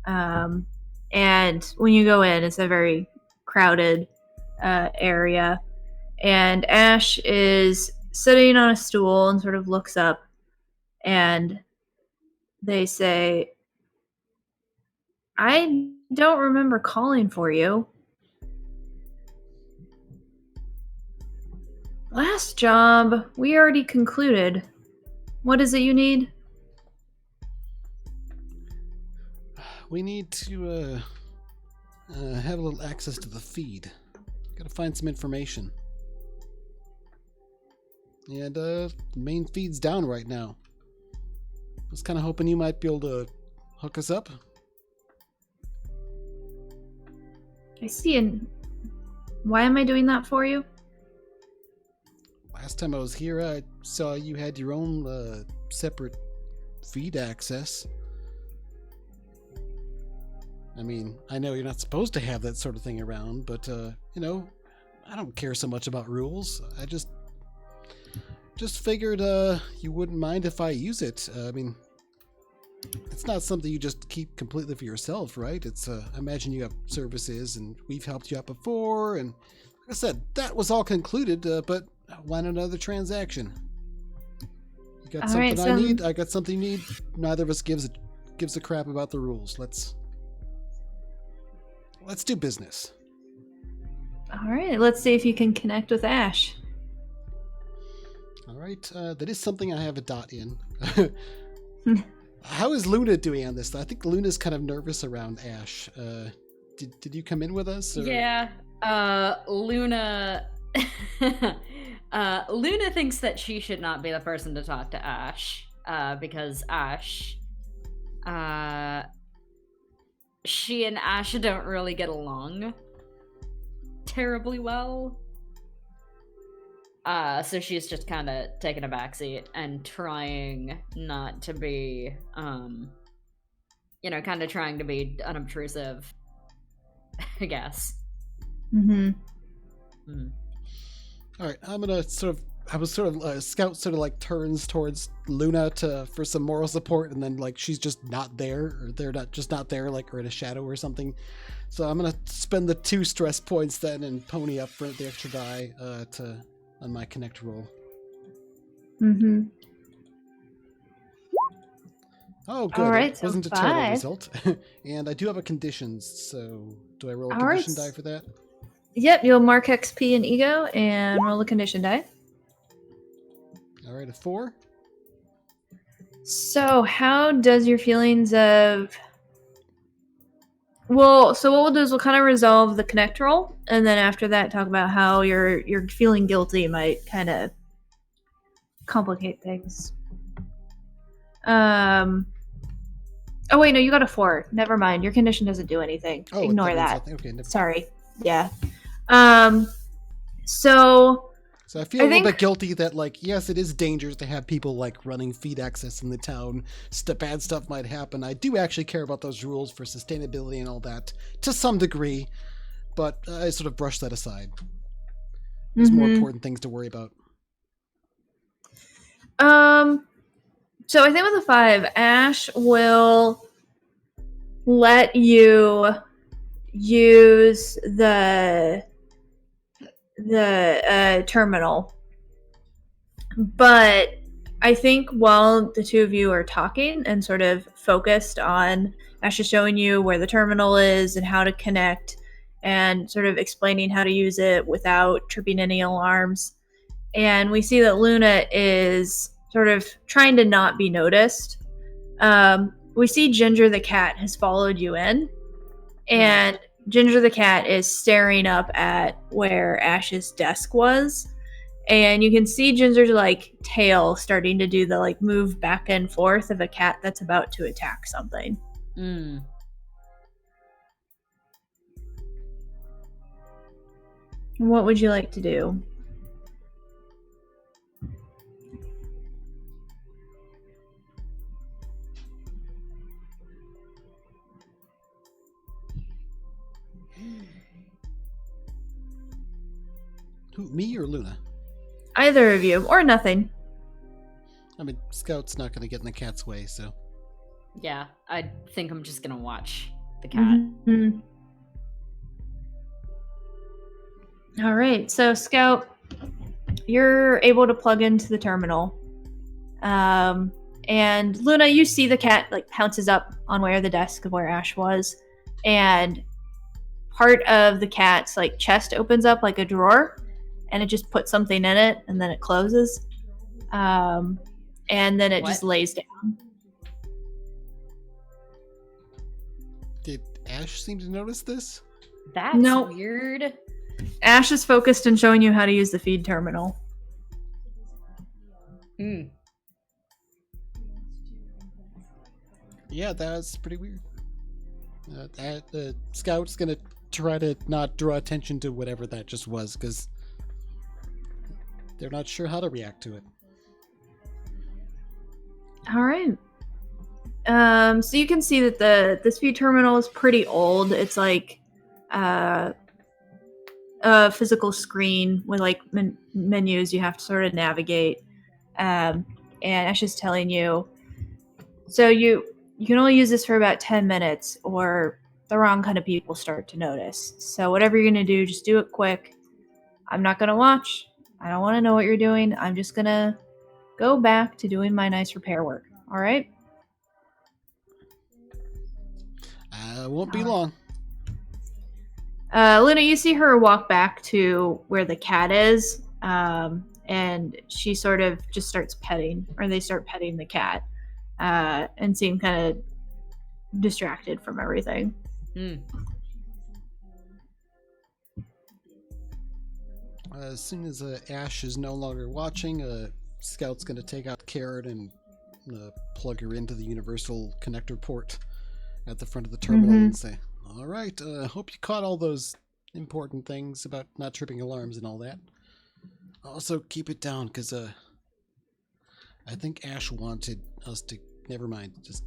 And when you go in, it's a very crowded area. And Ash is sitting on a stool and sort of looks up, and they say, I don't remember calling for you. Last job, we already concluded. What is it you need? We need to have a little access to the feed. Gotta find some information. And the main feed's down right now. I was kind of hoping you might be able to hook us up. I see. And why am I doing that for you? Last time I was here, I saw you had your own separate feed access. I mean, I know you're not supposed to have that sort of thing around, but, you know, I don't care so much about rules. I just figured you wouldn't mind if I use it. I mean, it's not something you just keep completely for yourself, right? It's I imagine you have services, and we've helped you out before, and like I said, that was all concluded, but why not another transaction? You got All something right, I need, I got something you need. Neither of us gives a crap about the rules. Let's do business. All right, let's see if you can connect with Ash. All right, that is something I have a dot in. How is Luna doing on this? I think Luna's kind of nervous around Ash. Did you come in with us? Or? Yeah, Luna. Luna thinks that she should not be the person to talk to Ash, because Ash, she and Ash don't really get along terribly well. So she's just kind of taking a backseat and trying not to be, kind of trying to be unobtrusive, I guess. Mm-hmm. All right, I was sort of Scout sort of like turns towards Luna for some moral support, and then like she's just not there, or they're not there, like or in a shadow or something. So I'm gonna spend the 2 stress points then and pony up for the extra die on my connect roll. Mm-hmm. Oh, good. All right, It so wasn't a terrible 5. result. And I do have a conditions, so do I roll a All condition right. die for that? Yep, you'll mark XP and ego and roll a condition die. All right, a 4. So how does your feelings of... Well, so what we'll do is we'll kind of resolve the connect roll, and then after that talk about how you're feeling guilty might kind of complicate things. Oh wait, no, you got a 4. Never mind. Your condition doesn't do anything. Oh, Ignore means that. nothing. Okay, never. Sorry. Yeah. So I feel a little bit guilty that, like, yes, it is dangerous to have people, like, running feed access in the town. Bad stuff might happen. I do actually care about those rules for sustainability and all that, to some degree, but I sort of brush that aside. There's more important things to worry about. So I think with a 5, Ash will let you use the terminal, but I think while the two of you are talking and sort of focused on Ash is showing you where the terminal is and how to connect and sort of explaining how to use it without tripping any alarms. And we see that Luna is sort of trying to not be noticed. We see Ginger the cat has followed you in, and Ginger the cat is staring up at where Ash's desk was. And you can see Ginger's like tail starting to do the like move back and forth of a cat that's about to attack something. What would you like to do? Who, me or Luna? Either of you, or nothing. I mean, Scout's not going to get in the cat's way, so. Yeah, I think I'm just gonna watch the cat. Mm-hmm. All right, so Scout, you're able to plug into the terminal. And Luna, you see the cat like pounces up on where the desk of where Ash was, and part of the cat's like chest opens up like a drawer, and it just puts something in it, and then it closes. And then it just lays down. Did Ash seem to notice this? That's Nope. weird. Ash is focused on showing you how to use the feed terminal. Yeah, that's pretty weird. Scout's gonna try to not draw attention to whatever that just was, because they're not sure how to react to it. All right. So you can see that this feed terminal is pretty old. It's like a physical screen with like menus you have to sort of navigate. And Ash is telling you, so you can only use this for about 10 minutes or the wrong kind of people start to notice. So whatever you're going to do, just do it quick. I'm not going to watch. I don't want to know what you're doing. I'm just going to go back to doing my nice repair work. All right? Won't be long. Luna, you see her walk back to where the cat is, and she sort of just starts petting, or they start petting the cat, and seem kind of distracted from everything. As soon as Ash is no longer watching, Scout's going to take out Carrot and plug her into the universal connector port at the front of the terminal and say, all right, hope you caught all those important things about not tripping alarms and all that. Also, keep it down, because I think Ash wanted us to... Never mind, just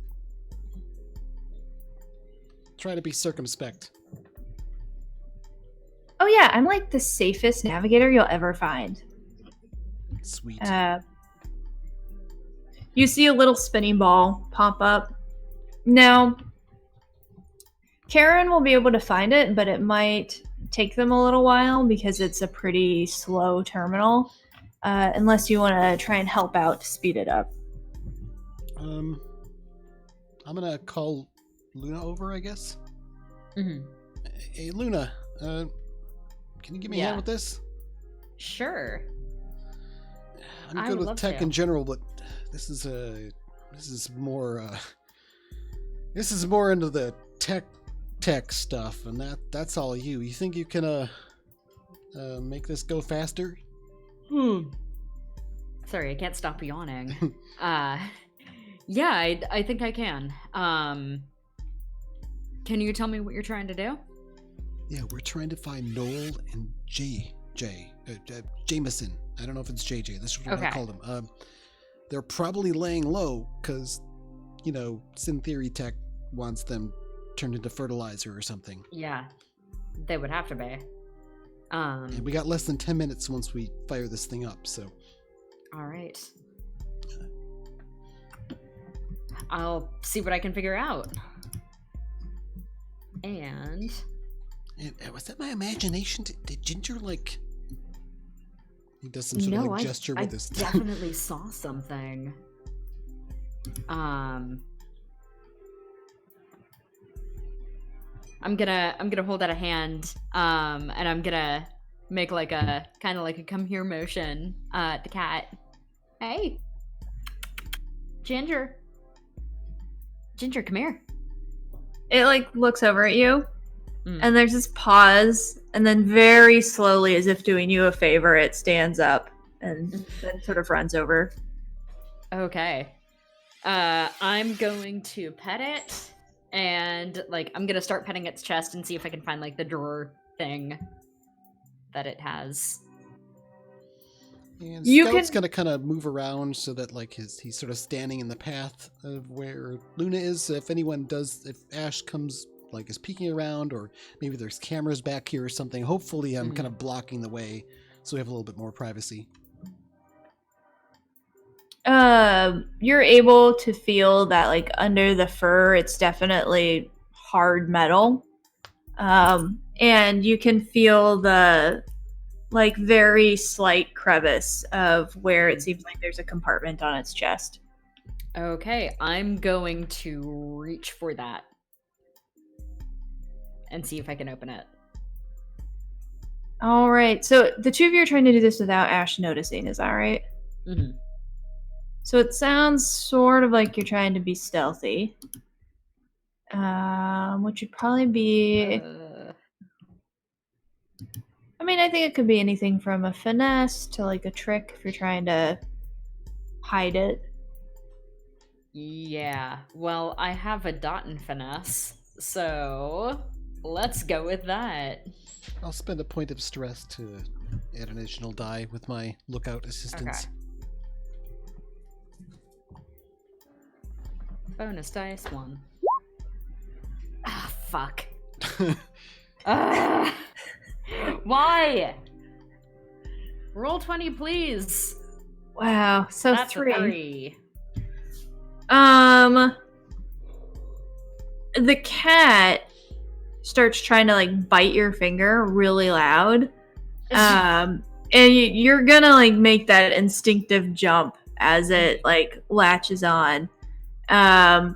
try to be circumspect. Oh yeah, I'm like the safest navigator you'll ever find. Sweet. You see a little spinning ball pop up. Now, Karen will be able to find it, but it might take them a little while because it's a pretty slow terminal, unless you want to try and help out to speed it up. I'm gonna call Luna over, I guess. Hey, Luna, can you give me a hand with this? Sure. I'm good with tech in general, but this is more into the tech stuff, and that's all you. You think you can make this go faster? Sorry, I can't stop yawning. Yeah, I think I can. Can you tell me what you're trying to do? Yeah, we're trying to find Noel and Jameson. I don't know if it's JJ. That's what I called him. They're probably laying low because, Sin Theory Tech wants them turned into fertilizer or something. Yeah, they would have to be. And we got less than 10 minutes once we fire this thing up, so. All right. I'll see what I can figure out. And was that my imagination? Did Ginger, He does some sort of like I gesture with his. definitely saw something. I'm gonna hold out a hand, and I'm gonna make like a kind of like a come here motion at the cat. Hey, Ginger, come here. It like looks over at you, and there's this pause, and then very slowly, as if doing you a favor, it stands up and then sort of runs over. Okay. I'm going to pet it, and like I'm gonna start petting its chest and see if I can find like the drawer thing that it has. And Scout's gonna kind of move around so that like he's sort of standing in the path of where Luna is. If Ash comes like is peeking around, or maybe there's cameras back here or something. Hopefully, I'm kind of blocking the way so we have a little bit more privacy. You're able to feel that like under the fur, it's definitely hard metal. And you can feel the like very slight crevice of where it seems like there's a compartment on its chest. Okay, I'm going to reach for that and see if I can open it. All right. So the two of you are trying to do this without Ash noticing. Is that right? Mm-hmm. So it sounds sort of like you're trying to be stealthy. Which would probably be... I mean, I think it could be anything from a finesse to like a trick if you're trying to hide it. Yeah, well, I have a dot in finesse, so let's go with that. I'll spend a point of stress to add an additional die with my lookout assistance. Okay. Bonus dice 1. Ah, fuck. Why? Roll 20, please. Wow. So That's 3. 3. The cat starts trying to like bite your finger really loud. And you're gonna like make that instinctive jump as it like latches on. And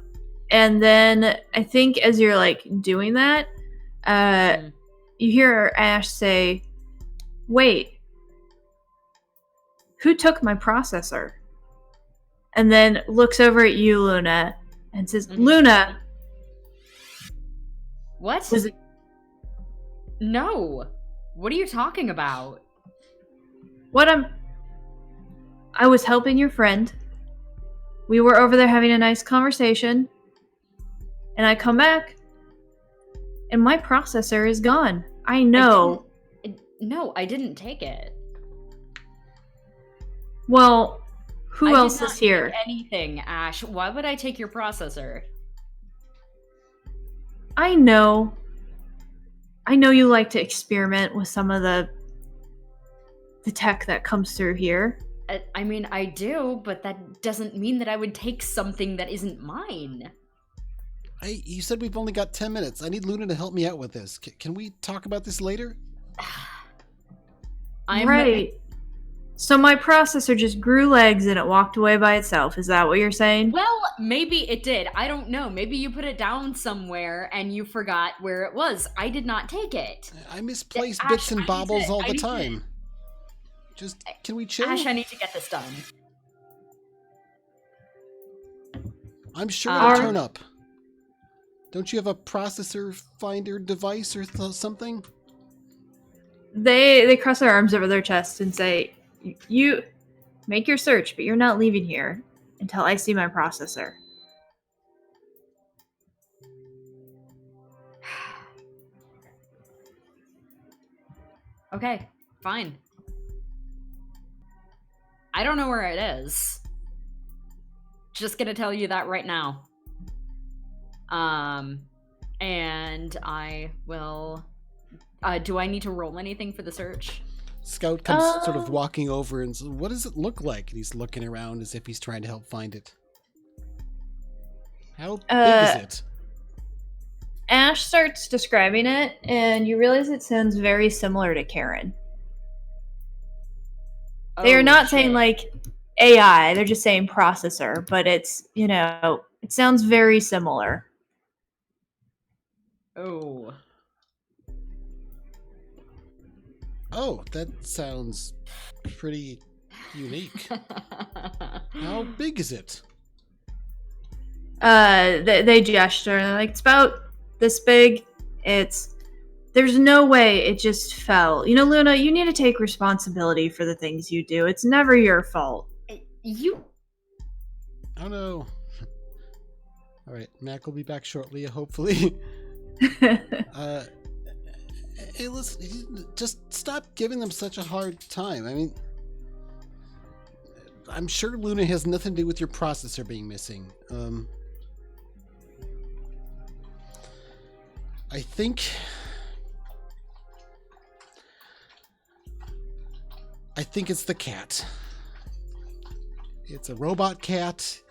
then I think as you're like doing that, you hear Ash say, "Wait, who took my processor?" And then looks over at you, Luna, and says, "Luna." What? No. What are you talking about? I was helping your friend. We were over there having a nice conversation. And I come back, and my processor is gone. I know. No, I didn't take it. Well, who else is here? Anything, Ash. Why would I take your processor? I know you like to experiment with some of the tech that comes through here. I mean, I do, but that doesn't mean that I would take something that isn't mine. Hey, you said we've only got 10 minutes. I need Luna to help me out with this. Can we talk about this later? Right. So my processor just grew legs and it walked away by itself. Is that what you're saying? Well, maybe it did. I don't know. Maybe you put it down somewhere and you forgot where it was. I did not take it. I misplace bits and baubles all the time. Just, can we chill? Ash, I need to get this done. I'm sure it'll turn up. Don't you have a processor finder device or something? They cross their arms over their chest and say, "You make your search, but you're not leaving here until I see my processor." Okay, fine. I don't know where it is. Just gonna tell you that right now. And I will... do I need to roll anything for the search? Scout comes sort of walking over and says, "What does it look like?" And he's looking around as if he's trying to help find it. How big is it? Ash starts describing it, and you realize it sounds very similar to Karen. They are Oh, not saying shit. like AI, they're just saying processor, but it's, it sounds very similar. Oh. Oh, that sounds pretty unique. How big is it? They gesture and they're like, it's about this big. There's no way it just fell. Luna, you need to take responsibility for the things you do. It's never your fault. You. Oh no. All right, Mac will be back shortly, hopefully. Hey, listen, just stop giving them such a hard time. I mean, I'm sure Luna has nothing to do with your processor being missing. I think it's the cat. It's a robot cat.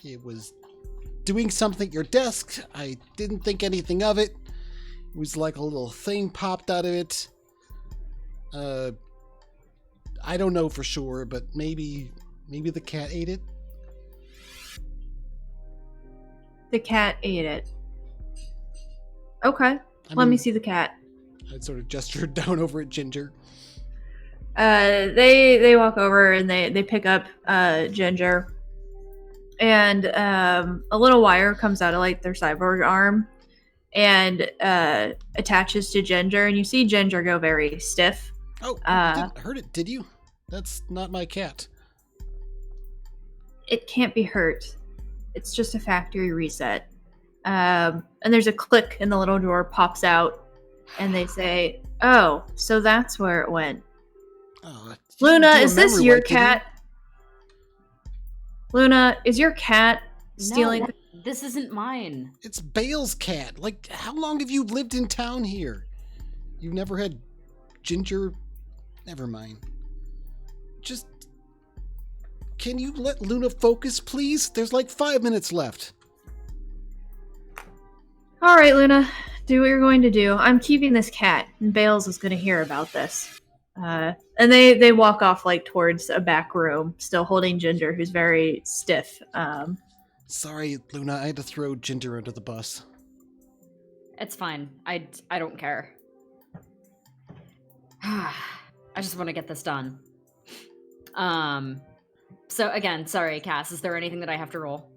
It was doing something at your desk. I didn't think anything of it. It was like a little thing popped out of it. I don't know for sure, but maybe the cat ate it. The cat ate it. Okay, let me see the cat. I sort of gestured down over at Ginger. They walk over and they pick up Ginger, and a little wire comes out of like their cyborg arm and attaches to Ginger, and you see Ginger go very stiff. Oh, you didn't hurt it, did you? That's not my cat. It can't be hurt. It's just a factory reset. And there's a click and the little door pops out, and they say, "Oh, so that's where it went." Oh, Luna, is this your cat? Luna, is your cat stealing? No, this isn't mine. It's Bale's cat. Like, how long have you lived in town here? You've never had Ginger? Never mind. Just... Can you let Luna focus, please? There's like 5 minutes left. All right, Luna, do what you're going to do. I'm keeping this cat, and Bales is going to hear about this. And they walk off like towards a back room, still holding Ginger, who's very stiff. Sorry, Luna, I had to throw Ginger under the bus. It's fine. I don't care. I just want to get this done. So again, sorry, Cass, is there anything that I have to roll?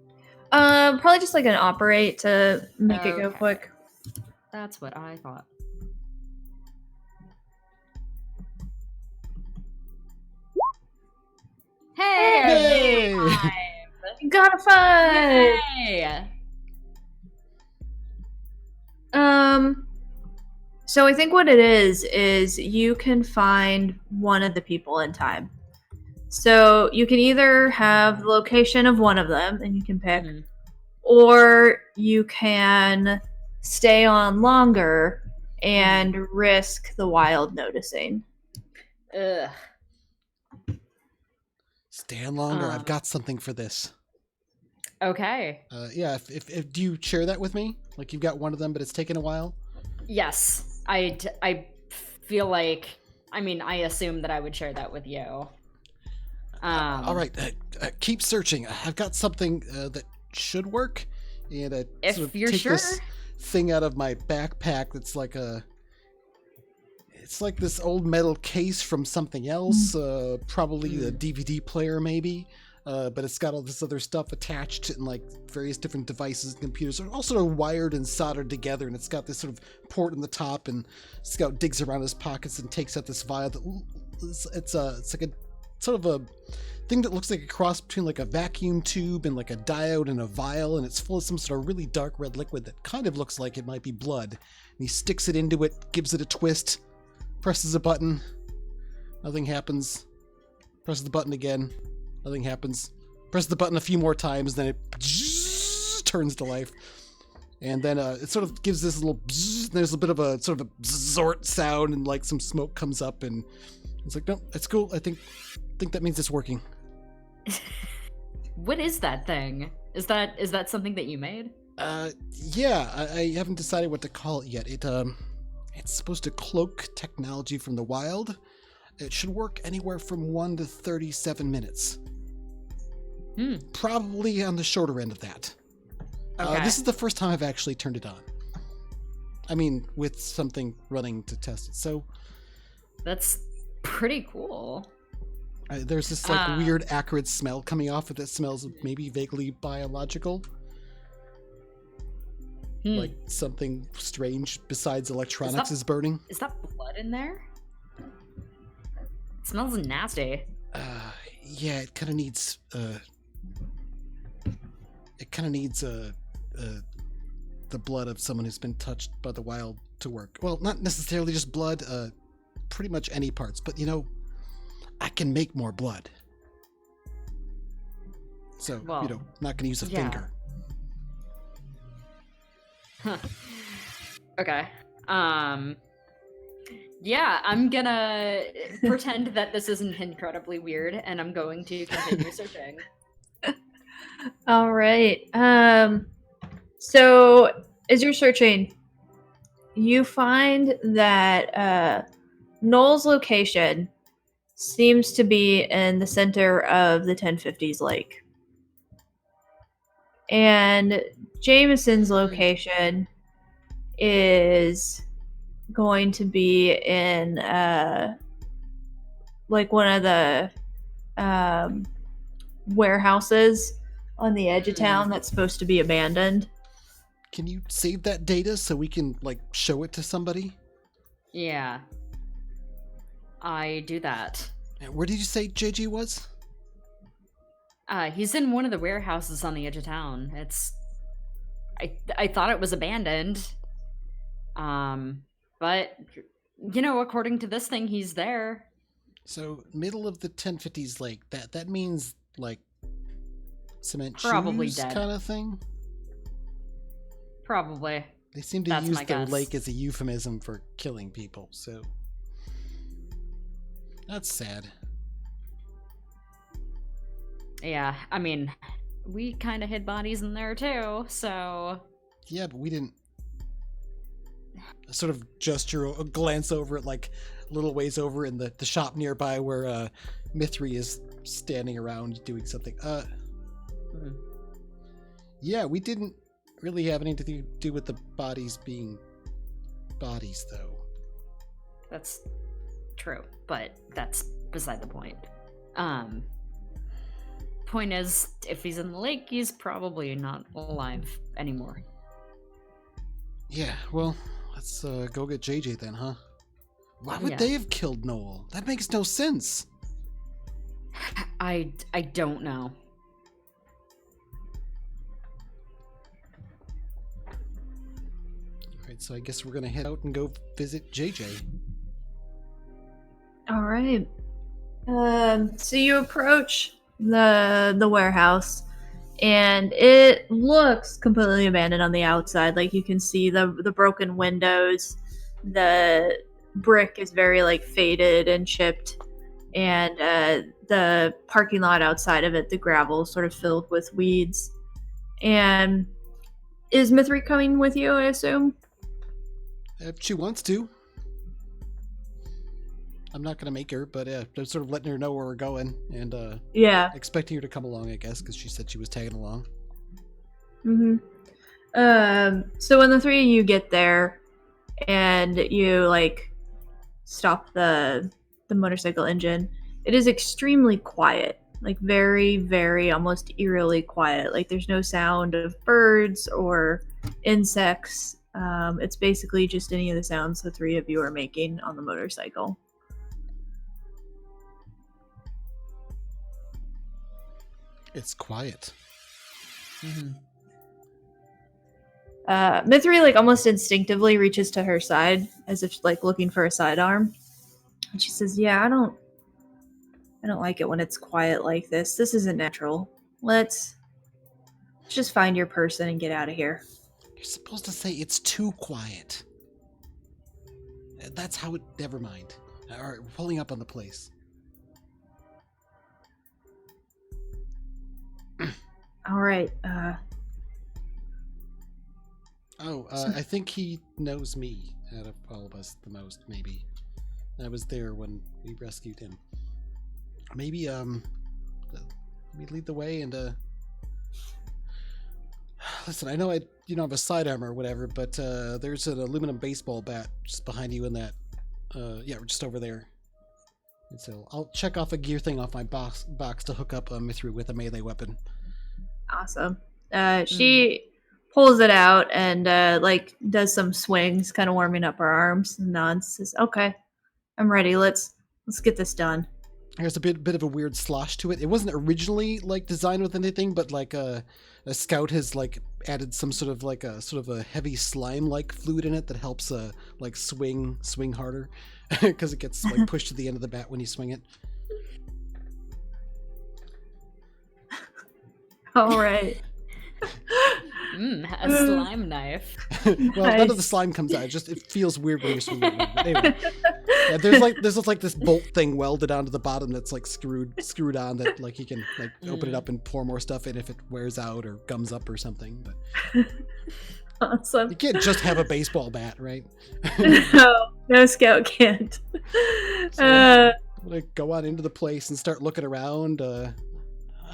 Probably just like an operate to make it go Okay. quick. That's what I thought. Hey! Yay! You got a 5! Yay! So I think what it is you can find one of the people in time. So you can either have the location of one of them, and you can pick, Mhm. or you can stay on longer and risk the wild noticing. Ugh. Stand longer. I've got something for this. Okay. Yeah, if do you share that with me? Like you've got one of them, but it's taken a while? Yes. I feel like, I assume that I would share that with you. All right, keep searching. I've got something that should work. And If sort of you're take sure. this thing out of my backpack that's like it's like this old metal case from something else, probably the DVD player maybe, but it's got all this other stuff attached and like various different devices and computers are all sort of wired and soldered together, and it's got this sort of port in the top, and Scout digs around his pockets and takes out this vial that it's like a sort of a thing that looks like a cross between like a vacuum tube and like a diode and a vial, and it's full of some sort of really dark red liquid that kind of looks like it might be blood. And he sticks it into it, gives it a twist, presses a button, nothing happens. Presses the button again, nothing happens. Presses the button a few more times, then it turns to life. And then it sort of gives this little there's a bit of a sort of a zort sound, and like some smoke comes up, and it's like, no, it's cool. I think that means it's working. What is that thing? Is that something that you made? Yeah, I haven't decided what to call it yet. It's supposed to cloak technology from the wild. It should work anywhere from 1 to 37 minutes. Probably on the shorter end of that. Okay. This is the first time I've actually turned it on. I mean, with something running to test it. So That's pretty cool. there's this like weird acrid smell coming off it that smells maybe vaguely biological. Like something strange besides electronics is burning. Is that blood in there? It smells nasty. Yeah, it kind of needs the blood of someone who's been touched by the wild to work. Well, not necessarily just blood, pretty much any parts, but I can make more blood. So, Well, not going to use a finger. Huh. Okay. Yeah, I'm gonna pretend that this isn't incredibly weird, and I'm going to continue searching. All right. So as you're searching, you find that Noel's location seems to be in the center of the 1050s lake. And Jameson's location is going to be in like one of the warehouses on the edge of town that's supposed to be abandoned. Can you save that data so we can show it to somebody? Yeah. I do that. Where did you say JG was? He's in one of the warehouses on the edge of town. I thought it was abandoned. But according to this thing, he's there. So middle of the 1050s lake. That means cement Probably shoes dead. kind of thing. Probably. They seem to That's use my the guess. lake as a euphemism for killing people. So that's sad. Yeah, I mean, we kind of hid bodies in there too, so... Yeah, but we didn't sort of gesture, a glance over at a little ways over in the shop nearby where Mithri is standing around doing something. Yeah, we didn't really have anything to do with the bodies being bodies, though. That's true, but that's beside the point. Point is, if he's in the lake, he's probably not alive anymore. Yeah, well, let's go get JJ then, huh? Why would Yeah. they have killed Noel? That makes no sense. I don't know. Alright, so I guess we're gonna head out and go visit JJ. All right. So you approach the warehouse, and it looks completely abandoned on the outside. Like, you can see the broken windows. The brick is very faded and chipped, and the parking lot outside of it, the gravel, sort of filled with weeds. And is Mithri coming with you, I assume? If she wants to. I'm not gonna make her, but I'm sort of letting her know where we're going, and Yeah. expecting her to come along, I guess, because she said she was tagging along. Mm-hmm. So when the three of you get there, and you stop the motorcycle engine, it is extremely quiet. Very, very almost eerily quiet. There's no sound of birds or insects. It's basically just any of the sounds the three of you are making on the motorcycle. It's quiet. Mm-hmm. Mithri almost instinctively reaches to her side as if looking for a sidearm, and she says, "Yeah, I don't like it when it's quiet like this. This isn't natural. Let's just find your person and get out of here." You're supposed to say it's too quiet. That's how it. Never mind. All right, we're pulling up on the place. All right. I think he knows me out of all of us the most, maybe. I was there when we rescued him. Maybe let me lead the way and listen, I know you don't have a sidearm or whatever, but there's an aluminum baseball bat just behind you in that yeah, we're just over there. And so I'll check off a gear thing off my box to hook up Mithru with a melee weapon. Awesome. She pulls it out and like does some swings, kind of warming up her arms, and nods, says, "Okay, I'm ready. Let's get this done." There's a bit of a weird slosh to it. It wasn't originally like designed with anything, but like a scout has like added some sort of a heavy slime like fluid in it that helps like swing harder because it gets like pushed to the end of the bat when you swing it. All right. A slime knife. Well, Nice. none of the slime comes out. It feels weird when you're swinging it. Anyway, yeah, there's like this bolt thing welded onto the bottom that's like screwed on that like you can like open it up and pour more stuff in if it wears out or gums up or something. But Awesome. you can't just have a baseball bat, right? No scout can't. So, I'm gonna go on into the place and start looking around.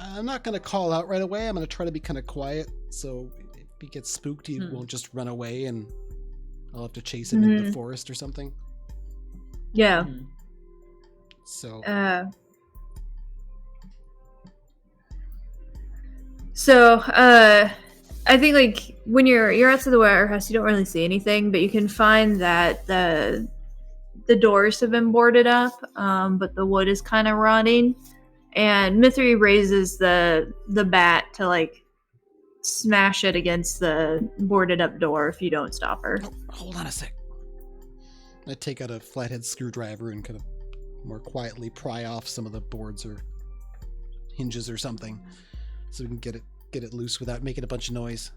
I'm not gonna call out right away. I'm gonna try to be kind of quiet, so if he gets spooked, he won't just run away, and I'll have to chase him into the forest or something. Yeah. So. I think like when you're outside the warehouse, you don't really see anything, but you can find that the doors have been boarded up, but the wood is kind of rotting. And Mithri raises the bat to like smash it against the boarded up door if you don't stop her. Oh, hold on a sec. I take out a flathead screwdriver and kind of more quietly pry off some of the boards or hinges or something, so we can get it loose without making a bunch of noise.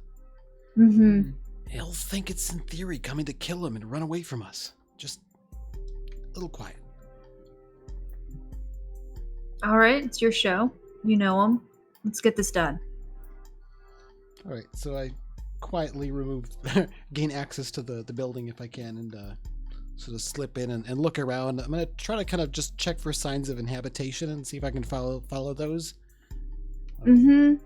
Mm-hmm. He'll think it's in theory coming to kill him and run away from us. Just a little quiet. All right, it's your show. You know him. Let's get this done. All right, so I quietly gain access to the building if I can, and sort of slip in and look around. I'm gonna try to kind of just check for signs of inhabitation and see if I can follow those. Mm-hmm.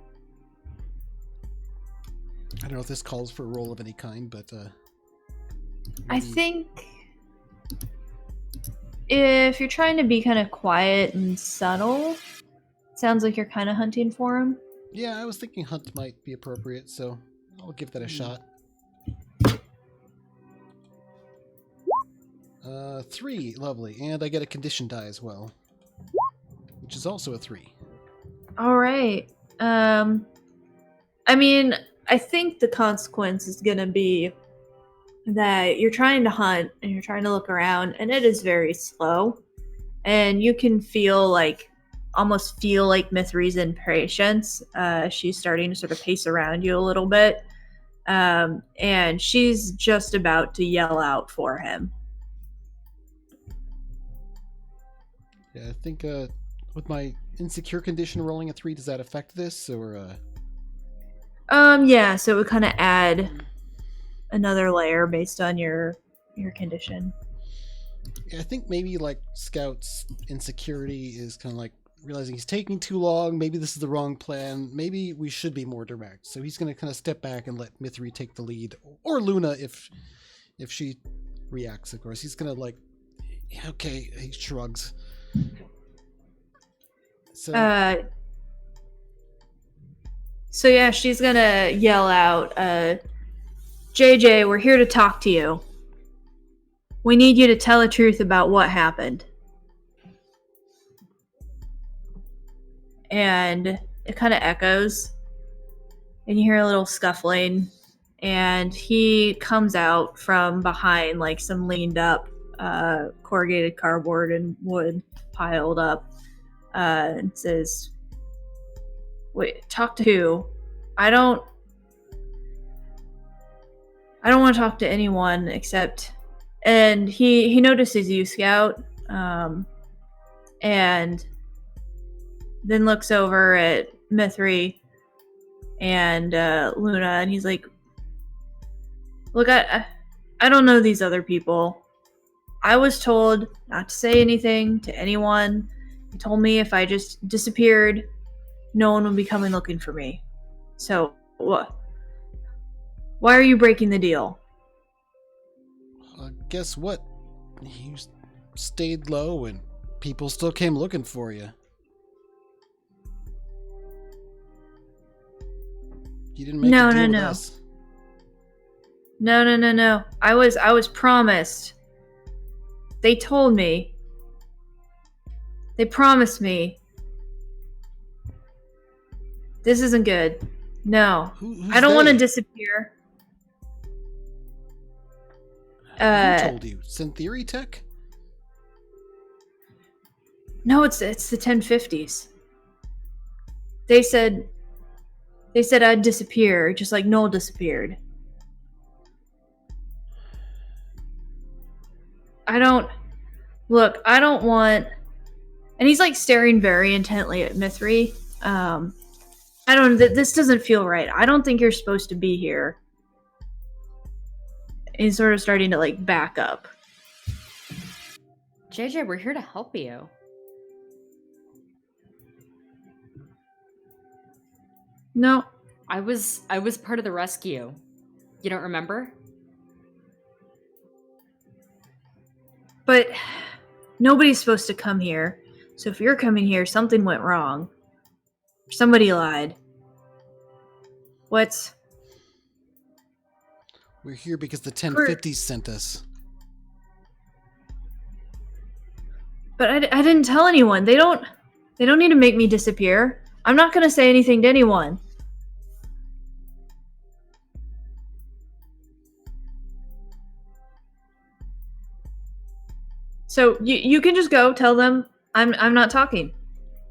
I don't know if this calls for a roll of any kind, but I think if you're trying to be kind of quiet and subtle, it sounds like you're kind of hunting for him. yeah, I was thinking hunt might be appropriate, so I'll give that a shot. 3, lovely, and I get a condition die as well, which is also a 3. All right. I mean, I think the consequence is going to be that you're trying to hunt and you're trying to look around, and it is very slow. And you can almost feel like Mithri's impatience. She's starting to sort of pace around you a little bit. And she's just about to yell out for him. Yeah, I think with my insecure condition rolling a 3, does that affect this, or? Yeah, so it would kind of add another layer based on your condition. Yeah, I think maybe like Scout's insecurity is kind of like realizing he's taking too long. Maybe this is the wrong plan. Maybe we should be more direct. So he's going to kind of step back and let Mithri take the lead, or Luna if she reacts. Of course, he's going to like, okay, he shrugs. So yeah, she's gonna yell out, JJ, we're here to talk to you. We need you to tell the truth about what happened. And it kind of echoes, and you hear a little scuffling, and he comes out from behind like some leaned up corrugated cardboard and wood piled up, and says, wait, talk to who? I don't want to talk to anyone except, and he notices you, Scout, and then looks over at Mithri and Luna, and he's like, look, I don't know these other people. I was told not to say anything to anyone. He told me if I just disappeared, no one would be coming looking for me. So, what? Why are you breaking the deal? Guess what? You stayed low and people still came looking for you. You didn't make a deal with us. No. I was promised. They told me. They promised me. This isn't good. No. I don't want to disappear. Who told you? Synthery Tech? No, it's the 1050s. They said I'd disappear, just like Noel disappeared. I don't want. And he's like staring very intently at Mithri. This doesn't feel right. I don't think you're supposed to be here. He's sort of starting to like back up. JJ, we're here to help you. No. I was part of the rescue. You don't remember? But nobody's supposed to come here. So if you're coming here, something went wrong. Somebody lied. What's... We're here because the 1050s sent us. But I didn't tell anyone. They don't need to make me disappear. I'm not going to say anything to anyone. So you can just go tell them I'm not talking.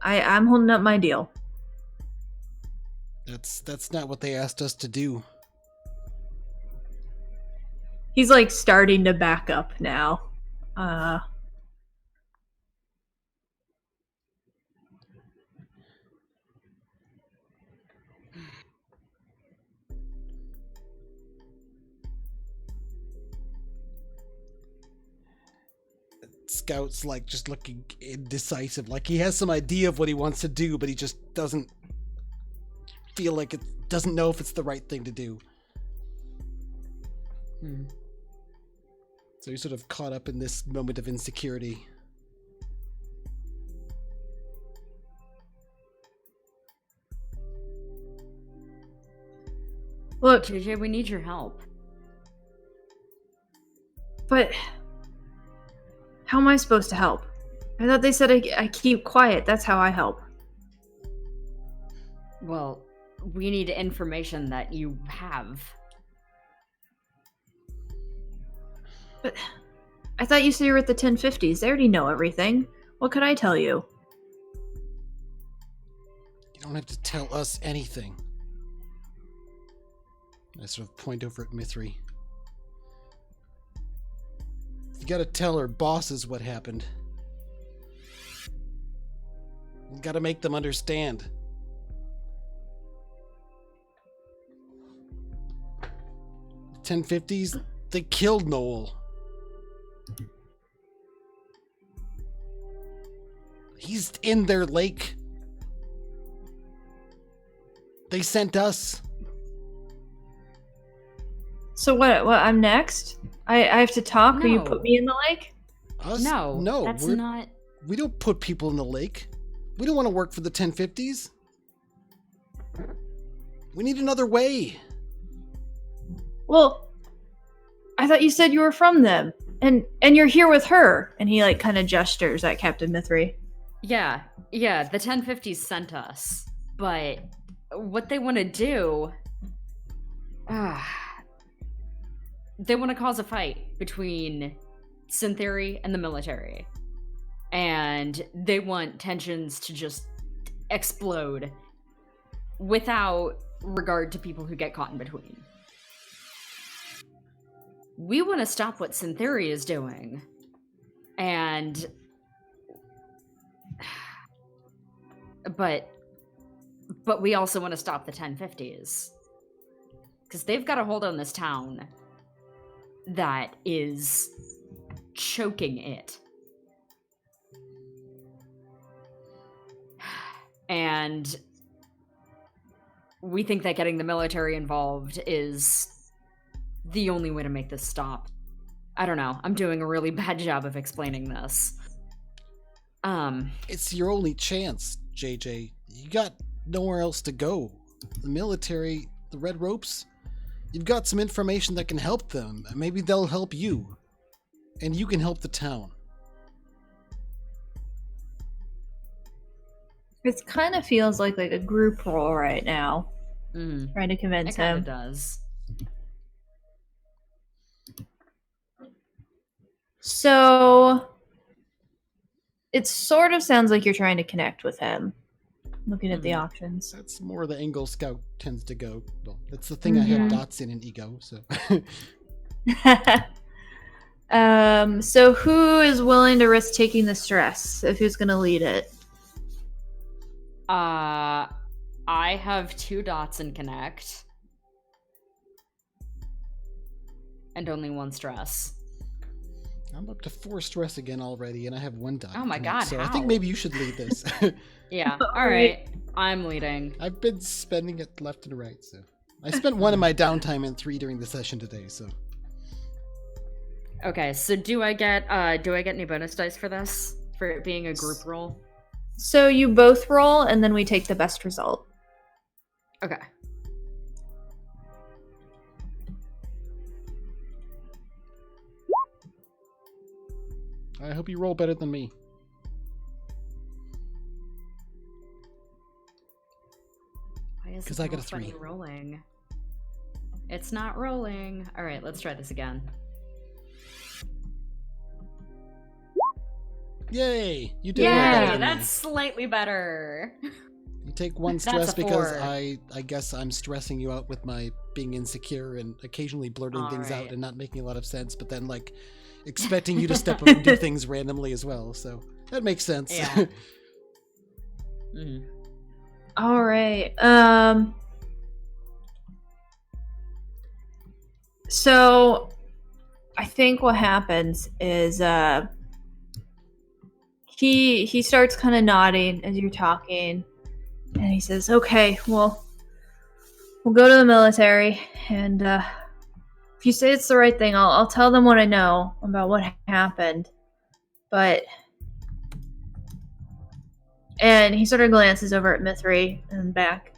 I'm holding up my deal. That's not what they asked us to do. He's like starting to back up now. Scout's like just looking indecisive, like he has some idea of what he wants to do, but he just doesn't feel like doesn't know if it's the right thing to do. So he's sort of caught up in this moment of insecurity. Look, JJ, we need your help. But how am I supposed to help? I thought they said I keep quiet. That's how I help. Well, we need information that you have. But I thought you said you were at the 1050s. They already know everything. What could I tell you? You don't have to tell us anything. I sort of point over at Mithri. You gotta tell our bosses what happened. You gotta make them understand. The 1050s, they killed Noel. He's in their lake. They sent us. So what I'm next? I have to talk or you put me in the lake? Us? No, that's not... We don't put people in the lake. We don't want to work for the 1050s. We need another way. Well, I thought you said you were from them. And you're here with her. And he like kind of gestures at Captain Mithri. Yeah, the 1050s sent us. But what they want to do... they want to cause a fight between Synthery and the military. And they want tensions to just explode without regard to people who get caught in between. We want to stop what Synthery is doing. And... But we also want to stop the 1050s. Because they've got a hold on this town that is choking it. And we think that getting the military involved is the only way to make this stop. I don't know. I'm doing a really bad job of explaining this. It's your only chance, JJ. You got nowhere else to go. The military, the Red Ropes, you've got some information that can help them. Maybe they'll help you. And you can help the town. It kind of feels like a group role right now. Trying to convince it kind him. of does. So it sort of sounds like you're trying to connect with him. Looking at the options. That's more the angle Scout tends to go. Well, that's the thing I have dots in Ego, so. So who is willing to risk taking the stress? If who's gonna lead it? I have 2 dots in Connect. And only 1 stress. I'm up to 4 stress again already, and I have 1 dot. Oh my in it, god, so how? I think maybe you should lead this. Yeah, alright. I'm leading. I've been spending it left and right, so. I spent 1 of my downtime and 3 during the session today, so. Okay, so do I get any bonus dice for this? For it being a group roll? So you both roll, and then we take the best result. Okay. I hope you roll better than me. Why is 'Cause it I got a not funny 3. rolling? It's not rolling. All right, let's try this again. Yay! You did roll better Yay, than that's me. slightly better. You take 1 That's stress a because 4. I guess I'm stressing you out with my being insecure and occasionally blurting things out Alright. and not making a lot of sense, but then like expecting you to step up and do things randomly as well. So that makes sense. Yeah. Mm. All right. So I think what happens is he starts kind of nodding as you're talking, and he says, "Okay, well, we'll go to the military, and if you say it's the right thing, I'll tell them what I know about what happened." And he sort of glances over at Mithri and back.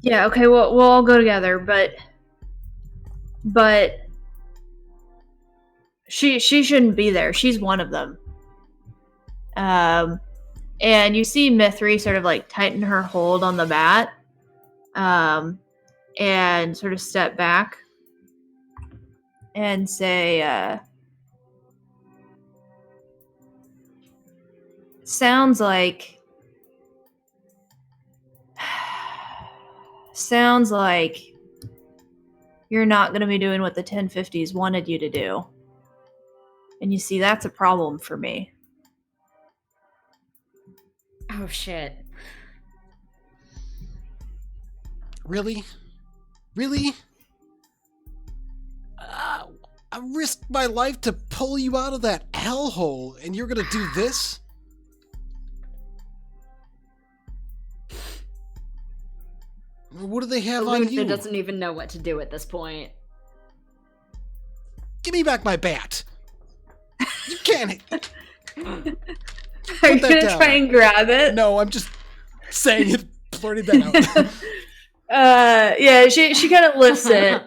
Yeah, okay, we'll all go together, but she shouldn't be there. She's one of them. And you see Mithri sort of like tighten her hold on the bat, and sort of step back and say, sounds like you're not going to be doing what the 1050s wanted you to do. And you see, that's a problem for me. Oh shit. Really? Really? I risked my life to pull you out of that hellhole, and you're gonna do this? What do they have on Luther you? doesn't even know what to do at this point. Give me back my bat! You can't! Are you that going to down. try and grab it? No, I'm just saying it, blurting that out. Yeah, she kind of lifts it,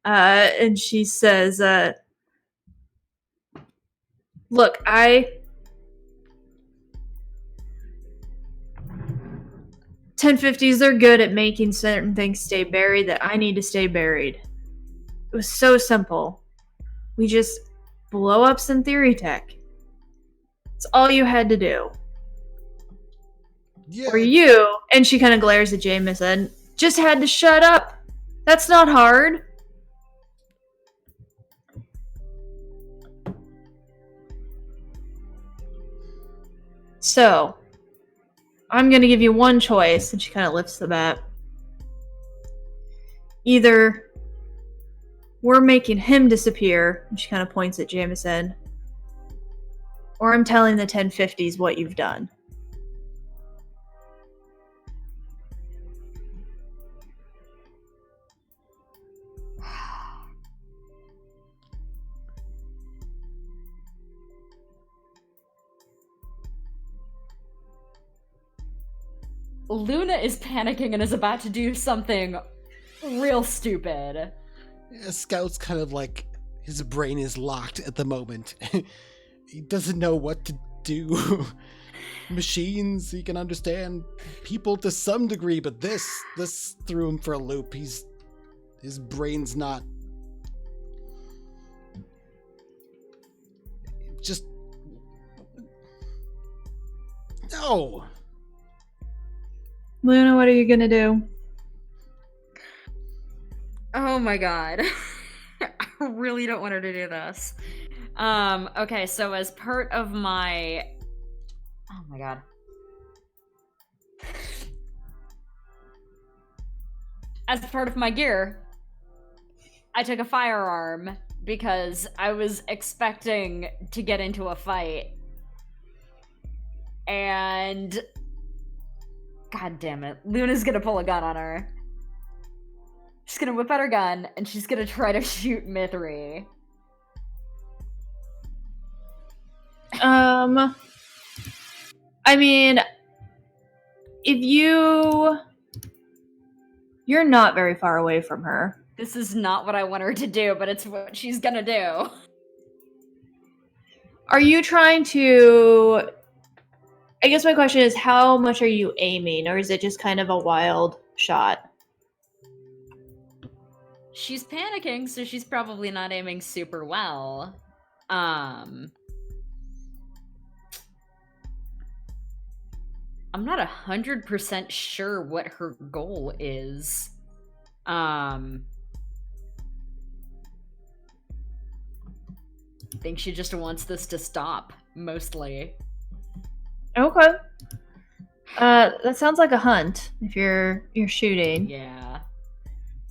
and she says, look, 1050s, they're good at making certain things stay buried that I need to stay buried. It was so simple. We just blow up some theory tech. It's all you had to do. Yeah. Or you, and she kind of glares at Jameson, just had to shut up. That's not hard. So, I'm going to give you one choice, and she kind of lifts the bat. Either we're making him disappear, and she kind of points at Jameson, or I'm telling the 1050s what you've done. Luna is panicking and is about to do something real stupid. Scout's kind of like, his brain is locked at the moment. He doesn't know what to do. Machines, he can understand. People to some degree, but this threw him for a loop. His brain's not... Just... No! Luna, what are you gonna do? Oh my god. I really don't want her to do this. Okay, so as part of my... Oh my god. As part of my gear, I took a firearm because I was expecting to get into a fight. And... God damn it. Luna's gonna pull a gun on her. She's gonna whip out her gun, and she's gonna try to shoot Mithri. I mean, if you're not very far away from her. This is not what I want her to do, but it's what she's gonna do. Are you trying to... I guess my question is, how much are you aiming, or is it just kind of a wild shot? She's panicking, so she's probably not aiming super well. I'm not 100% sure what her goal is. I think she just wants this to stop, mostly. Okay. That sounds like a hunt if you're shooting. Yeah.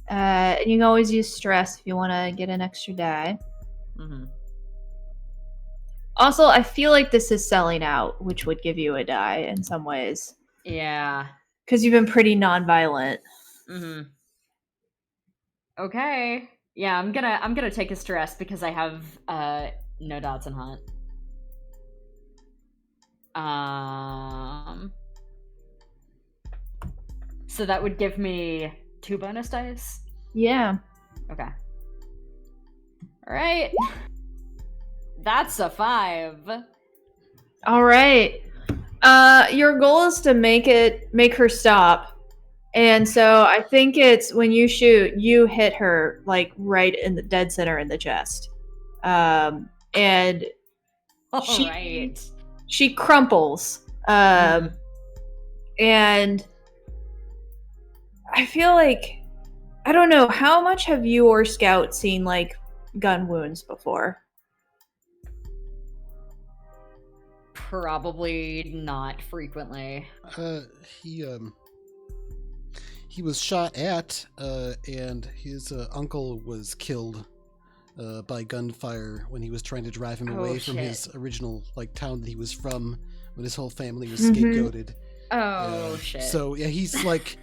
And you can always use stress if you want to get an extra die. Mm-hmm. Also, I feel like this is selling out, which would give you a die in some ways. Yeah. Because you've been pretty non-violent. Mm-hmm. Okay. Yeah, I'm gonna take a stress because I have no dots in hunt. So that would give me 2 bonus dice? Yeah. Okay. Alright. That's a 5. Alright. Your goal is to make her stop. And so I think it's when you shoot, you hit her like right in the dead center in the chest. And she crumples. And I feel like, I don't know, how much have you or Scout seen like gun wounds before? Probably not frequently. He was shot at, and his uncle was killed by gunfire when he was trying to drive him away from his original town that he was from, when his whole family was scapegoated. Oh shit! So yeah, he's like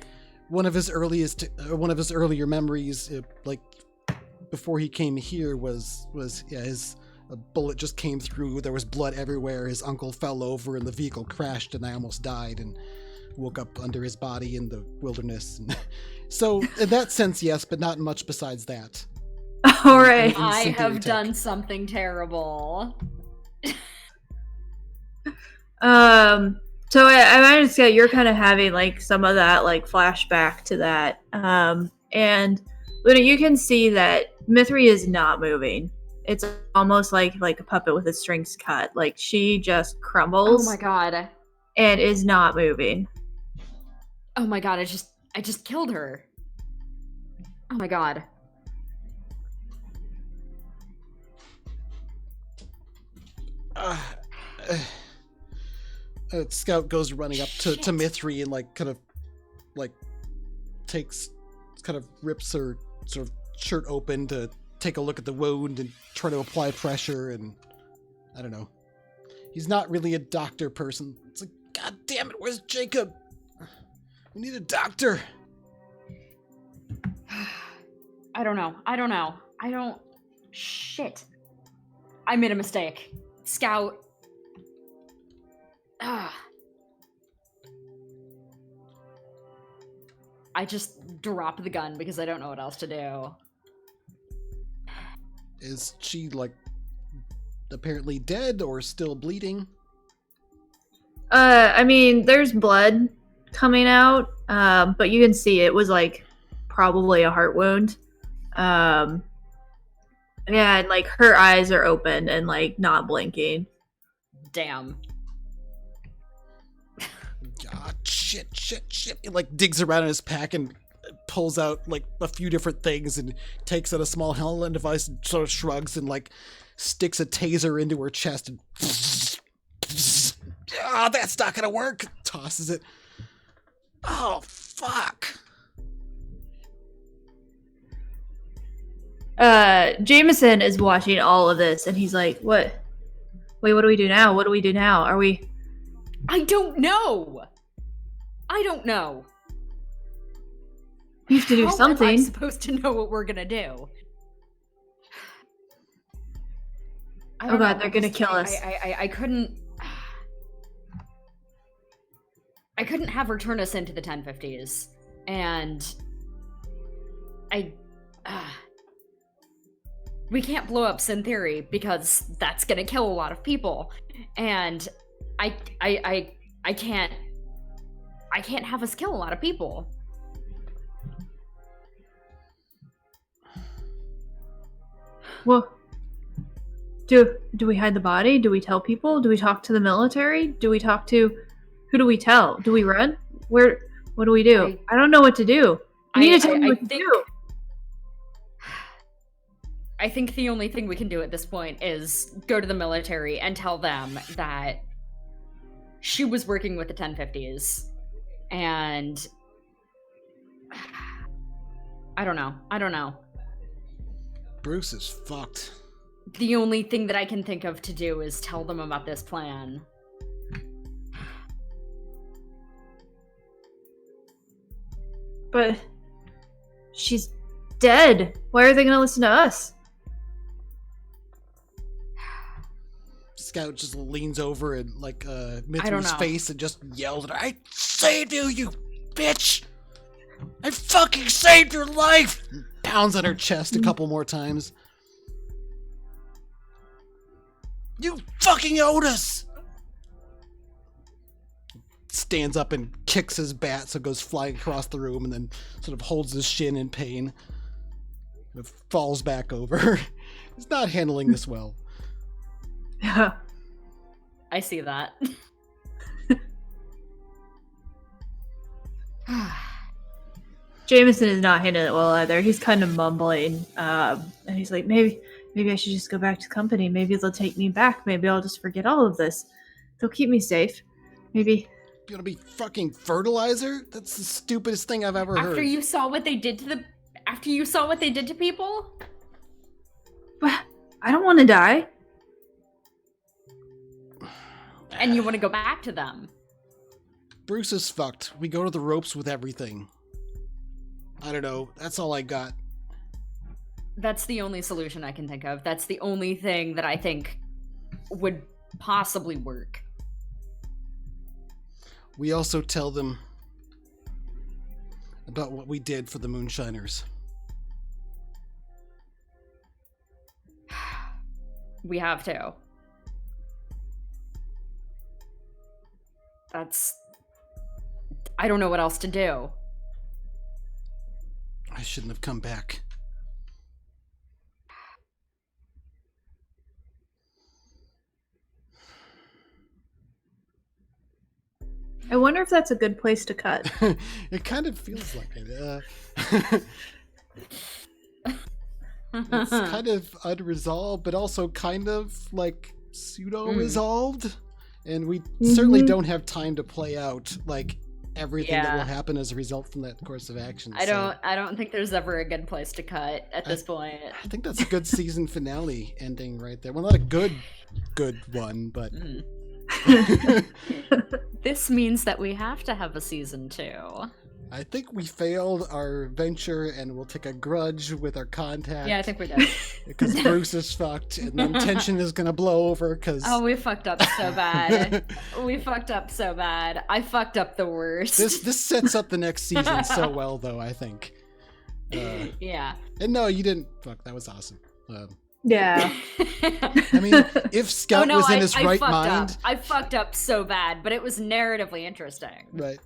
one of his earlier memories, before he came here was his. A bullet just came through. There was blood everywhere. His uncle fell over and the vehicle crashed and I almost died and woke up under his body in the wilderness. So in that sense, yes, but not much besides that. All right. I have done something terrible. So I imagine, Scott, you're kind of having like some of that like flashback to that. And Luna, you can see that Mithri is not moving. It's almost like a puppet with its strings cut. Like she just crumbles. Oh my god. And is not moving. Oh my god, I just killed her. Oh my god. Scout goes running up to Mithri and rips her sort of shirt open to take a look at the wound and try to apply pressure, and I don't know. He's not really a doctor person. It's like, God damn it, where's Jacob? We need a doctor. I don't know. Shit. I made a mistake. Scout. I just dropped the gun because I don't know what else to do. Is she, like, apparently dead or still bleeding? I mean, there's blood coming out, but you can see it was, like, probably a heart wound. Yeah, and, like, her eyes are open and, like, not blinking. Damn. God, shit. He, like, digs around in his pack and pulls out, like, a few different things and takes out a small Helen device and sort of shrugs and, like, sticks a taser into her chest and that's not gonna work. Tosses it. Oh, fuck. Jameson is watching all of this and he's like, what? Wait, what do we do now? What do we do now? Are we... I don't know. We have to do something. How am I supposed to know what we're gonna do? Oh god, they're gonna kill us. I couldn't have her turn us into the 1050s, and we can't blow up Sin Theory because that's gonna kill a lot of people, and I can't have us kill a lot of people. Well, do we hide the body? Do we tell people? Do we talk to the military? Do we talk to... Who do we tell? Do we run? What do we do? I don't know what to do. We need to tell me what to do. I think the only thing we can do at this point is go to the military and tell them that she was working with the 1050s. And I don't know. Bruce is fucked. The only thing that I can think of to do is tell them about this plan. But she's dead. Why are they going to listen to us? Scout just leans over and, like, Mithra's know. face and just yells at her, I saved you bitch! I fucking saved your life! And pounds on her chest a couple more times. You fucking owed us! Stands up and kicks his bat so it goes flying across the room and then sort of holds his shin in pain. Kind of falls back over. He's not handling this well. Yeah. I see that. Jameson is not handling it well either. He's kind of mumbling. And he's like, maybe I should just go back to the company. Maybe they'll take me back. Maybe I'll just forget all of this. They'll keep me safe. Maybe. You wanna be fucking fertilizer? That's the stupidest thing I've ever heard. After you saw what they did to people? But I don't want to die. And you want to go back to them. Bruce is fucked. We go to the ropes with everything. I don't know. That's all I got. That's the only solution I can think of. That's the only thing that I think would possibly work. We also tell them about what we did for the Moonshiners. We have to. I don't know what else to do. I shouldn't have come back. I wonder if that's a good place to cut. It kind of feels like it. It's kind of unresolved, but also kind of like pseudo-resolved. And we certainly don't have time to play out like everything that Yeah. will happen as a result from that course of action. I So don't think there's ever a good place to cut at this point. I think that's a good season finale ending right there. Well, not a good one, but Mm. This means that we have to have a season 2. I think we failed our venture and we'll take a grudge with our contact. Yeah, I think we did. Because Bruce is fucked and then tension is gonna blow over because Oh, we fucked up so bad. We fucked up so bad. I fucked up the worst. this sets up the next season so well, though, I think. Yeah. And no, you didn't. Fuck, that was awesome. Yeah. I mean, if Scout was in his right fucked mind, Up. I fucked up so bad, but it was narratively interesting. right?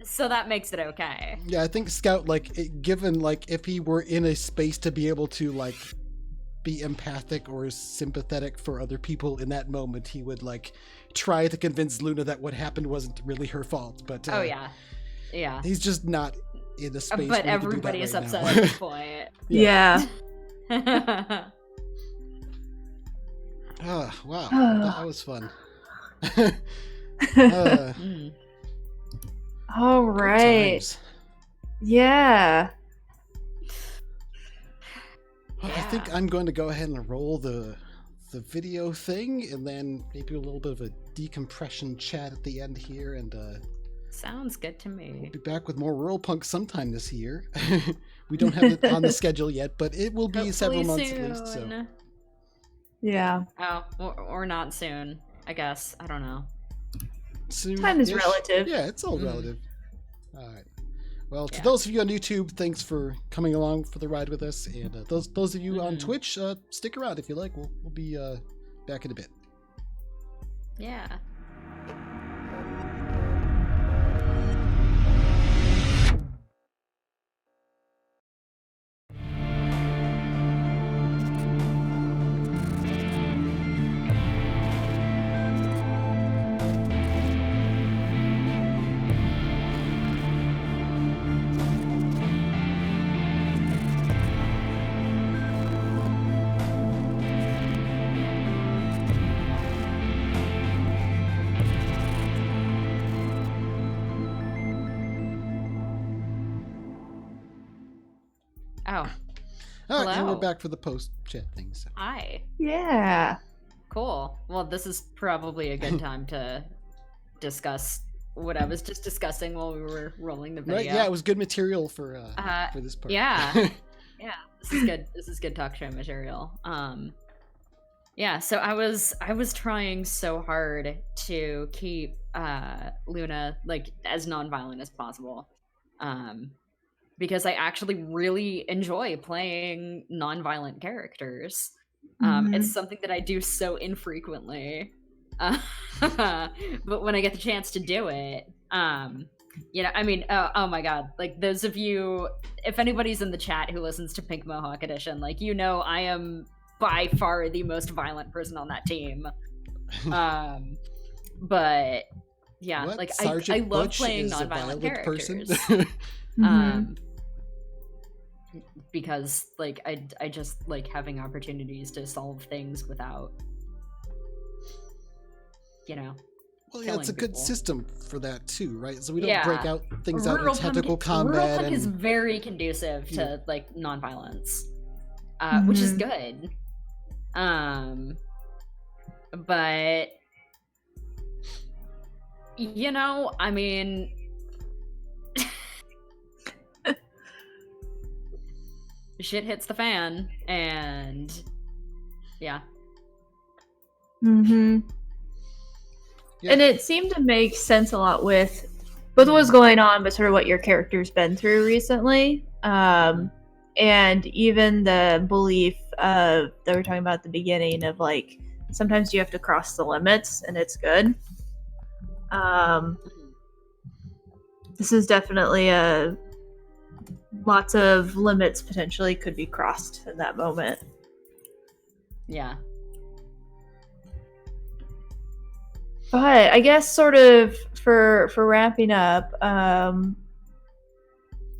So that makes it okay. Yeah, I think Scout, given if he were in a space to be able to be empathic or sympathetic for other people in that moment, he would try to convince Luna that what happened wasn't really her fault. But Oh yeah. he's just not in a space. But where he can do that everybody is right upset now. at this point. Yeah. Oh, wow, that was fun. All Good right. times. Yeah. Well, I think I'm going to go ahead and roll the video thing, and then maybe a little bit of a decompression chat at the end here, and Sounds good to me. we'll be back with more Ruralpunk sometime this year. We don't have it on the schedule yet, but it will be several months at least. So soon. Yeah. Oh, or not soon. I guess. I don't know. soon. Time is relative. Yeah, it's all relative. All right. Well, to Yeah. those of you on YouTube, thanks for coming along for the ride with us, and those of you on Twitch, stick around if you like. We'll be back in a bit. Yeah. Oh, All right, and we're Hello. back for the post chat thing. So. hi. Yeah. Cool. Well, this is probably a good time to discuss what I was just discussing while we were rolling the video. Right? Yeah, it was good material for this part. Yeah. Yeah, this is good. This is good talk show material. Yeah, so I was trying so hard to keep Luna as nonviolent as possible. Because I actually really enjoy playing nonviolent characters. It's something that I do so infrequently. But when I get the chance to do it, oh my god, those of you, if anybody's in the chat who listens to Pink Mohawk Edition, I am by far the most violent person on that team. But yeah, What? I Sergeant love Butch playing is a nonviolent violent person? characters. Because I just like having opportunities to solve things without Well, yeah, it's a killing good people. system for that too, right? So we don't Yeah. break out things out in Ruralpunk- tactical combat Ruralpunk and is very conducive to nonviolence, which is good. But I mean, shit hits the fan, and yeah. Yeah. And it seemed to make sense a lot with both what was going on, but sort of what your character's been through recently. And even the belief that we were talking about at the beginning of sometimes you have to cross the limits and it's good. This is definitely lots of limits potentially could be crossed in that moment. Yeah. But I guess sort of for wrapping up,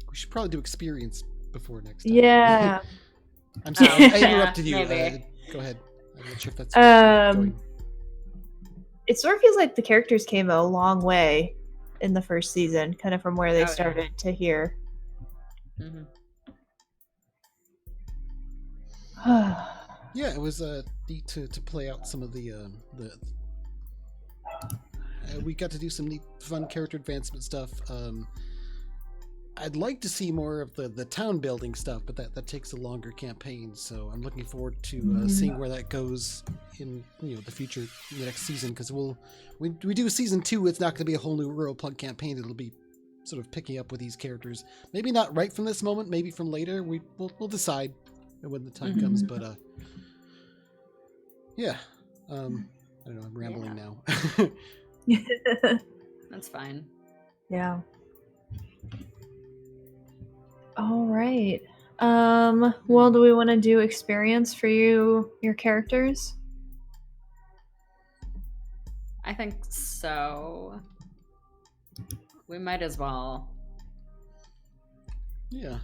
we should probably do experience before next time. yeah. I'm sorry, I Yeah, interrupted you. maybe. Go ahead. I'm not sure if that's where you're going. It sort of feels like the characters came a long way in the first season, kind of from where they Oh, started to here. Mhm. Yeah, it was neat to play out some of the we got to do some neat, fun character advancement stuff. I'd like to see more of the town building stuff, but that takes a longer campaign. So I'm looking forward to seeing where that goes in the future, the next season. Because we do season 2, it's not going to be a whole new Ruralpunk campaign. It'll be sort of picking up with these characters. Maybe not right from this moment. Maybe from later. We'll decide when the time comes. But yeah, I don't know. I'm rambling now. That's fine. Yeah. All right. Well, do we want to do experience for your characters? I think so. We might as well. Yeah.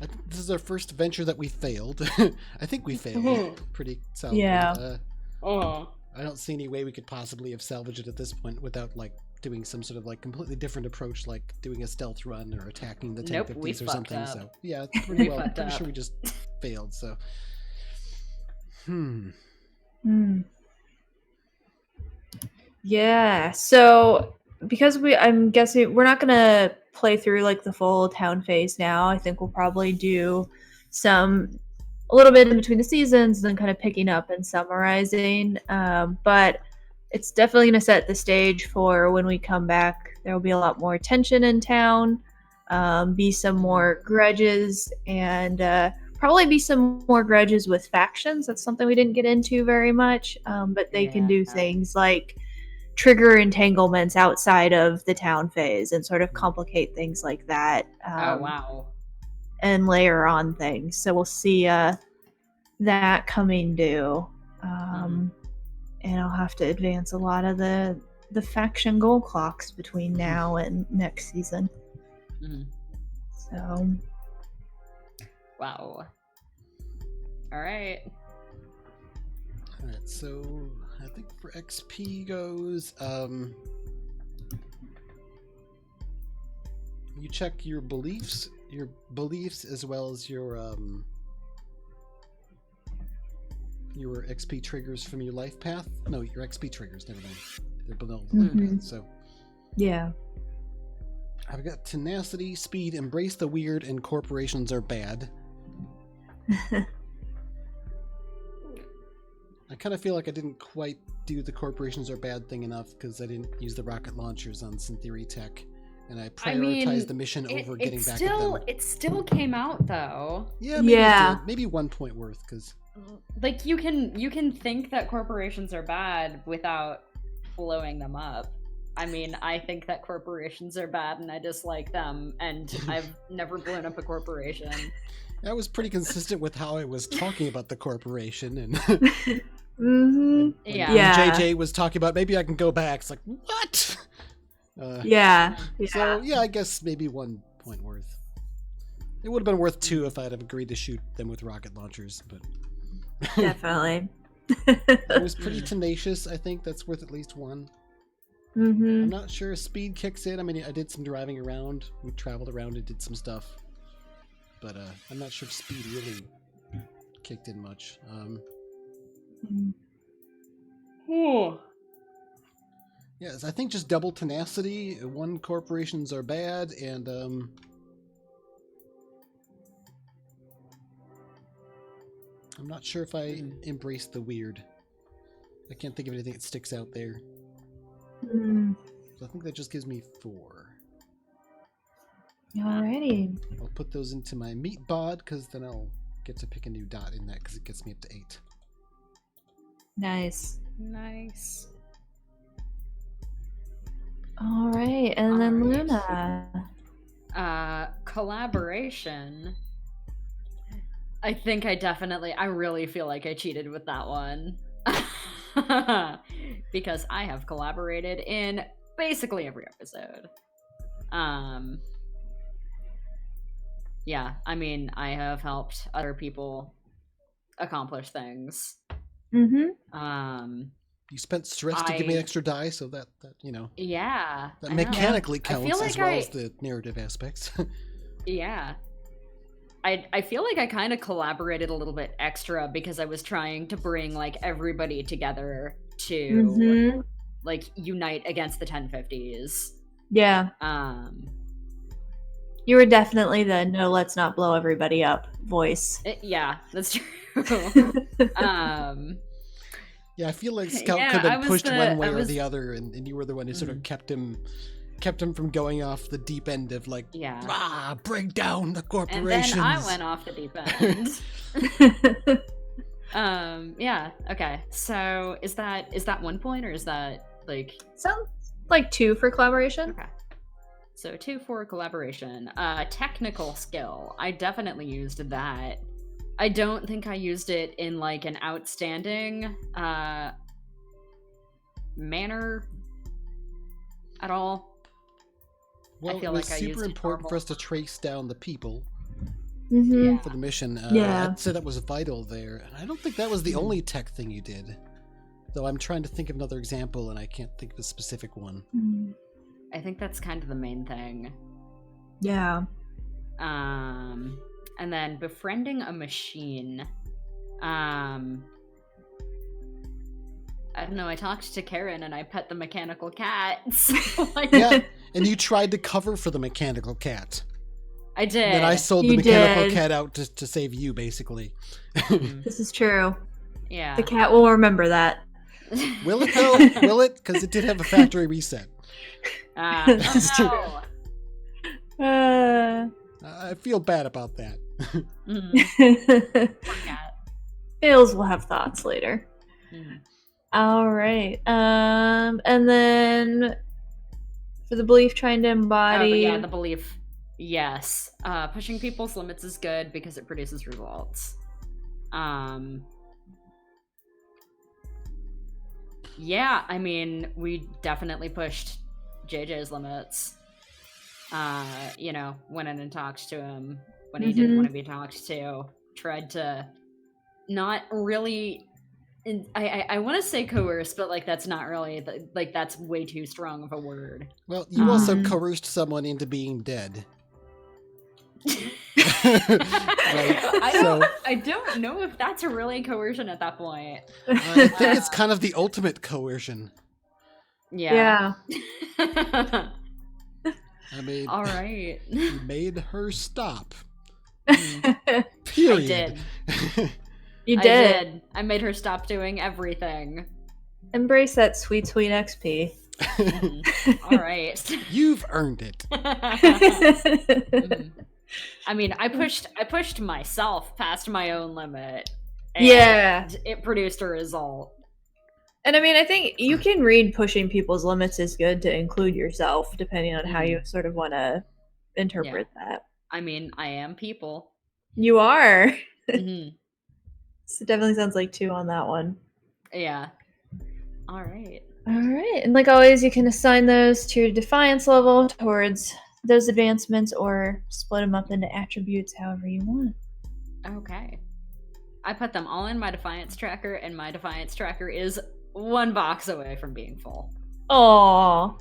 I think this is our first venture that we failed. I think we failed pretty solidly. Yeah. I don't see any way we could possibly have salvaged it at this point without doing some sort of completely different approach, like doing a stealth run or attacking the 1050s or something. Up. So yeah, pretty sure we just failed. So Yeah. So because I'm guessing we're not gonna play through the full town phase now. I think we'll probably do a little bit in between the seasons, and then kind of picking up and summarizing. But it's definitely going to set the stage for when we come back. There will be a lot more tension in town, be some more grudges, and probably be some more grudges with factions. That's something we didn't get into very much, but they can do things like trigger entanglements outside of the town phase and sort of complicate things like that. Oh, wow. And layer on things. So we'll see that coming due. And I'll have to advance a lot of the faction goal clocks between now and next season. So. Wow. All right. So I think for XP goes, you check your beliefs as well as your XP triggers from your life path. No, your XP triggers, never mind. They're below the life path. So yeah. I've got tenacity, speed, embrace the weird, and corporations are bad. I kind of feel like I didn't quite do the corporations are bad thing enough because I didn't use the rocket launchers on Syntheory Tech, and I prioritized the mission over getting back at them. It still came out though. Yeah, maybe 1 point worth because you can think that corporations are bad without blowing them up. I mean, I think that corporations are bad and I dislike them, and I've never blown up a corporation. That was pretty consistent with how I was talking about the corporation, and when JJ was talking about maybe I can go back. It's like, what? Yeah. So yeah, I guess maybe 1 point worth. It would have been worth 2 if I'd have agreed to shoot them with rocket launchers, but definitely. It was pretty tenacious. I think that's worth at least 1. I'm not sure if speed kicks in. I mean, I did some driving around. We traveled around and did some stuff, but I'm not sure if speed really kicked in much. Yes, I think just double tenacity. 1 corporations are bad, and I'm not sure if I embrace the weird. I can't think of anything that sticks out there. So I think that just gives me 4. Alrighty. I'll put those into my meat bod because then I'll get to pick a new dot in that because it gets me up to 8. Nice. All right, and then Luna. Collaboration. I think I really feel like I cheated with that one. Because I have collaborated in basically every episode. Yeah, I mean, I have helped other people accomplish things. You spent stress to give me an extra die, so that you know. Yeah. That mechanically counts as well as the narrative aspects. Yeah. I feel like I kind of collaborated a little bit extra because I was trying to bring like everybody together to like unite against the 1050s. Yeah. You were definitely the no, let's not blow everybody up voice. Yeah, that's true. Yeah, I feel like Scout could have been pushed one way or the other, and you were the one who sort of kept him from going off the deep end of like, break down the corporations. And then I went off the deep end. Yeah. Okay. So is that 1 point or is that like? Sounds like 2 for collaboration. Okay. So 2 for collaboration. Technical skill. I definitely used that. I don't think I used it in like an outstanding manner at all. Well, I feel it was like super important for us to trace down the people for the mission. I'd say that was vital there. And I don't think that was the only tech thing you did. Though I'm trying to think of another example and I can't think of a specific one. I think that's kind of the main thing. Yeah. And then befriending a machine. I don't know, I talked to Karen and I pet the mechanical cat. So yeah, and you tried to cover for the mechanical cat. I did. And then I sold the mechanical cat out to save you, basically. This is true. Yeah. The cat will remember that. Will it, though? Will it? Because it did have a factory reset. Oh, no. I feel bad about that. Poor cat. Fails will have thoughts later. All right. And then for the belief, trying to embody. The belief. Yes. Pushing people's limits is good because it produces results. Yeah, I mean, we definitely pushed JJ's limits. Went in and talked to him when he didn't want to be talked to. Tried to not really. I want to say coerce, but like that's not really like that's way too strong of a word. Well, you also coerced someone into being dead. I don't know if that's really coercion at that point. I think it's kind of the ultimate coercion. Yeah. I mean, all right. You made her stop. Period. You did. I made her stop doing everything. Embrace that sweet, sweet XP. All right. You've earned it. I mean, I pushed myself past my own limit. And it produced a result. And I mean, I think you can read pushing people's limits is good to include yourself, depending on how you sort of want to interpret that. I mean, I am people. You are. So it definitely sounds like 2 on that one. Yeah. All right. And like always, you can assign those to your defiance level towards those advancements or split them up into attributes however you want. Okay. I put them all in my defiance tracker, and my defiance tracker is 1 box away from being full. Aww.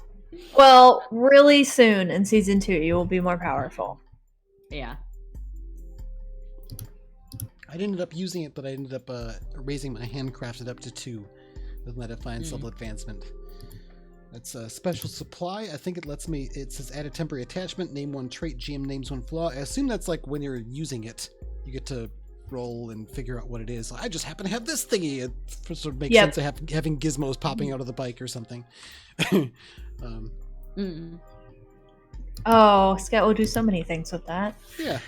Well, really soon in season 2, you will be more powerful. Yeah. I ended up using it, but I ended up raising my handcrafted up to 2 with my defiance level advancement. That's a special supply. I think it lets me, it says add a temporary attachment, name 1 trait, GM names 1 flaw. I assume that's like when you're using it, you get to roll and figure out what it is. I just happen to have this thingy. It sort of makes sense of having gizmos popping out of the bike or something. Oh, Scout will do so many things with that. Yeah.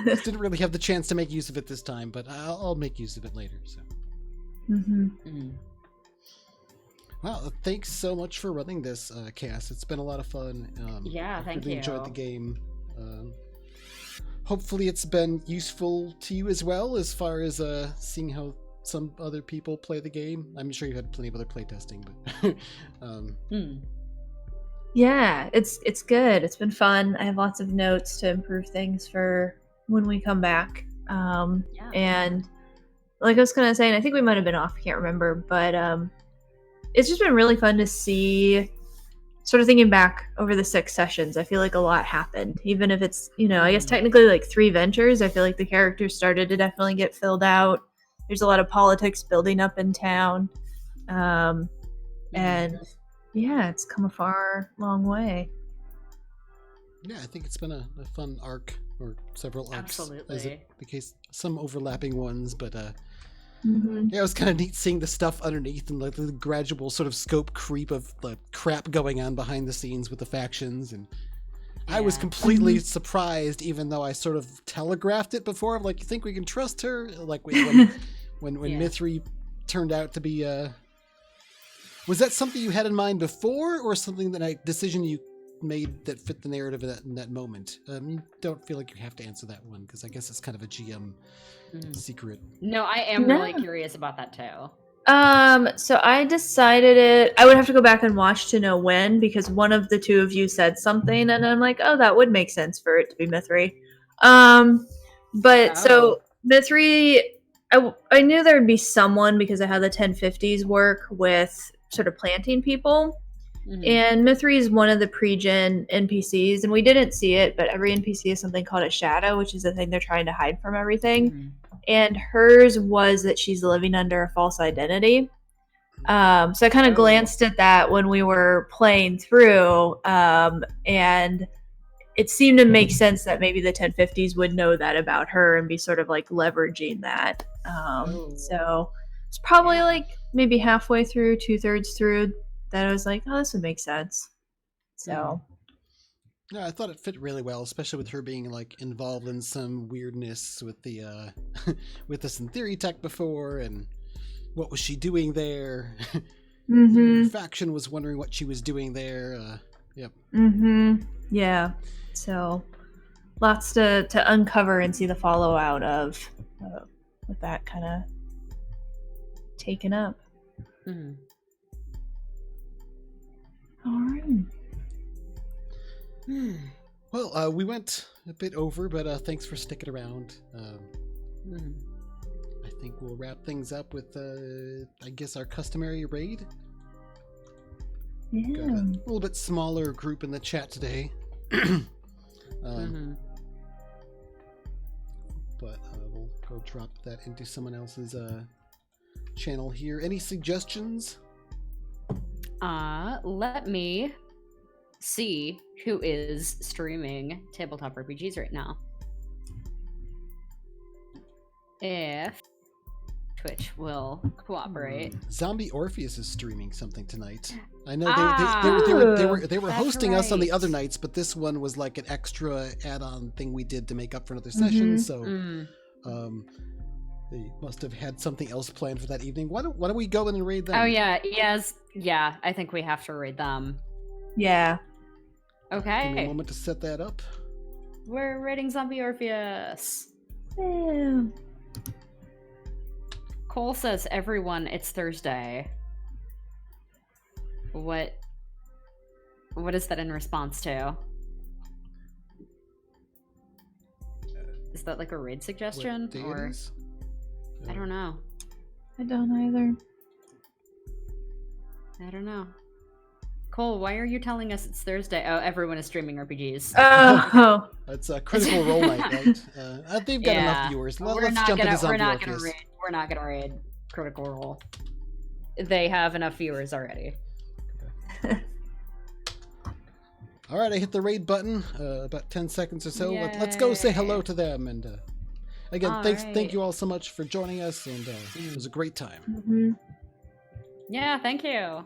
Just didn't really have the chance to make use of it this time, but I'll make use of it later. So. Well, thanks so much for running this, Cass. It's been a lot of fun. Thank you. Really enjoyed the game. Hopefully it's been useful to you as well, as far as seeing how some other people play the game. I'm sure you've had plenty of other playtesting, but yeah, it's good. It's been fun. I have lots of notes to improve things for when we come back. And like I was kind of saying, I think we might have been off. I can't remember, but it's just been really fun to see. Sort of thinking back over the 6 sessions, I feel like a lot happened. Even if it's, I guess technically like 3 ventures, I feel like the characters started to definitely get filled out. There's a lot of politics building up in town. And yeah, it's come a far, long way. Yeah, I think it's been a fun arc, or several arcs. Absolutely. As it the case, some overlapping ones, but Mm-hmm. yeah, it was kind of neat seeing the stuff underneath and like the gradual sort of scope creep of the crap going on behind the scenes with the factions. And I was completely surprised, even though I sort of telegraphed it before. I'm like, you think we can trust her? Like when Mithri turned out to be. Was that something you had in mind before, or something that decision you made that fit the narrative in that moment? You don't feel like you have to answer that one, because I guess it's kind of a GM secret. No, I am really curious about that too. So I decided it. I would have to go back and watch to know when, because one of the two of you said something, and I'm like, oh, that would make sense for it to be Mithri. So Mithri, I knew there would be someone because I had the 1050s work with sort of planting people. Mm-hmm. And Mithri is one of the pre-gen NPCs, and we didn't see it, but every NPC has something called a shadow, which is the thing they're trying to hide from everything. Mm-hmm. And hers was that she's living under a false identity. So I kind of glanced at that when we were playing through, and it seemed to make sense that maybe the 1050s would know that about her and be sort of like leveraging that. So it's probably like maybe halfway through, 2/3 through, that I was like, oh, this would make sense. So. Yeah, I thought it fit really well, especially with her being like involved in some weirdness with the with the Synthery tech before, and what was she doing there? Mm-hmm. The faction was wondering what she was doing there. Yep. Mm-hmm. Yeah. So lots to uncover and see the fallout of with that kind of taken up. Mm-hmm. All right. Well, we went a bit over, but thanks for sticking around. I think we'll wrap things up with, I guess, our customary raid. Yeah. Got a little bit smaller group in the chat today. But we'll go drop that into someone else's channel here. Any suggestions? Let me see who is streaming tabletop RPGs right now. If Twitch will cooperate. Zombie Orpheus is streaming something tonight. I know they were hosting us on the other nights, but this one was like an extra add-on thing we did to make up for another session. So they must have had something else planned for that evening. Why don't we go in and raid them? Oh yeah, yeah. I think we have to raid them. Yeah. Okay. Give me a moment to set that up. We're raiding Zombie Orpheus. Yeah. Cole says, everyone, it's Thursday. What is that in response to? Is that like a raid suggestion? Or I don't know. I don't either. I don't know. Cole, why are you telling us it's Thursday? Oh, everyone is streaming RPGs. Oh. It's a Critical Role night, right? They've got enough viewers. Let's jump into Zombie Orpheus. We're not gonna raid Critical Role. They have enough viewers already. All right, I hit the raid button. About 10 seconds or so. Let's go say hello to them. And again, thank you all so much for joining us. And it was a great time. Mm-hmm. Yeah, thank you.